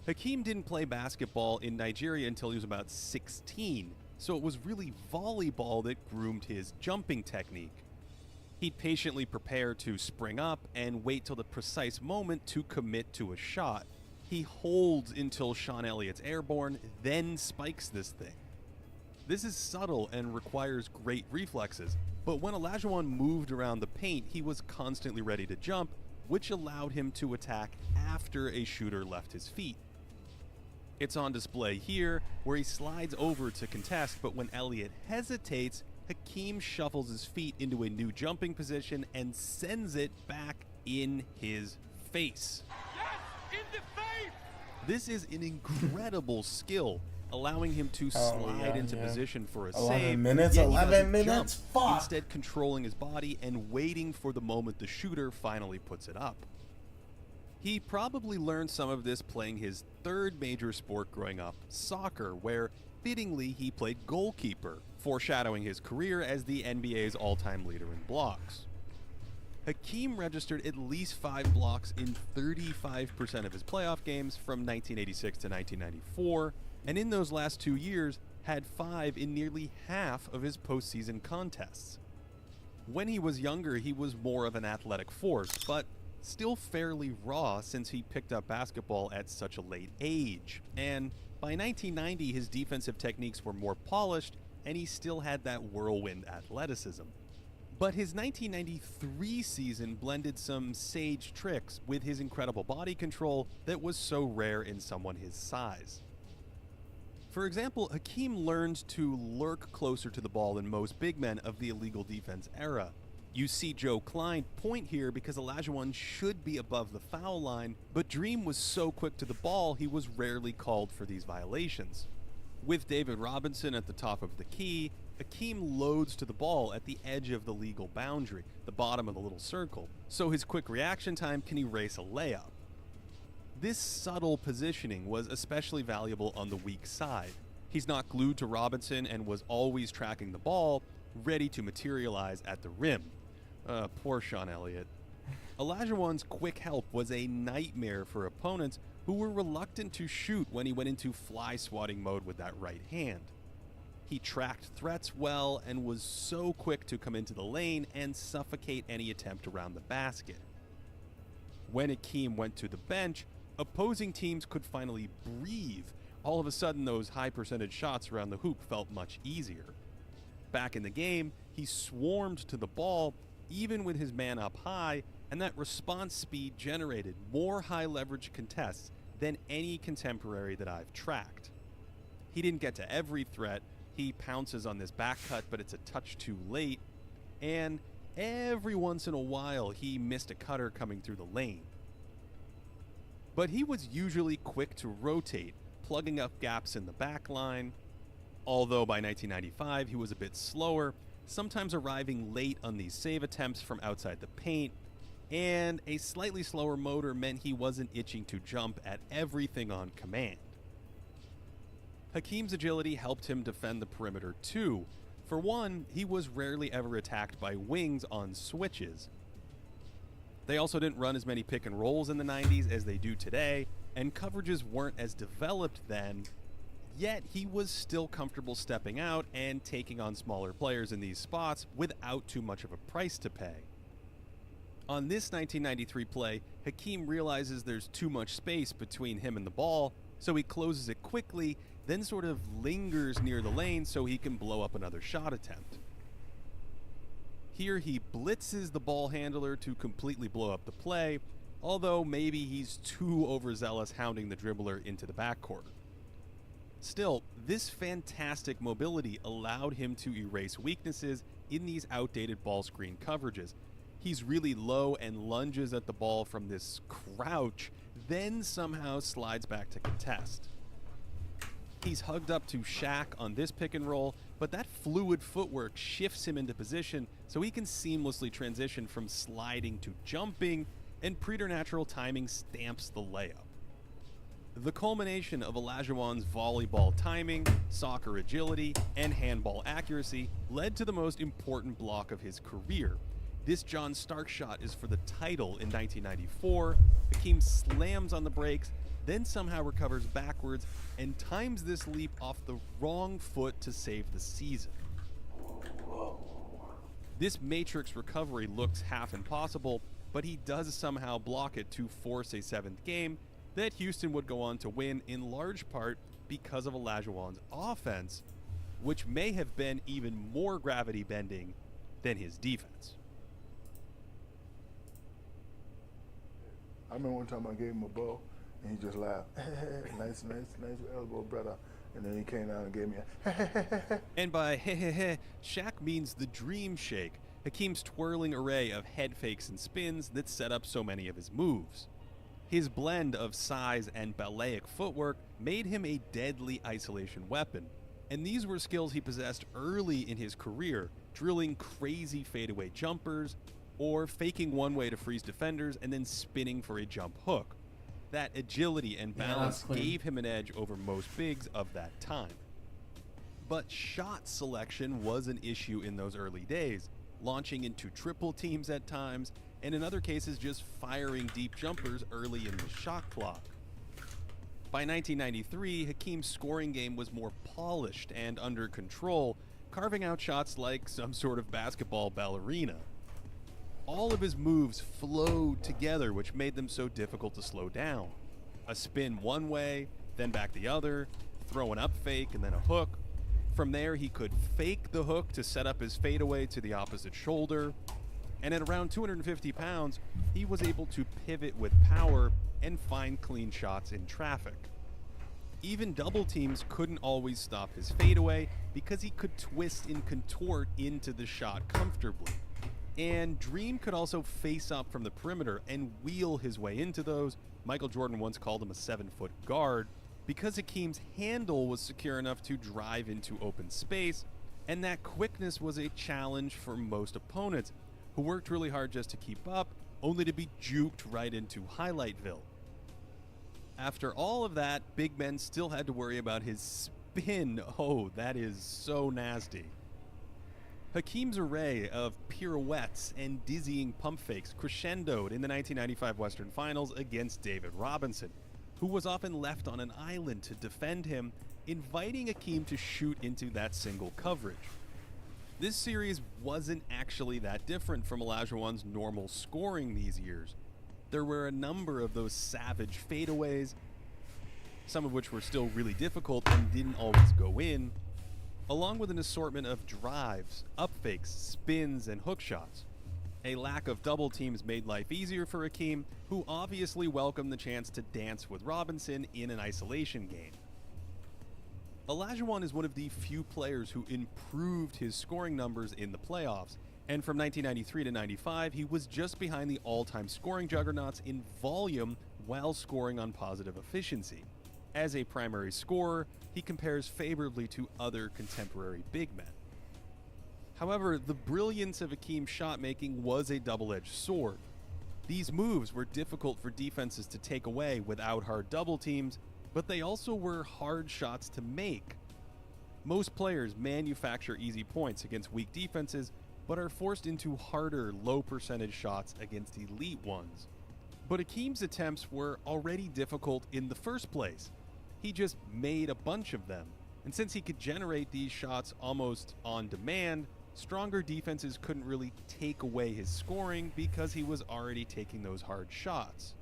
Hakeem didn't play basketball in Nigeria until he was about 16, so it was really volleyball that groomed his jumping technique. He'd patiently prepare to spring up and wait till the precise moment to commit to a shot. He holds until Sean Elliott's airborne, then spikes this thing. This is subtle and requires great reflexes, But when Olajuwon moved around the paint, he was constantly ready to jump, which allowed him to attack after a shooter left his feet. It's on display here, where he slides over to contest, but when Elliott hesitates, Hakeem shuffles his feet into a new jumping position and sends it back in his face. Yes, in the face! This is an incredible skill, allowing him to slide into position for a 11 save. minutes, yet he 11 doesn't minutes, jump, fuck! instead controlling his body and waiting for the moment the shooter finally puts it up. He probably learned some of this playing his third major sport growing up, soccer, where fittingly he played goalkeeper, foreshadowing his career as the NBA's all-time leader in blocks. Hakeem registered at least 5 blocks in 35% of his playoff games from 1986 to 1994, and in those last 2 years had 5 in nearly half of his postseason contests. When he was younger, he was more of an athletic force, but still fairly raw since he picked up basketball at such a late age. And by 1990, his defensive techniques were more polished, and he still had that whirlwind athleticism. But his 1993 season blended some sage tricks with his incredible body control that was so rare in someone his size. For example, Hakeem learned to lurk closer to the ball than most big men of the illegal defense era. You see Joe Klein point here because Olajuwon should be above the foul line, but Dream was so quick to the ball he was rarely called for these violations. With David Robinson at the top of the key, Hakeem loads to the ball at the edge of the legal boundary, the bottom of the little circle, so his quick reaction time can erase a layup. This subtle positioning was especially valuable on the weak side. He's not glued to Robinson and was always tracking the ball, ready to materialize at the rim. Poor Sean Elliott. Olajuwon's quick help was a nightmare for opponents who were reluctant to shoot when he went into fly swatting mode with that right hand. He tracked threats well and was so quick to come into the lane and suffocate any attempt around the basket. When Hakeem went to the bench, opposing teams could finally breathe. All of a sudden, those high percentage shots around the hoop felt much easier. Back in the game, he swarmed to the ball, even with his man up high, and that response speed generated more high leverage contests than any contemporary that I've tracked. He didn't get to every threat. He pounces on this back cut, but it's a touch too late, and every once in a while he missed a cutter coming through the lane. But he was usually quick to rotate, plugging up gaps in the back line. Although by 1995 he was a bit slower, sometimes arriving late on these save attempts from outside the paint, and a slightly slower motor meant he wasn't itching to jump at everything on command. Hakeem's agility helped him defend the perimeter too. For one, he was rarely ever attacked by wings on switches. They also didn't run as many pick and rolls in the 90s as they do today, and coverages weren't as developed then, yet he was still comfortable stepping out and taking on smaller players in these spots without too much of a price to pay. On this 1993 play, Hakeem realizes there's too much space between him and the ball, so he closes it quickly, then sort of lingers near the lane so he can blow up another shot attempt. Here he blitzes the ball handler to completely blow up the play, although maybe he's too overzealous hounding the dribbler into the backcourt. Still, this fantastic mobility allowed him to erase weaknesses in these outdated ball screen coverages. He's really low and lunges at the ball from this crouch, then somehow slides back to contest. He's hugged up to Shaq on this pick and roll, but that fluid footwork shifts him into position so he can seamlessly transition from sliding to jumping, and preternatural timing stamps the layup. The culmination of Olajuwon's volleyball timing, soccer agility, and handball accuracy led to the most important block of his career. This John Stark shot is for the title in 1994. Hakeem slams on the brakes, then somehow recovers backwards and times this leap off the wrong foot to save the season. This matrix recovery looks half impossible, but he does somehow block it to force a 7th game that Houston would go on to win in large part because of Olajuwon's offense, which may have been even more gravity bending than his defense. I remember one time I gave him a ball, and he just laughed. nice elbow, brother. And then he came down and gave me a And by hehehe, Shaq means the dream shake, Hakeem's twirling array of head fakes and spins that set up so many of his moves. His blend of size and balletic footwork made him a deadly isolation weapon, and these were skills he possessed early in his career, drilling crazy fadeaway jumpers, or faking one way to freeze defenders and then spinning for a jump hook. That agility and balance gave him an edge over most bigs of that time. But shot selection was an issue in those early days, launching into triple teams at times, and in other cases just firing deep jumpers early in the shot clock. By 1993, Hakeem's scoring game was more polished and under control, carving out shots like some sort of basketball ballerina. All of his moves flowed together, which made them so difficult to slow down. A spin one way, then back the other, throw an up fake and then a hook. From there, he could fake the hook to set up his fadeaway to the opposite shoulder. And at around 250 pounds, he was able to pivot with power and find clean shots in traffic. Even double teams couldn't always stop his fadeaway because he could twist and contort into the shot comfortably. And Dream could also face up from the perimeter and wheel his way into those. Michael Jordan once called him a 7-foot guard because Hakeem's handle was secure enough to drive into open space, and that quickness was a challenge for most opponents, who worked really hard just to keep up, only to be juked right into Highlightville. After all of that, big men still had to worry about his spin. Oh, that is so nasty. Hakeem's array of pirouettes and dizzying pump fakes crescendoed in the 1995 Western Finals against David Robinson, who was often left on an island to defend him, inviting Hakeem to shoot into that single coverage. This series wasn't actually that different from Olajuwon's normal scoring these years. There were a number of those savage fadeaways, some of which were still really difficult and didn't always go in, along with an assortment of drives, up fakes, spins, and hook shots. A lack of double teams made life easier for Hakeem, who obviously welcomed the chance to dance with Robinson in an isolation game. Olajuwon is one of the few players who improved his scoring numbers in the playoffs, and from 1993 to 95, he was just behind the all-time scoring juggernauts in volume while scoring on positive efficiency. As a primary scorer, he compares favorably to other contemporary big men. However, the brilliance of Hakeem's shot making was a double-edged sword. These moves were difficult for defenses to take away without hard double teams, but they also were hard shots to make. Most players manufacture easy points against weak defenses, but are forced into harder, low-percentage shots against elite ones. But Hakeem's attempts were already difficult in the first place. He just made a bunch of them, and since he could generate these shots almost on demand, stronger defenses couldn't really take away his scoring because he was already taking those hard shots.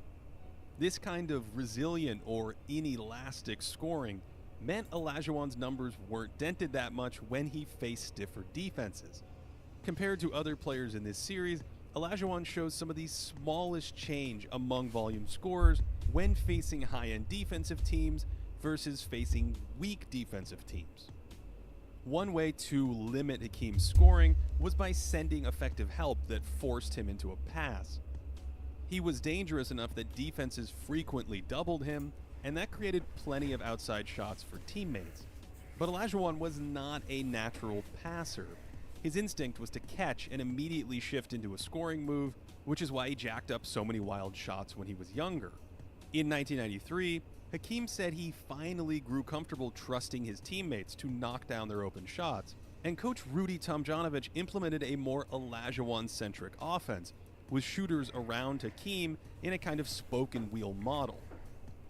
This kind of resilient or inelastic scoring meant Olajuwon's numbers weren't dented that much when he faced stiffer defenses. Compared to other players in this series, Olajuwon shows some of the smallest change among volume scorers when facing high-end defensive teams versus facing weak defensive teams. One way to limit Hakeem's scoring was by sending effective help that forced him into a pass. He was dangerous enough that defenses frequently doubled him, and that created plenty of outside shots for teammates. But Olajuwon was not a natural passer. His instinct was to catch and immediately shift into a scoring move, which is why he jacked up so many wild shots when he was younger. In 1993, Hakeem said he finally grew comfortable trusting his teammates to knock down their open shots, and coach Rudy Tomjanovich implemented a more Olajuwon-centric offense, with shooters around Hakeem in a kind of spoken wheel model.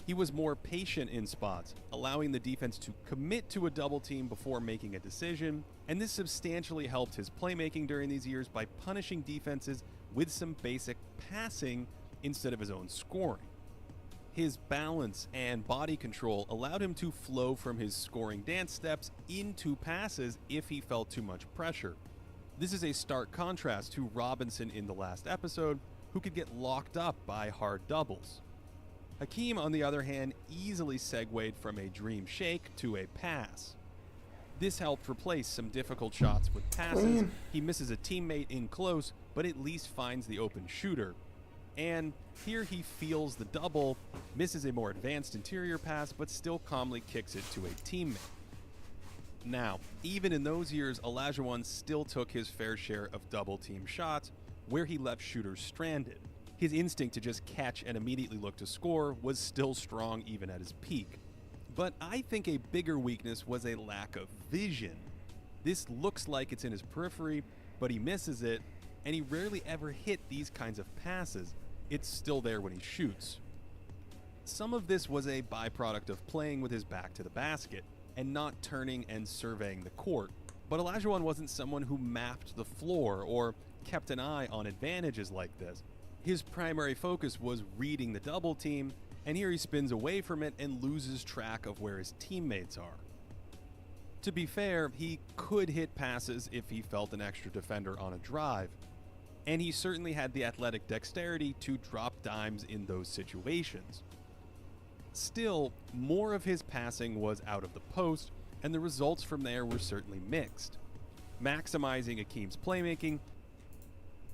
He was more patient in spots, allowing the defense to commit to a double team before making a decision, and this substantially helped his playmaking during these years by punishing defenses with some basic passing instead of his own scoring. His balance and body control allowed him to flow from his scoring dance steps into passes if he felt too much pressure. This is a stark contrast to Robinson in the last episode, who could get locked up by hard doubles. Hakeem, on the other hand, easily segued from a dream shake to a pass. This helped replace some difficult shots with passes. He misses a teammate in close, but at least finds the open shooter. And here he feels the double, misses a more advanced interior pass, but still calmly kicks it to a teammate. Now, even in those years, Olajuwon still took his fair share of double team shots, where he left shooters stranded. His instinct to just catch and immediately look to score was still strong even at his peak. But I think a bigger weakness was a lack of vision. This looks like it's in his periphery, but he misses it, and he rarely ever hit these kinds of passes. It's still there when he shoots. Some of this was a byproduct of playing with his back to the basket and not turning and surveying the court. But Olajuwon wasn't someone who mapped the floor or kept an eye on advantages like this. His primary focus was reading the double team, and here he spins away from it and loses track of where his teammates are. To be fair, he could hit passes if he felt an extra defender on a drive, and he certainly had the athletic dexterity to drop dimes in those situations. Still, more of his passing was out of the post, and the results from there were certainly mixed. Maximizing Hakeem's playmaking,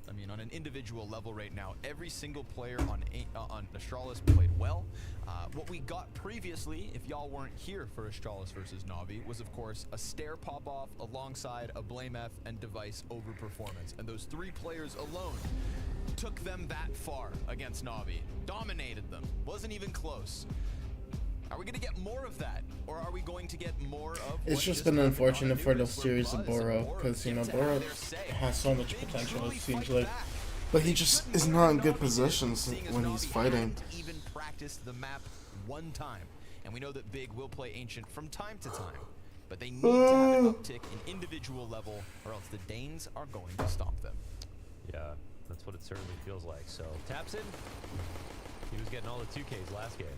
I mean, on an individual level right now, every single player on Astralis played well. What we got previously, if y'all weren't here for Astralis versus Navi, was of course a Stair pop-off alongside a Blame F and Device overperformance. And those three players alone took them that far against Navi. Dominated them. Wasn't even close. Are we going to get more of that? Or are we going to get more of It's just been unfortunate for the series of Boro, because, you know, Boro has so much potential, it seems like. But he just is not in good positions when he's fighting. Even practice the map one time. And we know that Big will play Ancient from time to time. But they need to have an uptick in individual level, or else the Danes are going to stomp them. Yeah, that's what it certainly feels like. So, taps in. He was getting all the 2Ks last game.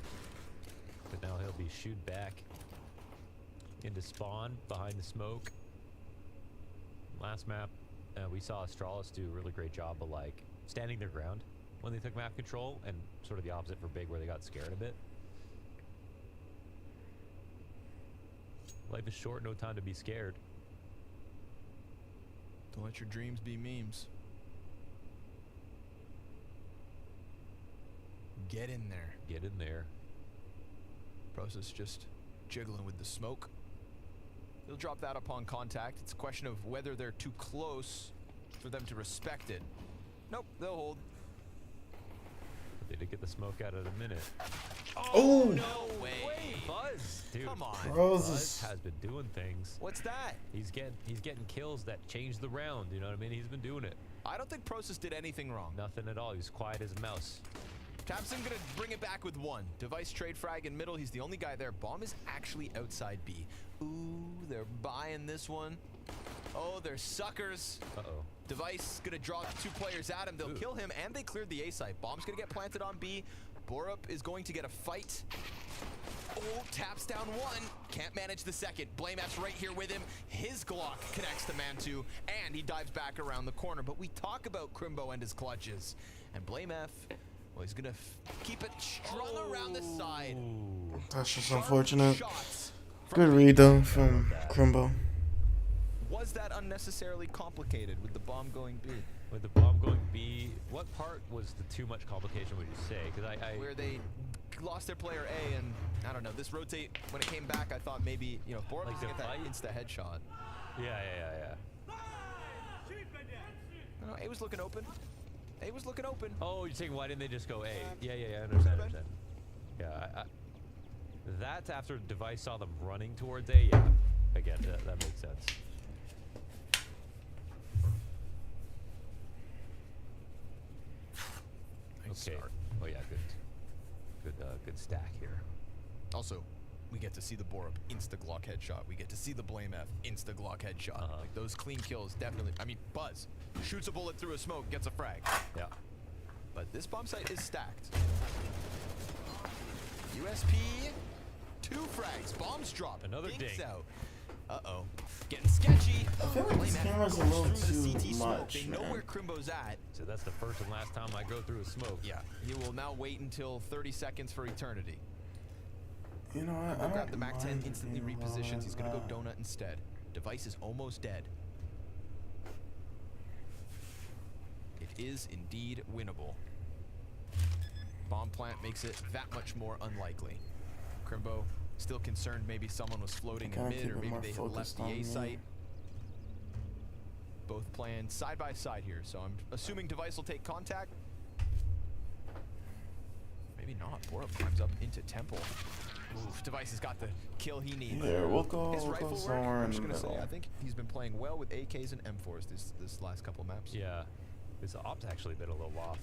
But now he'll be shooed back into spawn behind the smoke. Last map, we saw Astralis do a really great job of like standing their ground when they took map control, and sort of the opposite for Big where they got scared a bit. Life is short, no time to be scared. Don't let your dreams be memes. Get in there. Get in there. Process just jiggling with the smoke. He'll drop that upon contact. It's a question of whether they're too close for them to respect it. Nope, they'll hold. They did get the smoke out in a minute. Oh, no way. Buzz, dude. Come on. Buzz has been doing things. What's that? He's getting kills that change the round, you know what I mean? He's been doing it. I don't think Process did anything wrong. Nothing at all. He's quiet as a mouse. Tapson gonna bring it back with one. Device trade frag in middle. He's the only guy there. Bomb is actually outside B. Ooh, they're buying this one. Oh, they're suckers. Uh-oh. Device gonna draw two players at him. They'll kill him, and they cleared the A site. Bomb's gonna get planted on B. Borup is going to get a fight. Oh, taps down one. Can't manage the second. Blame F's right here with him. His Glock connects the man two, and he dives back around the corner. But we talk about Crimbo and his clutches. And Blame F, well, he's gonna keep it strung around the side. That's just unfortunate. Good read though from Crimbo. Was that unnecessarily complicated with the bomb going B? With the bomb going B, what part was the too much complication, would you say? Because where they lost their player A, and I don't know, this rotate, when it came back, I thought maybe, you know, Borup was gonna get that insta headshot. Yeah. No, A was looking open. A was looking open. Oh, you're saying why didn't they just go A? Yeah, I understand. Yeah, that's after Device saw them running towards A. Yeah, I get that. That makes sense. Okay. Oh yeah, good stack here. Also, we get to see the Borup insta Glock headshot. We get to see the Blame F insta Glock headshot. Like those clean kills, definitely. I mean, Buzz shoots a bullet through a smoke, gets a frag. Yeah. But this bomb site is stacked. USP, 2 frags. Bombs drop. Another Dinks ding. out. Uh-oh. Getting sketchy. I feel like this camera's a little too Smoke. much, They know man. where Crimbo's at. So that's the first and last time I go through a smoke. Yeah, he will now wait until 30 seconds for eternity. You know what? Crimbo I grabbed the don't Mac 10, mind instantly being repositions. He's going to like go that. Donut instead. Device is almost dead. It is indeed winnable. Bomb plant makes it that much more unlikely. Crimbo still concerned maybe someone was floating in Gotta mid, keep or it maybe more they had left focused the on A me. site. Both playing side by side here, so I'm assuming Device will take contact. Maybe not. Borup climbs up into Temple. Oof, Device has got the kill he needs. Here, we'll go His rifle work, somewhere I'm in just the gonna say, middle. I think he's been playing well with AKs and M4s this last couple maps. Yeah. His op's actually been a little off.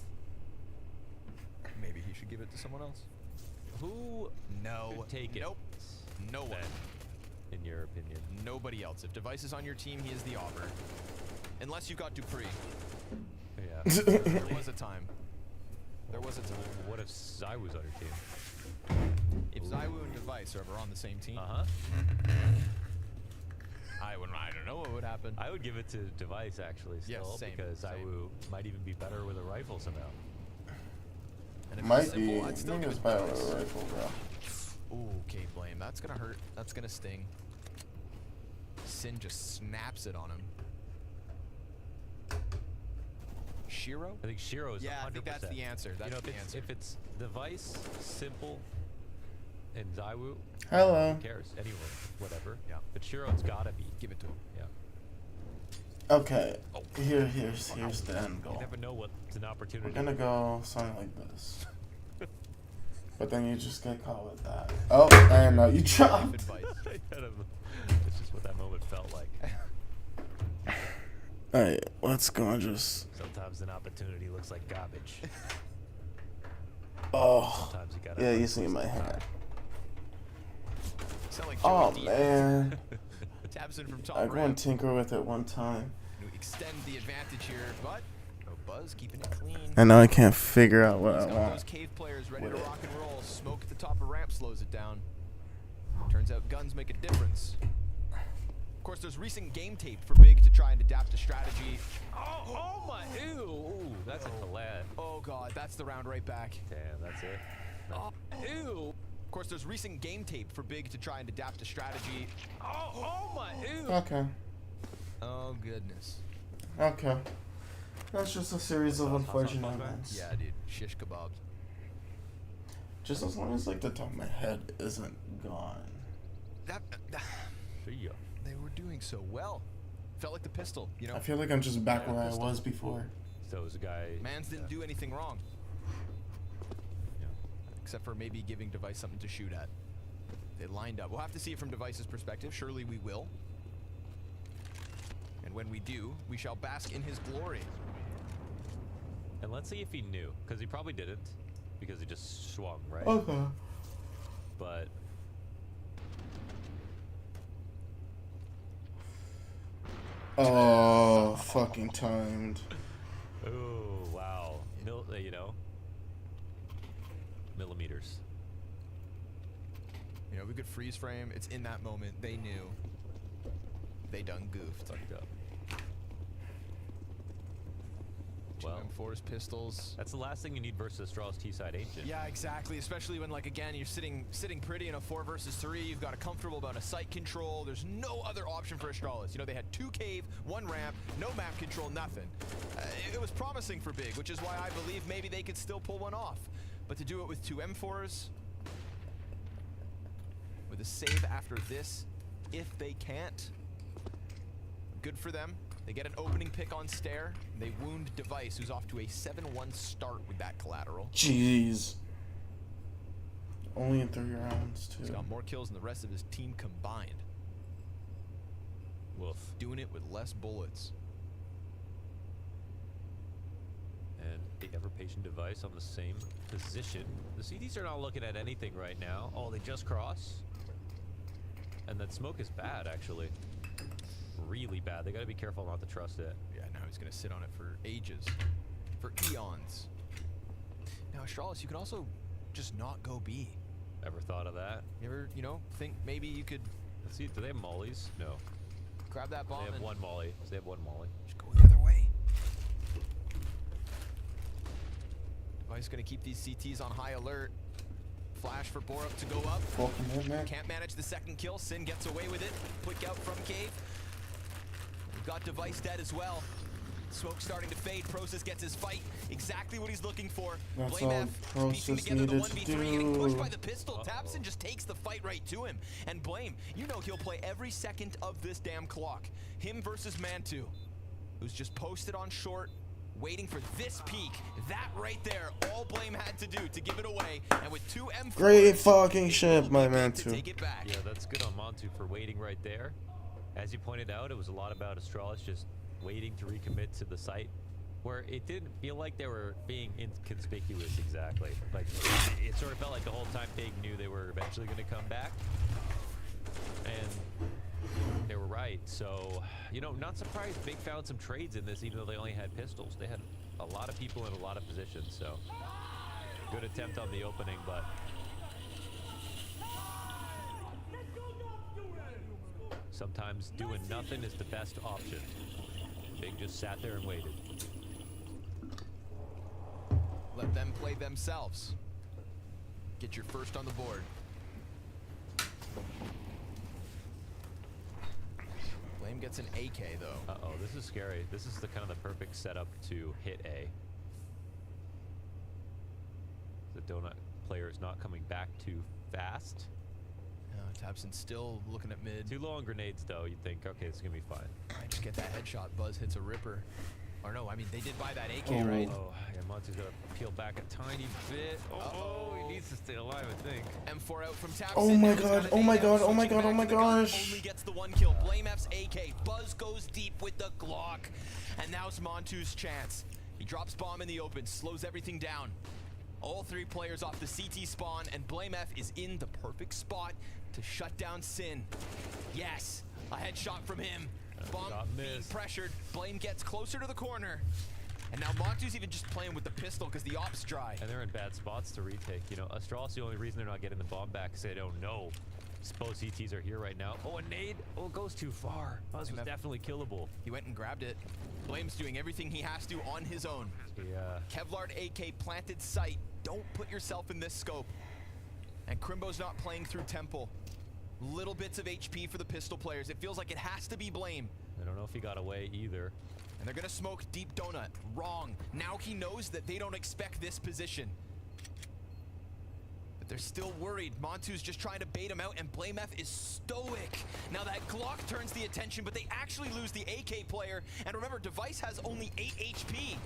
Maybe he should give it to someone else. Who No. should take it? Nope. No one. Then, in your opinion. Nobody else. If Device is on your team, he is the auger. Unless you've got Dupree. Yeah. There was a time. There was a time. What if Zai was on your team? If Zaiwu and Device are ever on the same team, I don't know what would happen. I would give it to Device actually still, Yes, same, because same. Zaiwu might even be better with a rifle somehow. And if Might it's simple, be. I'd I still think give it's it better to with a Device. rifle, bro. Ooh, okay, Blame. That's gonna hurt. That's gonna sting. Sin just snaps it on him. Shiro? I think Shiro is 100%. Yeah, I think that's the answer. That's you know, the answer. if it's Device, Simple, and Zaiwu, Hello. who cares? Anyone, whatever. Yeah. But Shiro, it's gotta be. Give it to him. Yeah. Okay. Here's the end You goal. never know what's an opportunity. We're gonna go something like this. But then you just get caught with that. Oh, and you dropped. Advice. It's just what that moment felt like. Alright, let's go and just. Sometimes an opportunity looks like garbage. Oh. Sometimes you gotta. Yeah, you see my hand. Sound like Oh, Joey D. man. Tabson from I top go and ramp. tinker with it one time. To extend the advantage here, but no Buzz keeping it clean. And now I can't figure out what He's I got want. those cave players ready with to it. rock and roll. Smoke at the top of ramp slows it down. Turns out guns make a difference. Of course, there's recent game tape for Big to try and adapt a strategy. Oh my! Ew! Ooh, that's a collab. Oh god, that's the round right back. Damn, that's it. Oh, ew! Of course, there's recent game tape for Big to try and adapt a strategy. Oh my! Ew! Okay. Oh goodness. Okay. That's just a series of unfortunate events. Yeah, dude. Shish kebabs. Just as long as like the top of my head isn't gone. See ya. They were doing so well. Felt like the pistol, you know. I feel like I'm just back where I was before. So it was a guy. Mans didn't do anything wrong. Yeah. Except for maybe giving Device something to shoot at. They lined up. We'll have to see it from Device's perspective. Surely we will. And when we do, we shall bask in his glory. And let's see if he knew, because he probably didn't, because he just swung, right? Okay. But Oh, fucking timed. oh wow, you know, millimeters. You know, we could freeze frame. It's in that moment. They knew. They done goofed. Fucked up. Two Well, M4s, pistols. that's the last thing you need versus Astralis T-side Ancient. Yeah, exactly. Especially when, like, again, you're sitting pretty in a 4 versus 3. You've got a comfortable amount of site control. There's no other option for Astralis. You know, they had 2 cave, 1 ramp, no map control, nothing. It was promising for Big, which is why I believe maybe they could still pull one off. But to do it with 2 M4s, with a save after this, if they can't, good for them. They get an opening pick on Stair. They wound Device, who's off to a 7-1 start with that collateral. Jeez. Only in 3 rounds, too. He's got more kills than the rest of his team combined. Woof. Doing it with less bullets. And the ever-patient Device on the same position. The CDs are not looking at anything right now. Oh, they just cross. And that smoke is bad, actually. Really bad. They gotta be careful not to trust it. Yeah, now he's gonna sit on it for ages. For eons. Now, Astralis, you can also just not go B. Ever thought of that? You ever, you know, think maybe you could Let's see, do they have mollies? No. Grab that bomb. They have one molly. They have one molly. Just go the other way. Device gonna keep these CTs on high alert. Flash for Borup to go up. Can't manage the second kill. Sin gets away with it. Quick out from Cave. We've got Device dead as well. Smoke starting to fade. Process gets his fight. Exactly what he's looking for. That's Blame all F piecing Process together the needed to 1v3, getting pushed by do. the pistol. Tapson just takes the fight right to him. And Blame, you know he'll play every second of this damn clock. Him versus Mantu, who's just posted on short, waiting for this peak. That right there, all Blame had to do to give it away. And with 2 M4s, Great fucking shit, my man, to too. take it back. Yeah, that's good on Montu for waiting right there. As you pointed out, it was a lot about Astralis just waiting to recommit to the site, where it didn't feel like they were being inconspicuous exactly. Like, it sort of felt like the whole time Big knew they were eventually going to come back. And they were right. So, you know, not surprised Big found some trades in this, even though they only had pistols. They had a lot of people in a lot of positions, so good attempt on the opening, but sometimes doing nothing is the best option. Big just sat there and waited. Let them play themselves. Get your first on the board. Blame gets an AK though. Uh-oh, this is scary. This is the kind of the perfect setup to hit A. The donut player is not coming back too fast. Tapson still looking at mid. Too low on grenades though, you'd think, okay, this is gonna be fine. I just get that headshot. Buzz hits a ripper. Or no, I mean, they did buy that AK, Oh. right? Oh, yeah, Montu's gotta peel back a tiny bit. Oh, he needs to stay alive, I think. M4 out from Tapson. Oh my god, oh my god, oh my god, oh my gosh. Only gets the 1 kill. Blame F's AK. Buzz goes deep with the Glock. And now's Montu's chance. He drops bomb in the open, slows everything down. All 3 players off the CT spawn, and Blame F is in the perfect spot to shut down Sin. Yes, a headshot from him. Bomb being pressured. Blame gets closer to the corner. And now Montu's even just playing with the pistol because the op's dry. And they're in bad spots to retake. You know, Astralis, the only reason they're not getting the bomb back is they don't know. Both CTs are here right now. Oh, a nade. Oh, it goes too far. Buzz was definitely killable. He went and grabbed it. Blame's doing everything he has to on his own. Yeah. Kevlar AK planted sight. Don't put yourself in this scope. And Crimbo's not playing through Temple. Little bits of HP for the pistol players. It feels like it has to be Blame. I don't know if he got away either. And they're gonna smoke deep donut. Wrong. Now he knows that they don't expect this position. But they're still worried. Montu's just trying to bait him out, and Blame F is stoic. Now that Glock turns the attention, but they actually lose the AK player. And remember, Device has only 8 HP.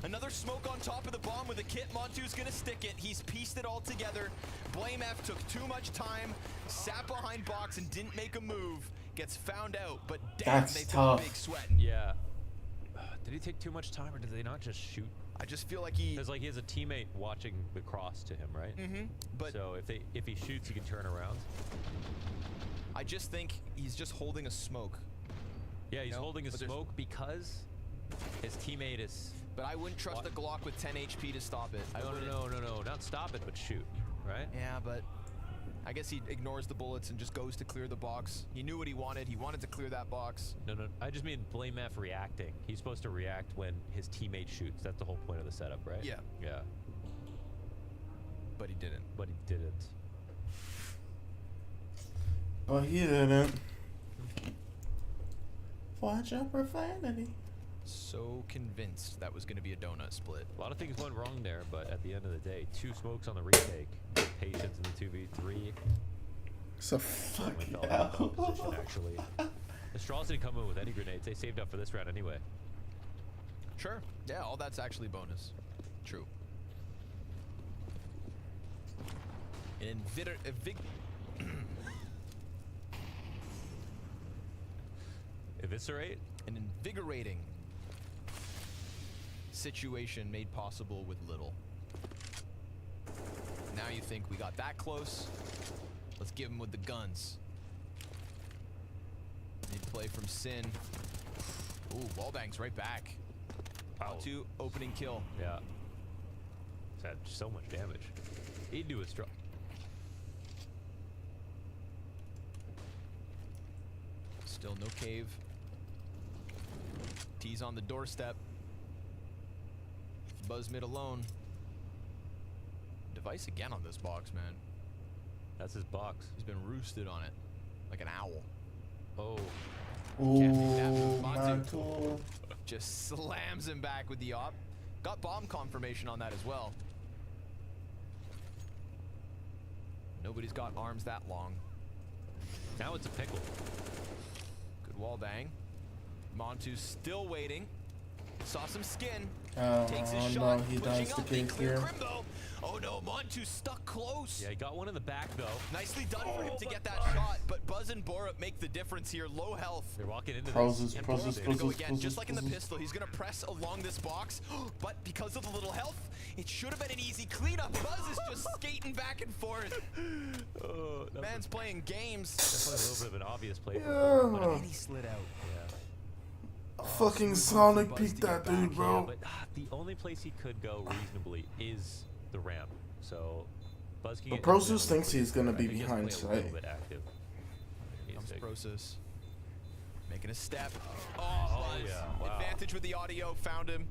Another smoke on top of the bomb with a kit. Montu's gonna stick it. He's pieced it all together. Blame F took too much time, sat behind box, and didn't make a move. Gets found out, but damn, That's they tough. took a big sweating. Yeah. Did he take too much time, or did they not just shoot? I just feel like he... Because like he has a teammate watching the cross to him, right? Mm-hmm. But so if he shoots, he can turn around. I just think he's just holding a smoke. Yeah, he's holding a smoke because his teammate is... But I wouldn't trust a Glock with 10 HP to stop it. No, not stop it, but shoot, right? Yeah, but I guess he ignores the bullets and just goes to clear the box. He knew what he wanted. He wanted to clear that box. No, I just mean Blame F reacting. He's supposed to react when his teammate shoots. That's the whole point of the setup, right? Yeah. Yeah. But he didn't. But he didn't. Oh, he didn't. Watch out, profanity. So convinced that was going to be a donut split. A lot of things went wrong there, but at the end of the day, 2 smokes on the retake. Patience in the 2v3. So fucking hell. Position, actually. Astralis didn't come in with any grenades. They saved up for this round anyway. Sure. Yeah, all that's actually bonus. True. An Eviscerate? An invigorating situation made possible with little. Now you think we got that close? Let's give him with the guns. Need play from Sin. Ooh, wallbangs right back. Montu, opening kill. Yeah. It's had so much damage. He'd do a strong. Still no cave. T's on the doorstep. Buzz mid alone. Device again on this box, man. That's his box. He's been roosted on it like an owl. Oh. Ooh, Mantle. Just slams him back with the op. Got bomb confirmation on that as well. Nobody's got arms that long. Now it's a pickle. Good wall bang. Montu's still waiting. Saw some skin. Takes his Oh shot. no, he dies the Pushing case up. They clear here. Crim though. Oh no, Montu's stuck close. Yeah, he got one in the back though. Nicely done for him to get that shot, but Buzz and Borup make the difference here. Low health. They're walking into Process, this. process, Borup's gonna go process, again, just process, like in the process. pistol. He's gonna press along this box, but because of the little health, it should have been an easy cleanup. Buzz is just skating back and forth. Oh, Man's playing games. Definitely a little bit of an obvious play. Yeah. And he slid out. Fucking Sonic peeked that dude, Yeah, bro. but the only place he could go reasonably is the ramp. So Buzz can But get Prosus into thinks the he's gonna I be think he has to behind play a little sight. bit active. Comes big. Prosus. Making a step. Oh, Buzz. yeah. Wow. Advantage with the audio. Found him.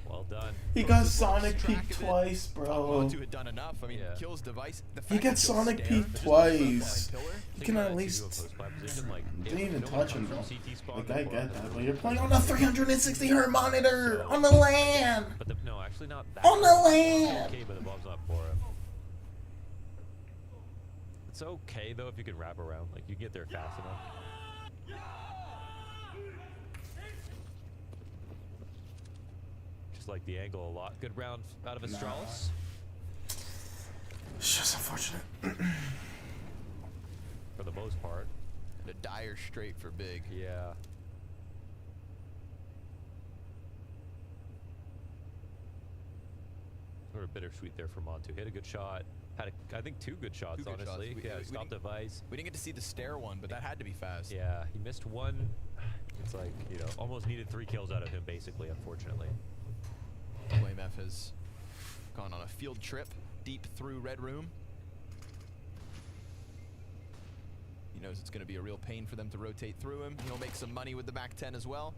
Well done. He got Prosus Sonic lost track peeked of it. twice, Thought bro. Montu had done enough. I mean, Yeah. kills device. The He fact gets that he'll Sonic stare, peeked just twice. pillar. You Think can about at it, least. CSGO post-buy position, like, if Didn't even no one touch him, comes bro. from CT spawn Like, I before, get that, then- but you're playing on a 360 Hz monitor on the LAN. But no, actually not that. On the close. LAN. Okay, but the bomb's not for him. It's okay though if you can wrap around. Like you can get there fast enough. Just like the angle a lot. Good round out of Astralis. It's just unfortunate. For the most part. The dire straight for big. Yeah. Sort of bittersweet there for Montu. Hit a good shot. Had, I think, two good shots, Two good honestly. shots. Yeah, stopped device. We didn't get to see the stair one, but that had to be fast. Yeah, he missed one. It's like, you know, almost needed 3 kills out of him, basically, unfortunately. Blame F has gone on a field trip deep through Red Room. He knows it's going to be a real pain for them to rotate through him. He'll make some money with the Mac 10 as well.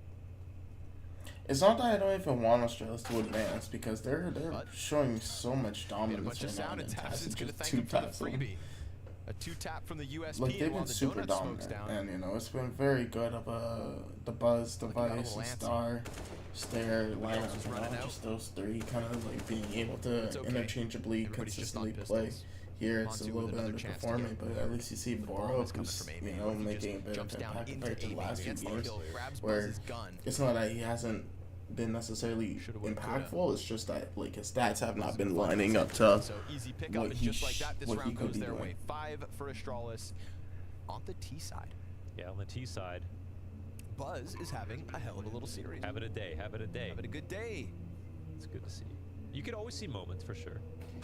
It's not that I don't even want Astralis to advance because they're showing so much Made a dominance bunch of right now. sound And and taps. Taz It's is going to just thank him for the two-taps them. freebie. A 2-tap from the USP Like they've and while been the super donut smokes dominant, down. and you know it's been very good of the Buzz, device, and Star, Stair, lineup, was you running know, out. just those three kind of like being able to It's okay. interchangeably, Everybody's just on consistently play. pistols. Here it's a Montu little with bit another chance to underperforming, get but at least you see bomb is Borup coming who's from you AB. know He making a just bit of jumps down impact into compared to AB, the last few gets the games, kill, grabs where Buzz's gun. it's not that he hasn't been necessarily impactful. It's just that like his stats have not been lining up to So easy pickup, what and he just like that, this what he round could goes be their doing. way. 5 for Astralis on the T side. Yeah, on the T side. Buzz is having a hell of a little series. Having a day, having a day. Having a good day. It's good to see. You can always see moments for sure.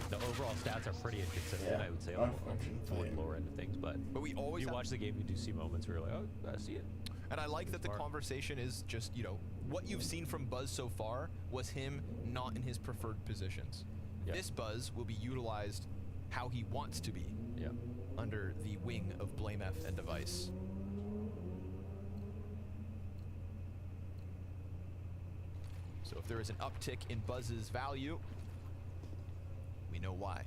The overall stats are pretty inconsistent, Yeah, I would say, on unfortunately. the lower end of things. But we always you have- watch the game, you do see moments where you're like, oh, I see it. And I like that the conversation is just, you know, what you've seen from Buzz so far was him not in his preferred positions. Yep. This Buzz will be utilized how he wants to be. Yep. Under the wing of Blame F and Device. So if there is an uptick in Buzz's value, we know why.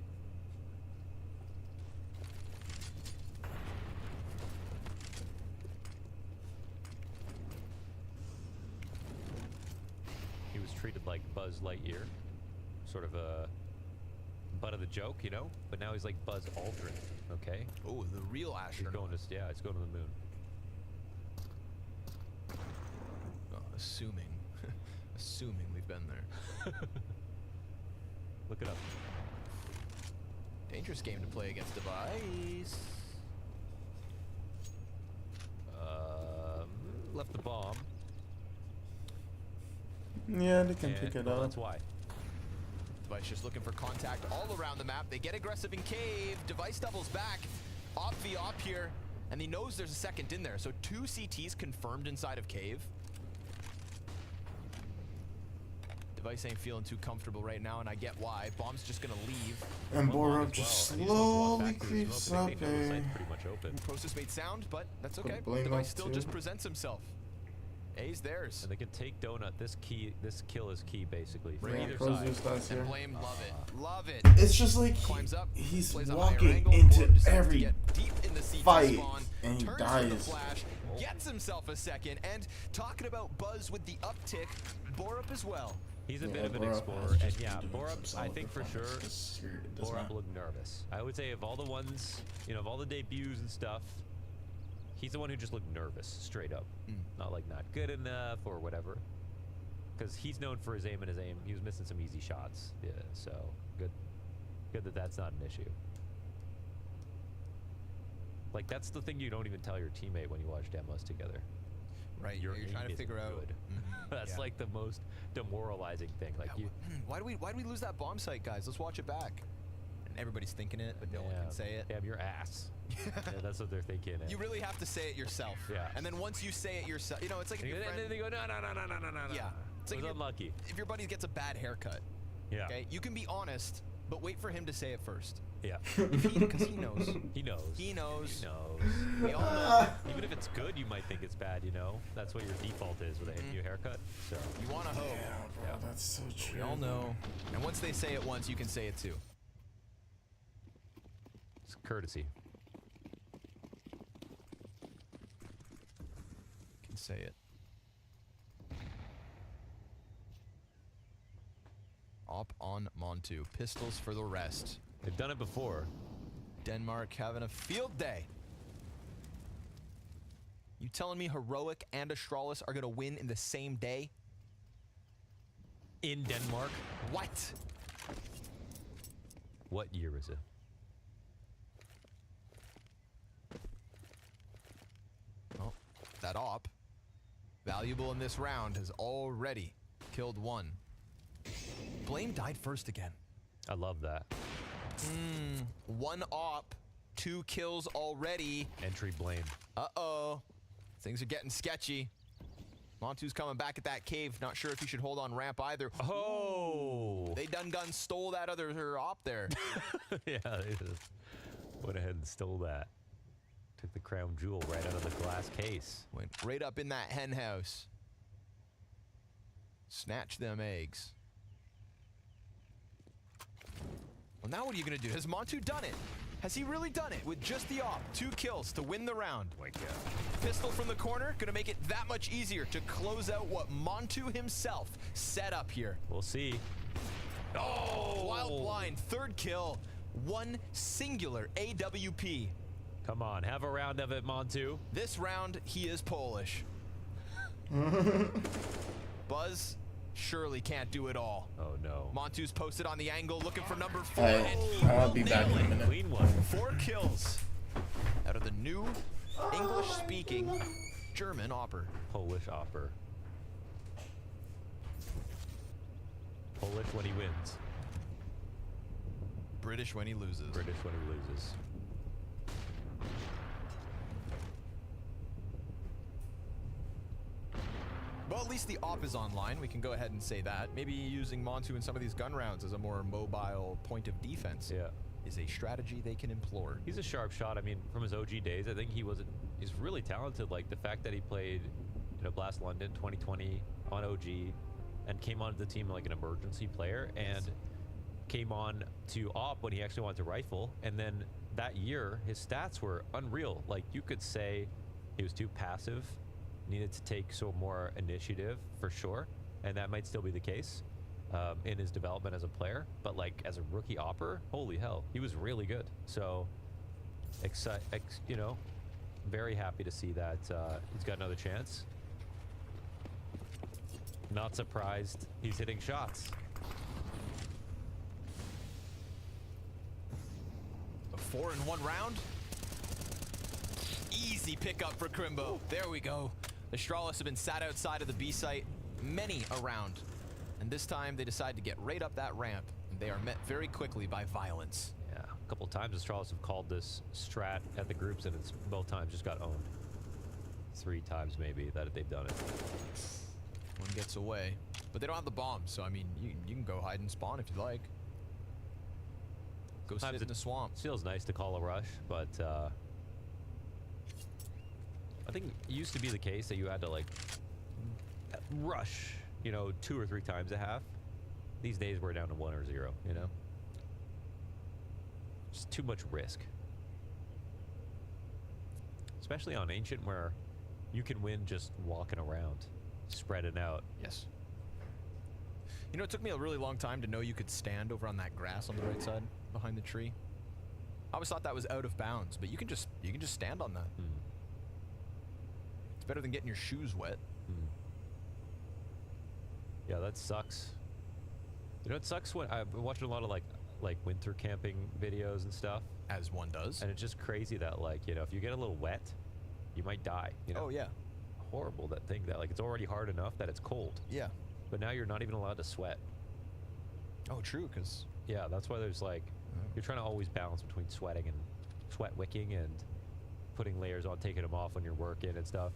He was treated like Buzz Lightyear, sort of a butt of the joke, you know. But now he's like Buzz Aldrin. Okay. Oh, the real astronaut. He's going to, yeah, he's going to the moon. Oh, assuming we've been there. Look it up. Dangerous game to play against Device. Left the bomb. Yeah, they can And- pick it well, up. That's why. Device just looking for contact all around the map. They get aggressive in cave. Device doubles back. Op v op here. And he knows there's a second in there. So 2 CTs confirmed inside of cave. Vice ain't feeling too comfortable right now, and I get why. Bomb's just gonna leave. And Borup just slowly creeps up here. Pretty much open. Process made sound, but that's okay. Blame Device up still too. just presents himself. A's theirs. And they can take Donut. This kill is key basically for Yeah, either Crosshair side. Is here. And Blame, love it. Love it. It's just like Climbs up, he's plays a higher walking angle, into Borup decides to every get deep in the CT fight spawn, and he turns for the dies. flash, gets himself a second, and talking about Buzz with the uptick, Borup as well. He's a Yeah, bit of an Borup explorer, has and just yeah, been doing Borup, some I solid think for sure, performance this year. It does Borup not- looked nervous. I would say of all the ones, you know, of all the debuts and stuff, he's the one who just looked nervous, straight up. Not like not good enough or whatever. Because he's known for his aim and his aim. He was missing some easy shots. Yeah, so good that that's not an issue. Like, that's the thing you don't even tell your teammate when you watch demos together. Right, Your you're trying aim to figure isn't out. good. That's Yeah. like the most demoralizing thing. Like you, Why do we lose that bomb site, guys? Let's watch it back. And everybody's thinking it, but no one can say it. Damn your ass. Yeah, that's what they're thinking. You really have to say it yourself. Yeah. And then once you say it yourself, you know, it's like if And your then friend, they go, no. yeah, it's like It was unlucky. if your buddy gets a bad haircut. Yeah. Okay, you can be honest, but wait for him to say it first. Yeah. Because he knows. He knows. He knows. He knows. We all know. Even if it's good, you might think it's bad, you know? That's what your default is with a new haircut. So You want to hope. Yeah, bro, that's so true. We all know. And once they say it once, you can say it too. it's courtesy. You can say it. Op on Montu. Pistols for the rest. They've done it before. Denmark having a field day. You telling me Heroic and Astralis are going to win in the same day? In Denmark? What? What year is it? Well, that op, valuable in this round, has already killed one. Blame died first again. I love that. One op, 2 kills already. Entry Blame. Uh-oh. Things are getting sketchy. Montu's coming back at that cave. Not sure if he should hold on ramp either. Oh! They done stole that other op there. Yeah, they just went ahead and stole that. Took the crown jewel right out of the glass case. Went right up in that hen house. Snatch them eggs. Well, now what are you going to do? Has Montu done it? Has he really done it with just the op? 2 kills to win the round. Oh my God. Pistol from the corner, going to make it that much easier to close out what Montu himself set up here. We'll see. Oh, wild blind, 3rd kill. 1 singular AWP. Come on, have a round of it, Montu. This round, he is Polish. Buzz surely can't do it all. Oh no. Montu's posted on the angle looking for number 4, Hey, and he I'll will be nail back in a it. minute. Clean one. 4 kills out of the new English-speaking German opper. Polish opper. Polish when he wins. British when he loses. British when he loses. Well, at least the op is online. We can go ahead and say that. Maybe using Montu in some of these gun rounds as a more mobile point of defense is a strategy they can employ. He's a sharp shot. I mean, from his OG days, I think he's really talented. Like the fact that he played, you know, Blast London 2020 on OG and came onto the team like an emergency player and came on to op when he actually wanted to rifle. And then that year, his stats were unreal. Like you could say he was too passive, needed to take some more initiative for sure. And that might still be the case in his development as a player. But like as a rookie opper, holy hell, he was really good. So, you know, very happy to see that he's got another chance. Not surprised he's hitting shots. A 4 in 1 round. Easy pickup for Crimbo. There we go. The Astralis have been sat outside of the B site many a round. And this time they decide to get right up that ramp. And they are met very quickly by violence. Yeah, a couple times Astralis have called this strat at the groups and it's both times just got owned. 3 times maybe that they've done it. One gets away. But they don't have the bombs, so I mean, you can go hide and spawn if you like. Go sit in the swamp. It feels nice to call a rush, but I think it used to be the case that you had to like rush, you know, 2 or 3 times a half. These days we're down to 1 or 0, you know? Just too much risk. Especially on Ancient where you can win just walking around, spreading out. Yes. You know, it took me a really long time to know you could stand over on that grass on the right side behind the tree. I always thought that was out of bounds, but you can just stand on that. It's better than getting your shoes wet. Yeah, that sucks. You know, it sucks when I've been watching a lot of like winter camping videos and stuff. As one does. And it's just crazy that like, you know, if you get a little wet, you might die. You know? Oh yeah. Horrible that thing that like it's already hard enough that it's cold. Yeah. But now you're not even allowed to sweat. Oh, true, because... Yeah, that's why there's like... You're trying to always balance between sweating and sweat wicking and putting layers on, taking them off when you're working and stuff.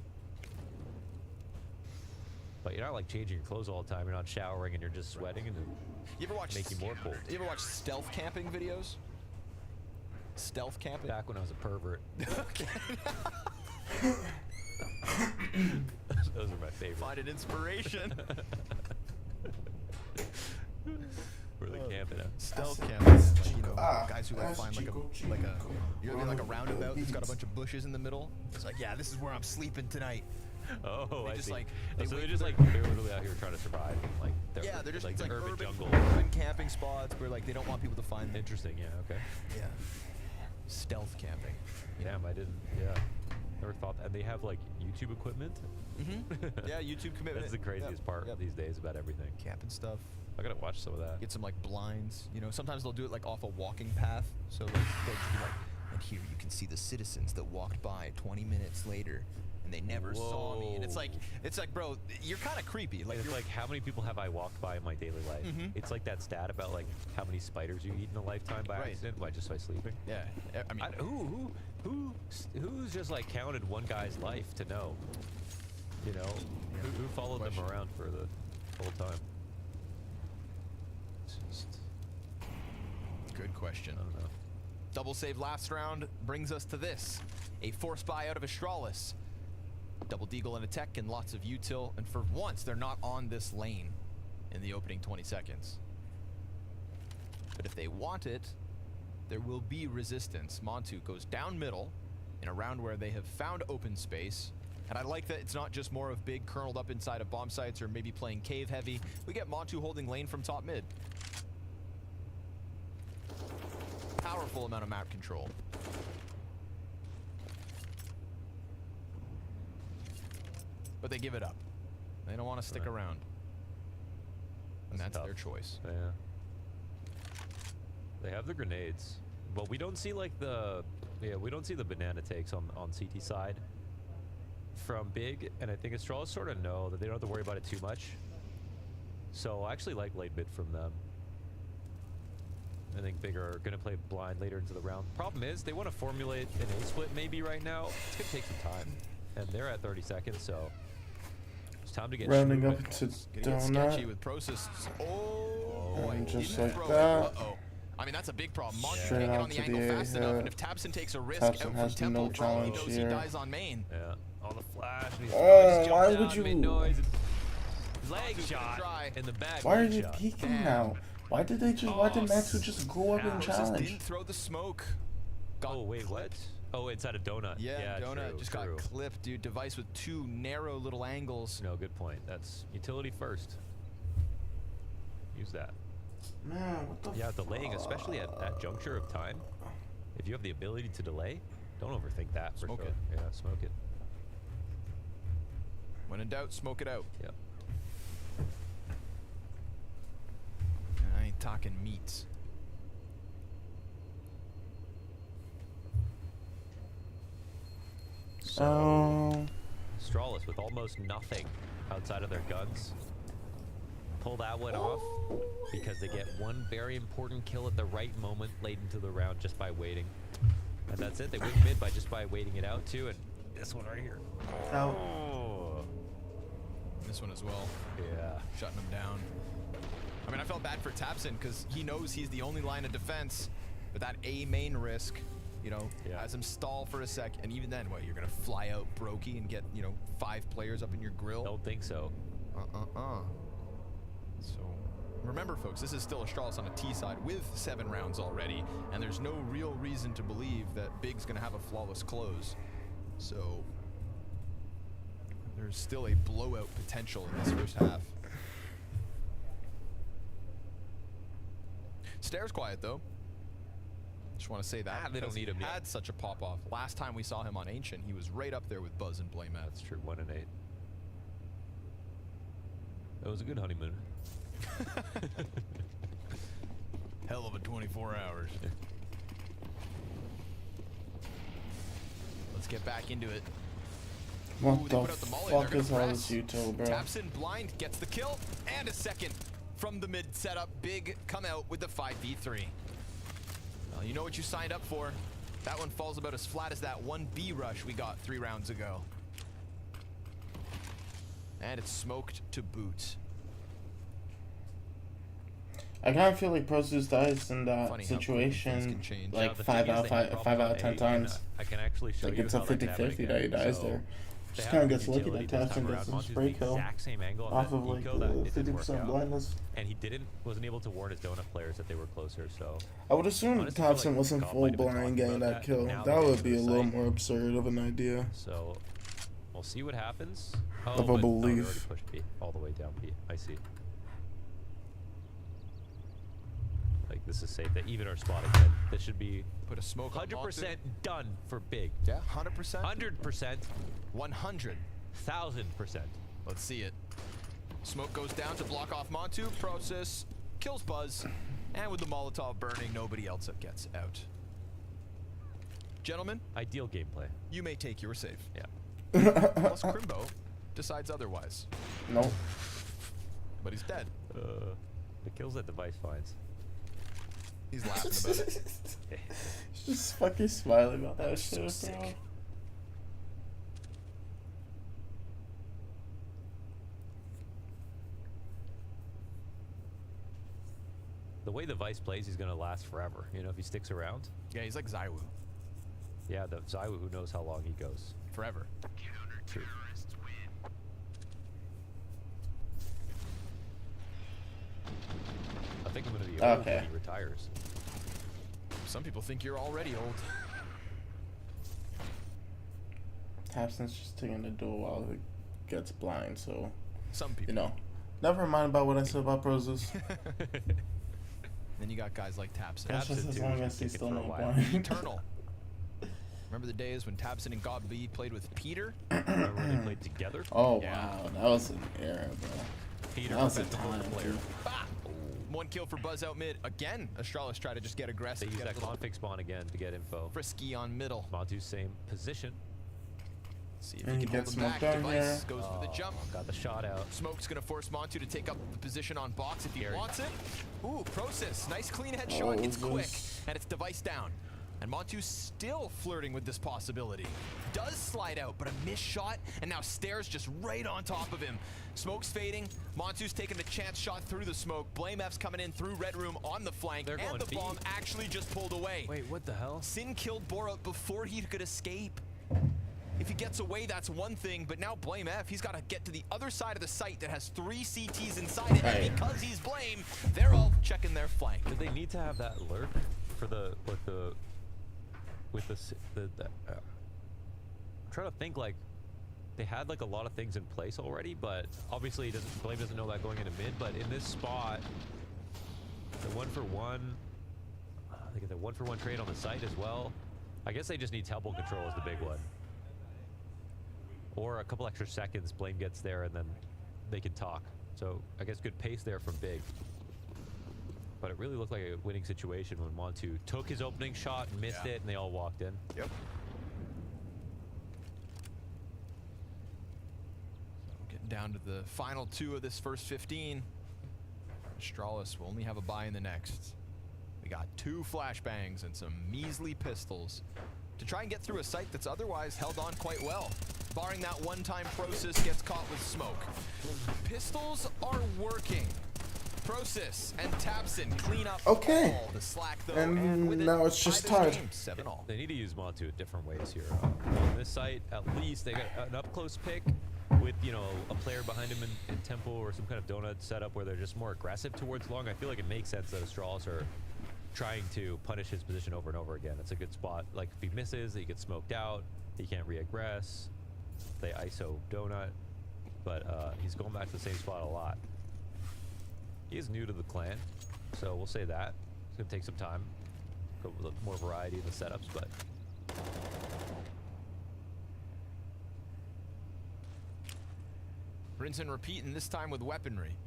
But you're not like changing your clothes all the time. You're not showering and you're just sweating and you ever watch make you more cold. You ever watch stealth camping videos? Stealth camping? Back when I was a pervert. Those are my favorite. Find an inspiration. Really camping out. Stealth camping. Like, you know, guys who like find like a roundabout that's got a bunch of bushes in the middle. It's like, yeah, this is where I'm sleeping tonight. Oh, they I just see. like they're literally out here trying to survive. Like they're just like it's the like urban jungle. urban camping spots where like they don't want people to find them. Interesting. Yeah. Okay. Yeah. Stealth camping. Damn, I didn't. Yeah. Never thought that. And they have like YouTube equipment. Yeah, YouTube commitment. That's the craziest part these days about everything. Camping stuff. I gotta watch some of that. Get some like blinds. You know, sometimes they'll do it like off a walking path. So like, they'll just be like, and here you can see the citizens that walked by 20 minutes later. And they never saw me, and it's like, bro, you're kind of creepy. Like, it's like, how many people have I walked by in my daily life? It's like that stat about like how many spiders you eat in a lifetime by accident, just by sleeping. Yeah, I mean, who's just like counted one guy's life to know? You know, who followed them around for the whole time? It's just good question. I don't know. Double save last round brings us to this: a force buy out of Astralis. Double deagle and a tech and lots of util, and for once they're not on this lane in the opening 20 seconds. But if they want it, there will be resistance. Montu goes down middle in a round where they have found open space, and I like that it's not just more of big curled up inside of bomb sites or maybe playing cave heavy. We get Montu holding lane from top mid. Powerful amount of map control. But they give it up. They don't want to stick around. And that's their choice. Yeah. They have the grenades. But we don't see like we don't see the banana takes on CT side from Big, and I think Astralis sort of know that they don't have to worry about it too much. So I actually like late mid from them. I think Big are going to play blind later into the round. Problem is, they want to formulate an A split maybe right now. It's going to take some time. And they're at 30 seconds, so it's time to get rounding up to sketchy with Process. Oh, and just like throw that. Uh-oh. I mean, that's a big problem. Montu Straight can't get out on the to angle the fast enough, and if Tabson takes a risk Tabson out has from Temple, no for all he challenge knows here. he dies on main. Yeah, on the flash. And Why would you? Leg shot in the back. Why are you peeking now? Why did they just? Why did Matsu just go up and challenge? Didn't throw the smoke. Oh wait, what? Oh, inside a donut. Yeah, donut true, just got clipped, dude. Device with 2 narrow little angles. No, good point. That's utility first. Use that. Man, what the? Yeah, delaying, especially at that juncture of time. If you have the ability to delay, don't overthink that. For Smoke sure. it. Yeah, smoke it. When in doubt, smoke it out. Yep. I ain't talking meats. So, Astralis with almost nothing outside of their guns. Pull that one off because they get one very important kill at the right moment late into the round just by waiting. And that's it. They win mid by just by waiting it out too. And this one right here. Out. Oh. This one as well. Yeah. Shutting him down. I mean, I felt bad for Tapson because he knows he's the only line of defense, but that A main risk, you know, has him stall for a sec, and even then, what, you're gonna fly out Brokey and get, you know, 5 players up in your grill? Don't think so. So, remember folks, this is still Astralis on a T side with 7 rounds already, and there's no real reason to believe that Big's gonna have a flawless close. So, there's still a blowout potential in this first half. Stairs quiet though. Just want to say that they don't need him he yet. had such a pop off. Last time we saw him on Ancient, he was right up there with Buzz and Blame. That's true. 1 and 8. That was a good honeymoon. Hell of a 24 hours. Let's get back into it. What the fuck is all this Uto, bro? Tapson blind gets the kill and a second from the mid setup. Big come out with the 5v3. Well, you know what you signed up for. That one falls about as flat as that 1B rush we got 3 rounds ago. And it's smoked to boot. I kind of feel like Prozus dies in that situation like 5 out of 10 times. I can actually show like you it's a 50-50 that he dies there. Just kind of gets lucky that Tapson gets some spray kill off of like 50% blindness. And he wasn't able to warn his donut players that they were closer, so... I would assume Tapson wasn't full blind getting that kill. That would be a little more absurd of an idea. So, we'll see what happens. Of a belief. Already pushed B all the way down B. I see. Like, this is safe. That even our spot again. This should be... Put a smoke 100% done for Big. Yeah, 100%? 100%. 100. 1000%. Let's see it. Smoke goes down to block off Montu. Process kills Buzz. And with the Molotov burning, nobody else gets out. Gentlemen. Ideal gameplay. You may take your save. Yeah. Unless Crimbo decides otherwise. No. But he's dead. The kills that Device finds. He's laughing about it. He's just fucking smiling about that shit, so bro. The way the Vice plays, he's gonna last forever. You know, if he sticks around. Yeah, he's like Zywoo. Yeah, the Zywoo who knows how long he goes. Forever. True. I think I'm gonna be old when he retires. Some people think you're already old. Tapson's just taking the duel while he gets blind, so... Some people. You know. Never mind about what I said about Prozus. Then you got guys like Tapson. That's just as long as he's still not blind. Eternal. Remember the days when Tapson and God B played with Peter? Remember when they played together? Oh, wow. That was an era, bro. Peter that was a time, player. Ah! 1 kill for Buzz out mid. Again, Astralis try to just get aggressive. They use that config spawn again to get info. Frisky on middle. Montu's same position. See if he can hold him back. Device goes for the jump. Got the shot out. Smoke's gonna force Montu to take up the position on box if he wants it. Ooh, Process. Nice clean headshot. It's quick. And it's Device down. And Montu's still flirting with this possibility. Does slide out, but a missed shot, and now Stairs just right on top of him. Smoke's fading. Montu's taking the chance shot through the smoke. Blame F's coming in through Red Room on the flank, and the bomb actually just pulled away. Wait, what the hell? Sin killed Borat before he could escape. If he gets away, that's one thing, but now Blame F, he's got to get to the other side of the site that has 3 CTs inside it, and because he's Blame, they're all checking their flank. Did they need to have that lurk for the I'm trying to think, like, they had like a lot of things in place already, but obviously Blame doesn't know that going into mid, but in this spot, the 1-for-1, they get the 1-for-1 trade on the site as well. I guess they just need tempo control as the big one. Or a couple extra seconds, Blame gets there and then they can talk. So I guess good pace there from Big. But it really looked like a winning situation when Montu took his opening shot, missed it, and they all walked in. Yep. So getting down to the final 2 of this first 15. Astralis will only have a bye in the next. We got 2 flashbangs and some measly pistols to try and get through a site that's otherwise held on quite well. barring that one-time Process gets caught with smoke. Pistols are working. Process and Tabson clean up all the slack though, and with now it's just tied. 7-all. They need to use Montu in different ways here. On this site, at least they got an up-close pick with, you know, a player behind him in tempo or some kind of donut setup where they're just more aggressive towards long. I feel like it makes sense that Astralis are trying to punish his position over and over again. It's a good spot. Like if he misses, he gets smoked out. He can't re-aggress. They ISO donut, but he's going back to the same spot a lot. He is new to the clan, so we'll say that. It's gonna take some time. Go with more variety in the setups, but Rinse and repeat, and this time with weaponry.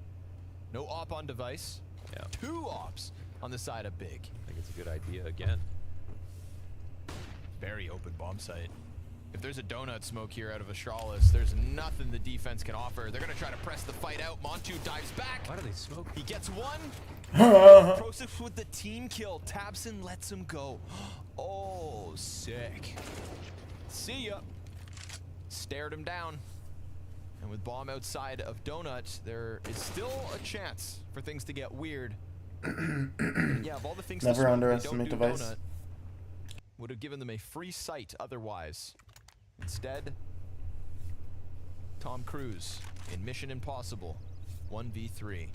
No op on device. Yeah. 2 ops on the side of big. I think it's a good idea again. Very open bomb site. If there's a donut smoke here out of Astralis, there's nothing the defense can offer. They're gonna try to press the fight out. Montu dives back. Why do they smoke? He gets one. Process with the team kill. Tabson lets him go. Oh, sick. See ya. Stared him down. And with bomb outside of donut, there is still a chance for things to get weird. Yeah, of all the things Never to smoke, underestimate they don't do device. donut. Would have given them a free sight otherwise. Instead, Tom Cruise in Mission Impossible 1v3.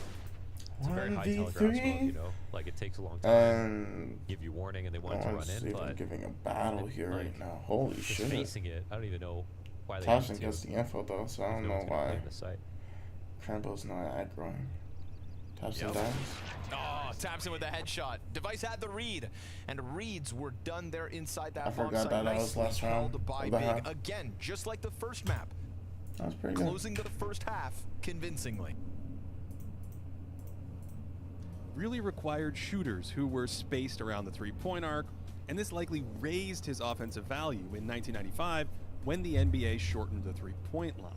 It's a very high telegraph smoke, you know? Like it takes a long time. Give you warning and they want to run in, but giving a battle here right now. Holy just shit. facing it, I don't even know why they Thompson need to. gets the info though, so I don't know why. Trembo's not aggroing. Thompson dies. Oh, Tabson with a headshot. Device had the read, and reads were done there inside that bomb forgot site. that was last round Held by of the Big half. again, just like the first map. That was pretty good. Closing the first half convincingly. Really required shooters who were spaced around the three-point arc, and this likely raised his offensive value in 1995 when the NBA shortened the three-point line.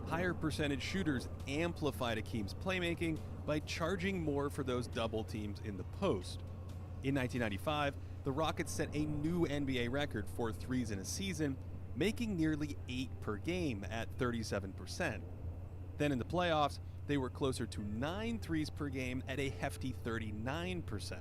Higher percentage shooters amplified Akeem's playmaking by charging more for those double teams in the post. In 1995, the Rockets set a new NBA record for threes in a season, making nearly 8 per game at 37%. Then in the playoffs, they were closer to 9 threes per game at a hefty 39%.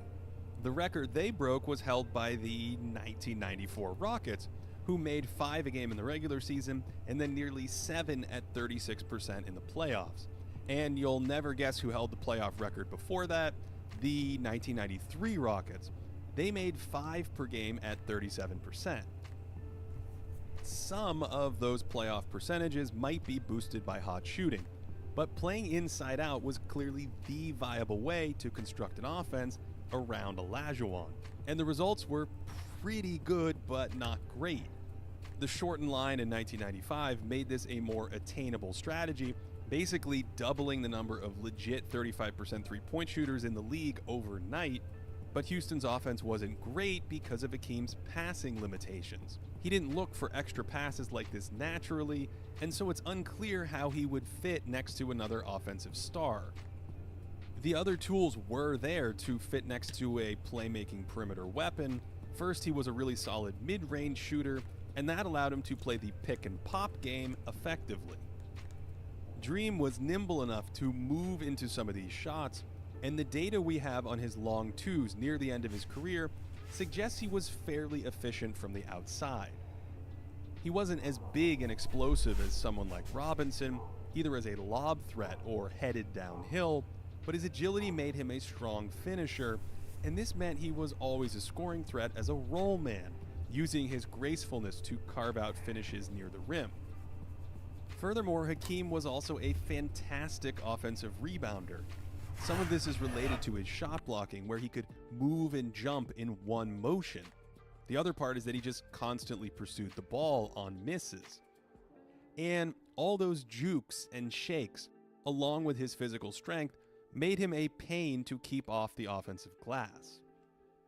The record they broke was held by the 1994 Rockets, who made 5 a game in the regular season and then nearly 7 at 36% in the playoffs. And you'll never guess who held the playoff record before that, the 1993 Rockets. They made 5 per game at 37%. Some of those playoff percentages might be boosted by hot shooting, but playing inside out was clearly the viable way to construct an offense around Olajuwon, and the results were pretty good but not great. The shortened line in 1995 made this a more attainable strategy, basically doubling the number of legit 35% three-point shooters in the league overnight, but Houston's offense wasn't great because of Akeem's passing limitations. He didn't look for extra passes like this naturally, and so it's unclear how he would fit next to another offensive star. The other tools were there to fit next to a playmaking perimeter weapon. First, he was a really solid mid-range shooter, and that allowed him to play the pick and pop game effectively. Dream was nimble enough to move into some of these shots, and the data we have on his long twos near the end of his career suggests he was fairly efficient from the outside. He wasn't as big and explosive as someone like Robinson, either as a lob threat or headed downhill, but his agility made him a strong finisher, and this meant he was always a scoring threat as a roll man, using his gracefulness to carve out finishes near the rim. Furthermore, Hakeem was also a fantastic offensive rebounder. Some of this is related to his shot blocking, where he could move and jump in one motion. The other part is that he just constantly pursued the ball on misses. And all those jukes and shakes, along with his physical strength, made him a pain to keep off the offensive glass.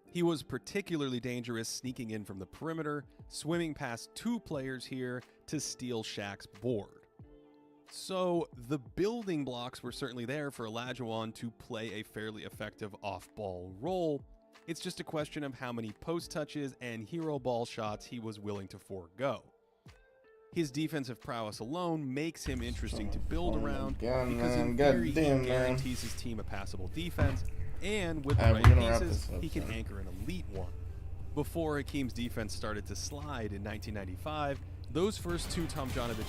He was particularly dangerous sneaking in from the perimeter, swimming past 2 players here to steal Shaq's board. So the building blocks were certainly there for Olajuwon to play a fairly effective off-ball role. It's just a question of how many post touches and hero ball shots he was willing to forego. His defensive prowess alone makes him interesting to build around God, because man. in God theory damn, he man. guarantees his team a passable defense, and with the Alright, right we're gonna wrap pieces, this up, he can man. anchor an elite one. Before Hakeem's defense started to slide in 1995, those first two Tomjanovich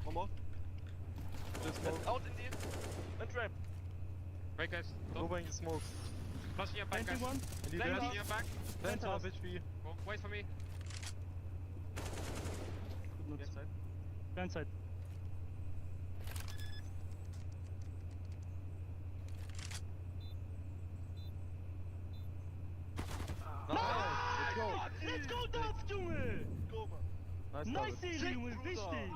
One more. Just out in the and trap. Right, guys. Moving the smoke. Flash your back, guys. Flash your back. Plant up HP. Wait for me. Yes, side. Plant side. Let's go, Dubs, do it! Go, man. Nice sailing with wichtig.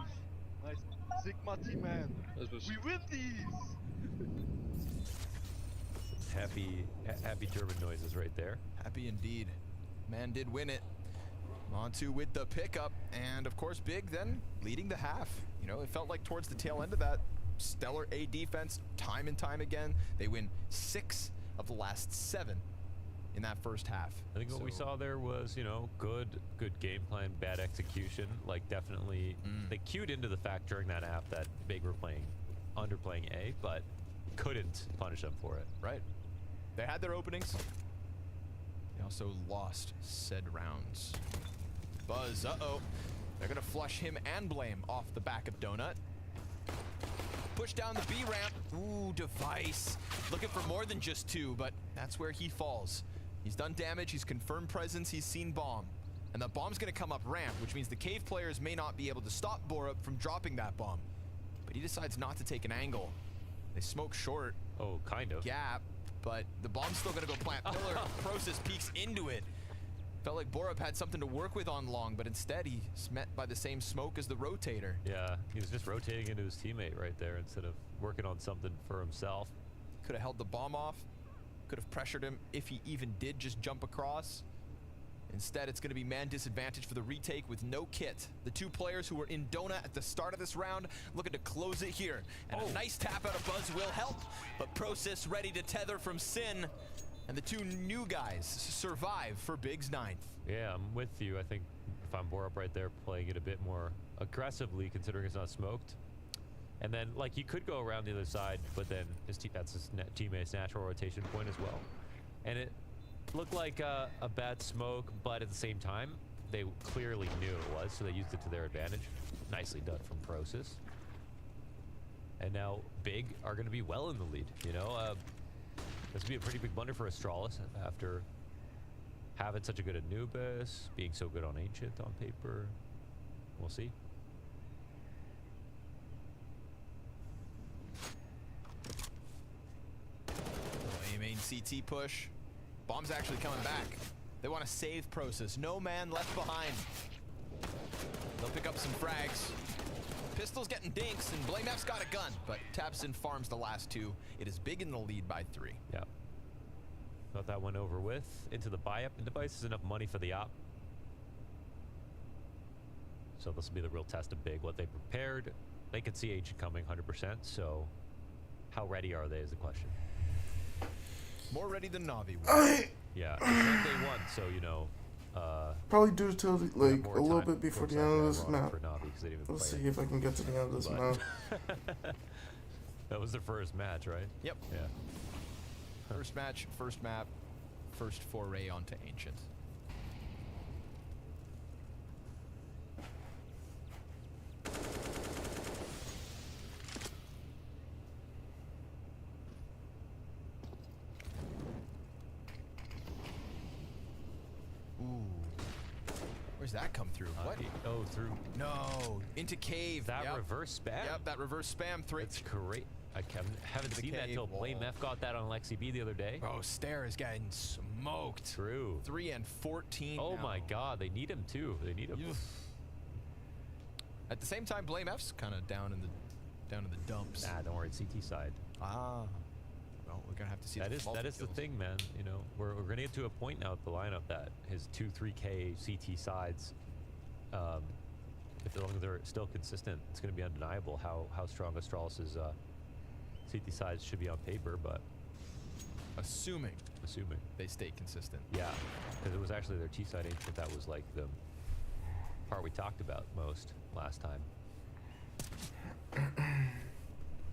Nice. Sigma Team, man. We win these! Happy German noises right there. Happy indeed. Man did win it. Montu with the pickup, and of course Big then leading the half. You know, it felt like towards the tail end of that stellar A defense, time and time again, they win 6 of the last 7 in that first half. I think what we saw there was, you know, good game plan, bad execution. Like definitely, they cued into the fact during that half that Big were underplaying A, but couldn't punish them for it. Right. They had their openings. They also lost said rounds. Buzz, they're gonna flush him and Blame off the back of Donut. Push down the B ramp. Ooh, Device. Looking for more than just 2, but that's where he falls. He's done damage, he's confirmed presence, he's seen bomb. And the bomb's gonna come up ramp, which means the cave players may not be able to stop Borup from dropping that bomb. But he decides not to take an angle. They smoke short. Oh, kind of. Gap, but the bomb's still gonna go plant pillar. Process peeks into it. Felt like Borup had something to work with on long, but instead he's met by the same smoke as the rotator. Yeah, he was just rotating into his teammate right there instead of working on something for himself. Could have held the bomb off. Could have pressured him if he even did just jump across. Instead, it's going to be man disadvantage for the retake with no kit. The 2 players who were in Donut at the start of this round looking to close it here. And a nice tap out of Buzz will help, but Process ready to tether from Sin. And the 2 new guys survive for Big's 9th. Yeah, I'm with you. I think if I'm Borup right there playing it a bit more aggressively, considering it's not smoked. And then, like, you could go around the other side, but then that's his teammate's natural rotation point as well. And it looked like a bad smoke, but at the same time, they clearly knew it was, so they used it to their advantage. Nicely done from Process. And now Big are going to be well in the lead, you know? This would be a pretty big blunder for Astralis after having such a good Anubis, being so good on Ancient on paper. We'll see. A main CT push. Bomb's actually coming back. They want to save Process. No man left behind. They'll pick up some frags. Pistol's getting dinks, and Blame F's got a gun, but Tabson farms the last 2. It is Big in the lead by 3. Yeah. Got that one over with. Into the buy-up, and Device is enough money for the op. So this will be the real test of Big. What they prepared, they could see Agent coming 100%, so how ready are they is the question. More ready than Navi was. Yeah, it's not day 1, so, you know, probably do till like a little bit before looks the like end of they're this running map. for Navi 'cause they didn't even Let's play see if I can get to the end of this map. That was their first match, right? Yep. Yeah. First match, first map, first foray onto Ancient. Ooh. Where's that come through? What? Oh, through. No. Into cave. That Yep. reverse spam? Yep, that reverse spam. It's great. I haven't seen that till Blame F got that on Lexi B the other day. Oh, Stair is getting smoked. True. 3 and 14. Oh now. my God, they need him too. They need him. At the same time, Blame F's kind of down in the dumps. Nah, don't worry, it's CT side. Ah. Well, we're gonna have to see that is the thing, man. You know, we're gonna get to a point now with the lineup that his 2-3K CT sides, if as long as they're still consistent, it's gonna be undeniable how strong Astralis's CT sides should be on paper. But Assuming they stay consistent. Yeah, because it was actually their T-side ancient that was like the part we talked about most last time.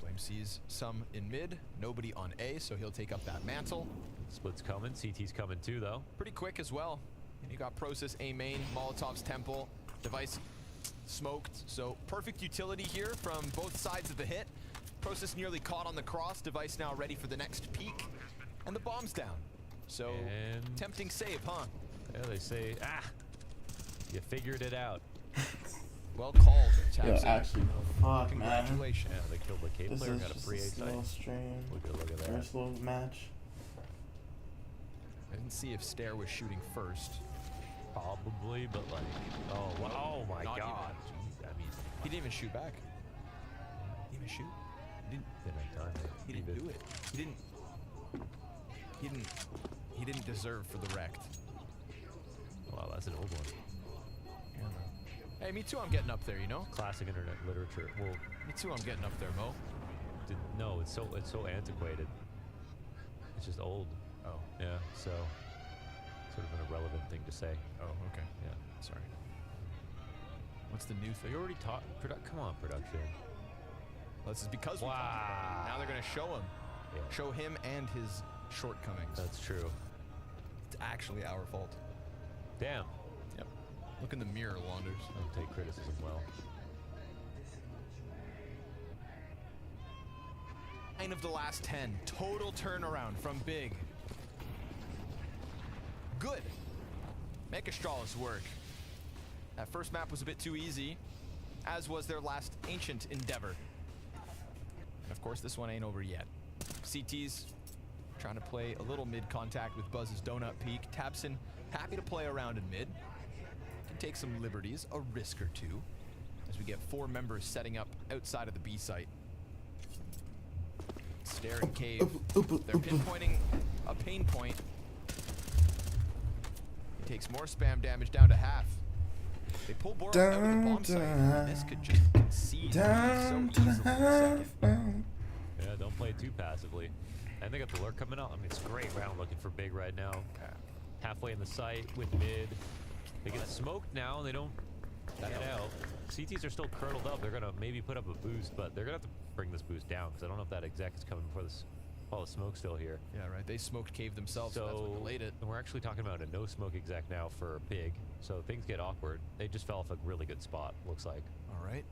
Blame sees some in mid, nobody on A, so he'll take up that mantle. Split's coming, CT's coming too though. Pretty quick as well. And you got Process A main, Molotov's temple, device smoked, so perfect utility here from both sides of the hit. Process nearly caught on the cross, device now ready for the next peak, and the bomb's down. So tempting save, huh? Yeah, they say, you figured it out. Well called, Yo, Tabsy. actually, fuck, man. Congratulations. Yeah, they killed the K This player, is got a just free a A-side. slow stream. Look at that. First little match. I didn't see if Stair was shooting first. Probably, but like, oh my Not god. even. I mean, he didn't even shoot back. He didn't even shoot. He didn't do it. He didn't deserve for the wrecked. Wow, that's an old one. Yeah. Hey, me too, I'm getting up there, you know? Classic internet literature. Well, me too, I'm getting up there, Mo. No, it's so antiquated. It's just old. Oh. Yeah, so sort of an irrelevant thing to say. Oh, okay. Yeah. Sorry. What's the new thing? You already taught come on, production. Well, this is because we talked about it. Now they're gonna show him. Yeah. Show him and his shortcomings. That's true. It's actually our fault. Damn. Yep. Look in the mirror, Wanders. Don't take criticism well. 9 of the last 10. Total turnaround from Big. Good. Make Astralis work. That first map was a bit too easy, as was their last ancient endeavor. And of course, this one ain't over yet. CT's trying to play a little mid contact with Buzz's donut peak. Tabson happy to play around in mid. Can take some liberties, a risk or two, as we get 4 members setting up outside of the B site. Stair and Cave. They're pinpointing a pain point. He takes more spam damage down to half. They pull Boros out of the bomb site. This could just concede so easily in a second. Yeah, don't play too passively. And they got the lurk coming out. I mean, it's a great round looking for Big right now. Halfway in the site with mid. They get smoked now and they don't get out. CTs are still curdled up. They're gonna maybe put up a boost, but they're gonna have to bring this boost down because I don't know if that exec is coming before this. While the smoke's still here. Yeah, right. They smoked Cave themselves, so that's what delayed it. And we're actually talking about a no smoke exec now for Big, so things get awkward. They just fell off a really good spot, looks like. All right.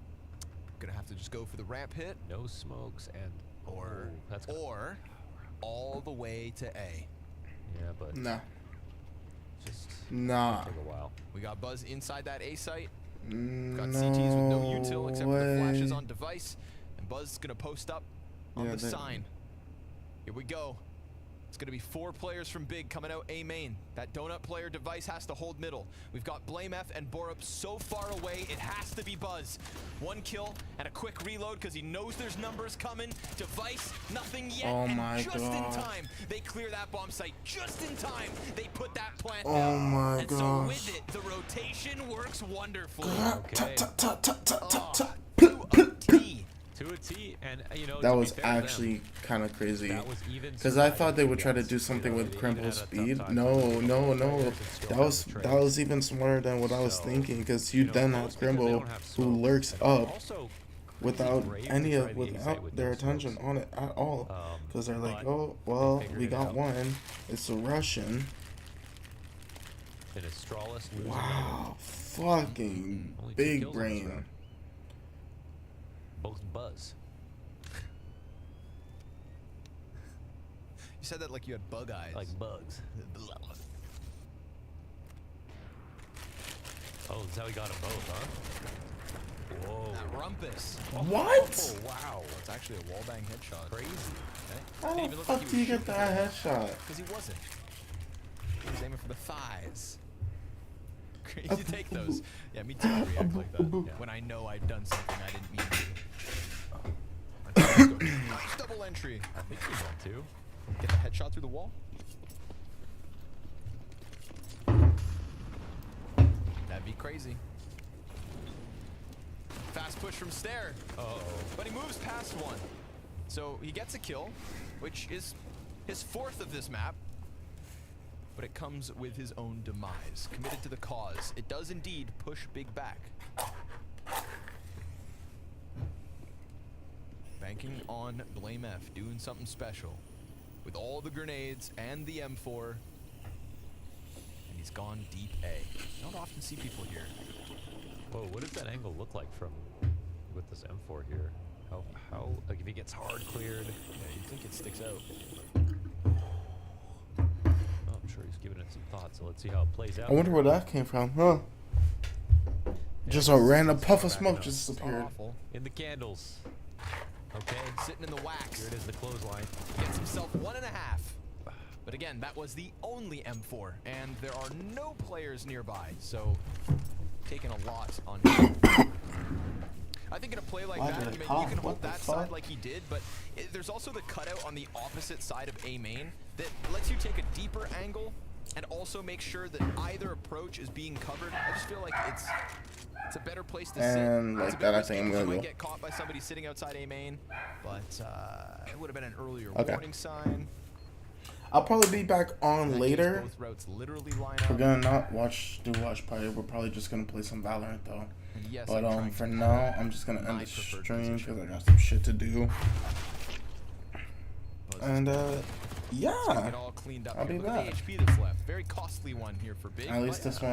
Gonna have to just go for the ramp hit. No smokes and or all the way to A. Yeah, but nah. Just nah. Take a while. We got Buzz inside that A site. Got No CTs with no util except for the flashes way. on device, and Buzz is gonna post up on the sign. Here we go. It's going to be 4 players from Big coming out A main. That donut player device has to hold middle. We've got Blame F and Borup so far away, it has to be Buzz. 1 kill and a quick reload because he knows there's numbers coming. Device, nothing yet. Oh and my just God. in time, they clear that bomb site. Just in time, they put that plant Oh down. my and so gosh. with it, the rotation works wonderfully. Okay. To a T, and you know that to was be fair to actually them, kind of crazy. that was even Because I thought they would try to do something with Crimble speed. No. That was even smarter than what I was thinking. Because you then have Crimble who lurks up without their attention on it at all. Because they're like, oh well, we got one. It's a Russian. And Astralis losing Wow, fucking only 2 big kills in this brain. round. Both Buzz. You said that like you had bug eyes. Like bugs. Oh, that's how he got them both, huh? Whoa. That rumpus. What? Oh, wow. It's actually a wallbang headshot. Crazy. How the fuck do you get that headshot? Because he wasn't. He was aiming for the thighs. You take those. Yeah, me too. I react like that. Yeah. When I know I've done something I didn't mean to. Nice double entry. I think he's on 2. Get the headshot through the wall. That'd be crazy. Fast push from Stair. Uh-oh. But he moves past one. So he gets a kill, which is His 4th of this map. But it comes with his own demise. Committed to the cause. It does indeed push Big back. Banking on Blame F, doing something special. With all the grenades and the M4. And he's gone deep A. I don't often see people here. Whoa, what does that angle look like from with this M4 here? How like if he gets hard cleared? Yeah, you'd think it sticks out. Oh, I'm sure he's giving it some thought, so let's see how it plays out. I wonder where that came from, huh? Just a random puff of smoke just disappeared. In the candles. Okay, sitting in the wax. Here it is, the clothesline. Gets himself 1.5. But again, that was the only M4, and there are no players nearby, so taking a lot on him. I think in a play like that, I mean, you can hold that side like he did, but there's also the cutout on the opposite side of A main that lets you take a deeper angle and also make sure that either approach is being covered. I just feel like it's a better place to sit. And like that, I think I'm You gonna might go. get caught by somebody sitting outside A main, but it would have been an earlier warning sign. I'll probably be back on later. Both routes literally line We're up. gonna not watch party. We're probably just gonna play some Valorant though. And yes, But I'm trying for to now, I'm just gonna end my the preferred stream position. because I got some shit to do. And yeah, Get all cleaned up I'll here. be Look at back. the HP that's left. Very costly one here for Big. At least this one.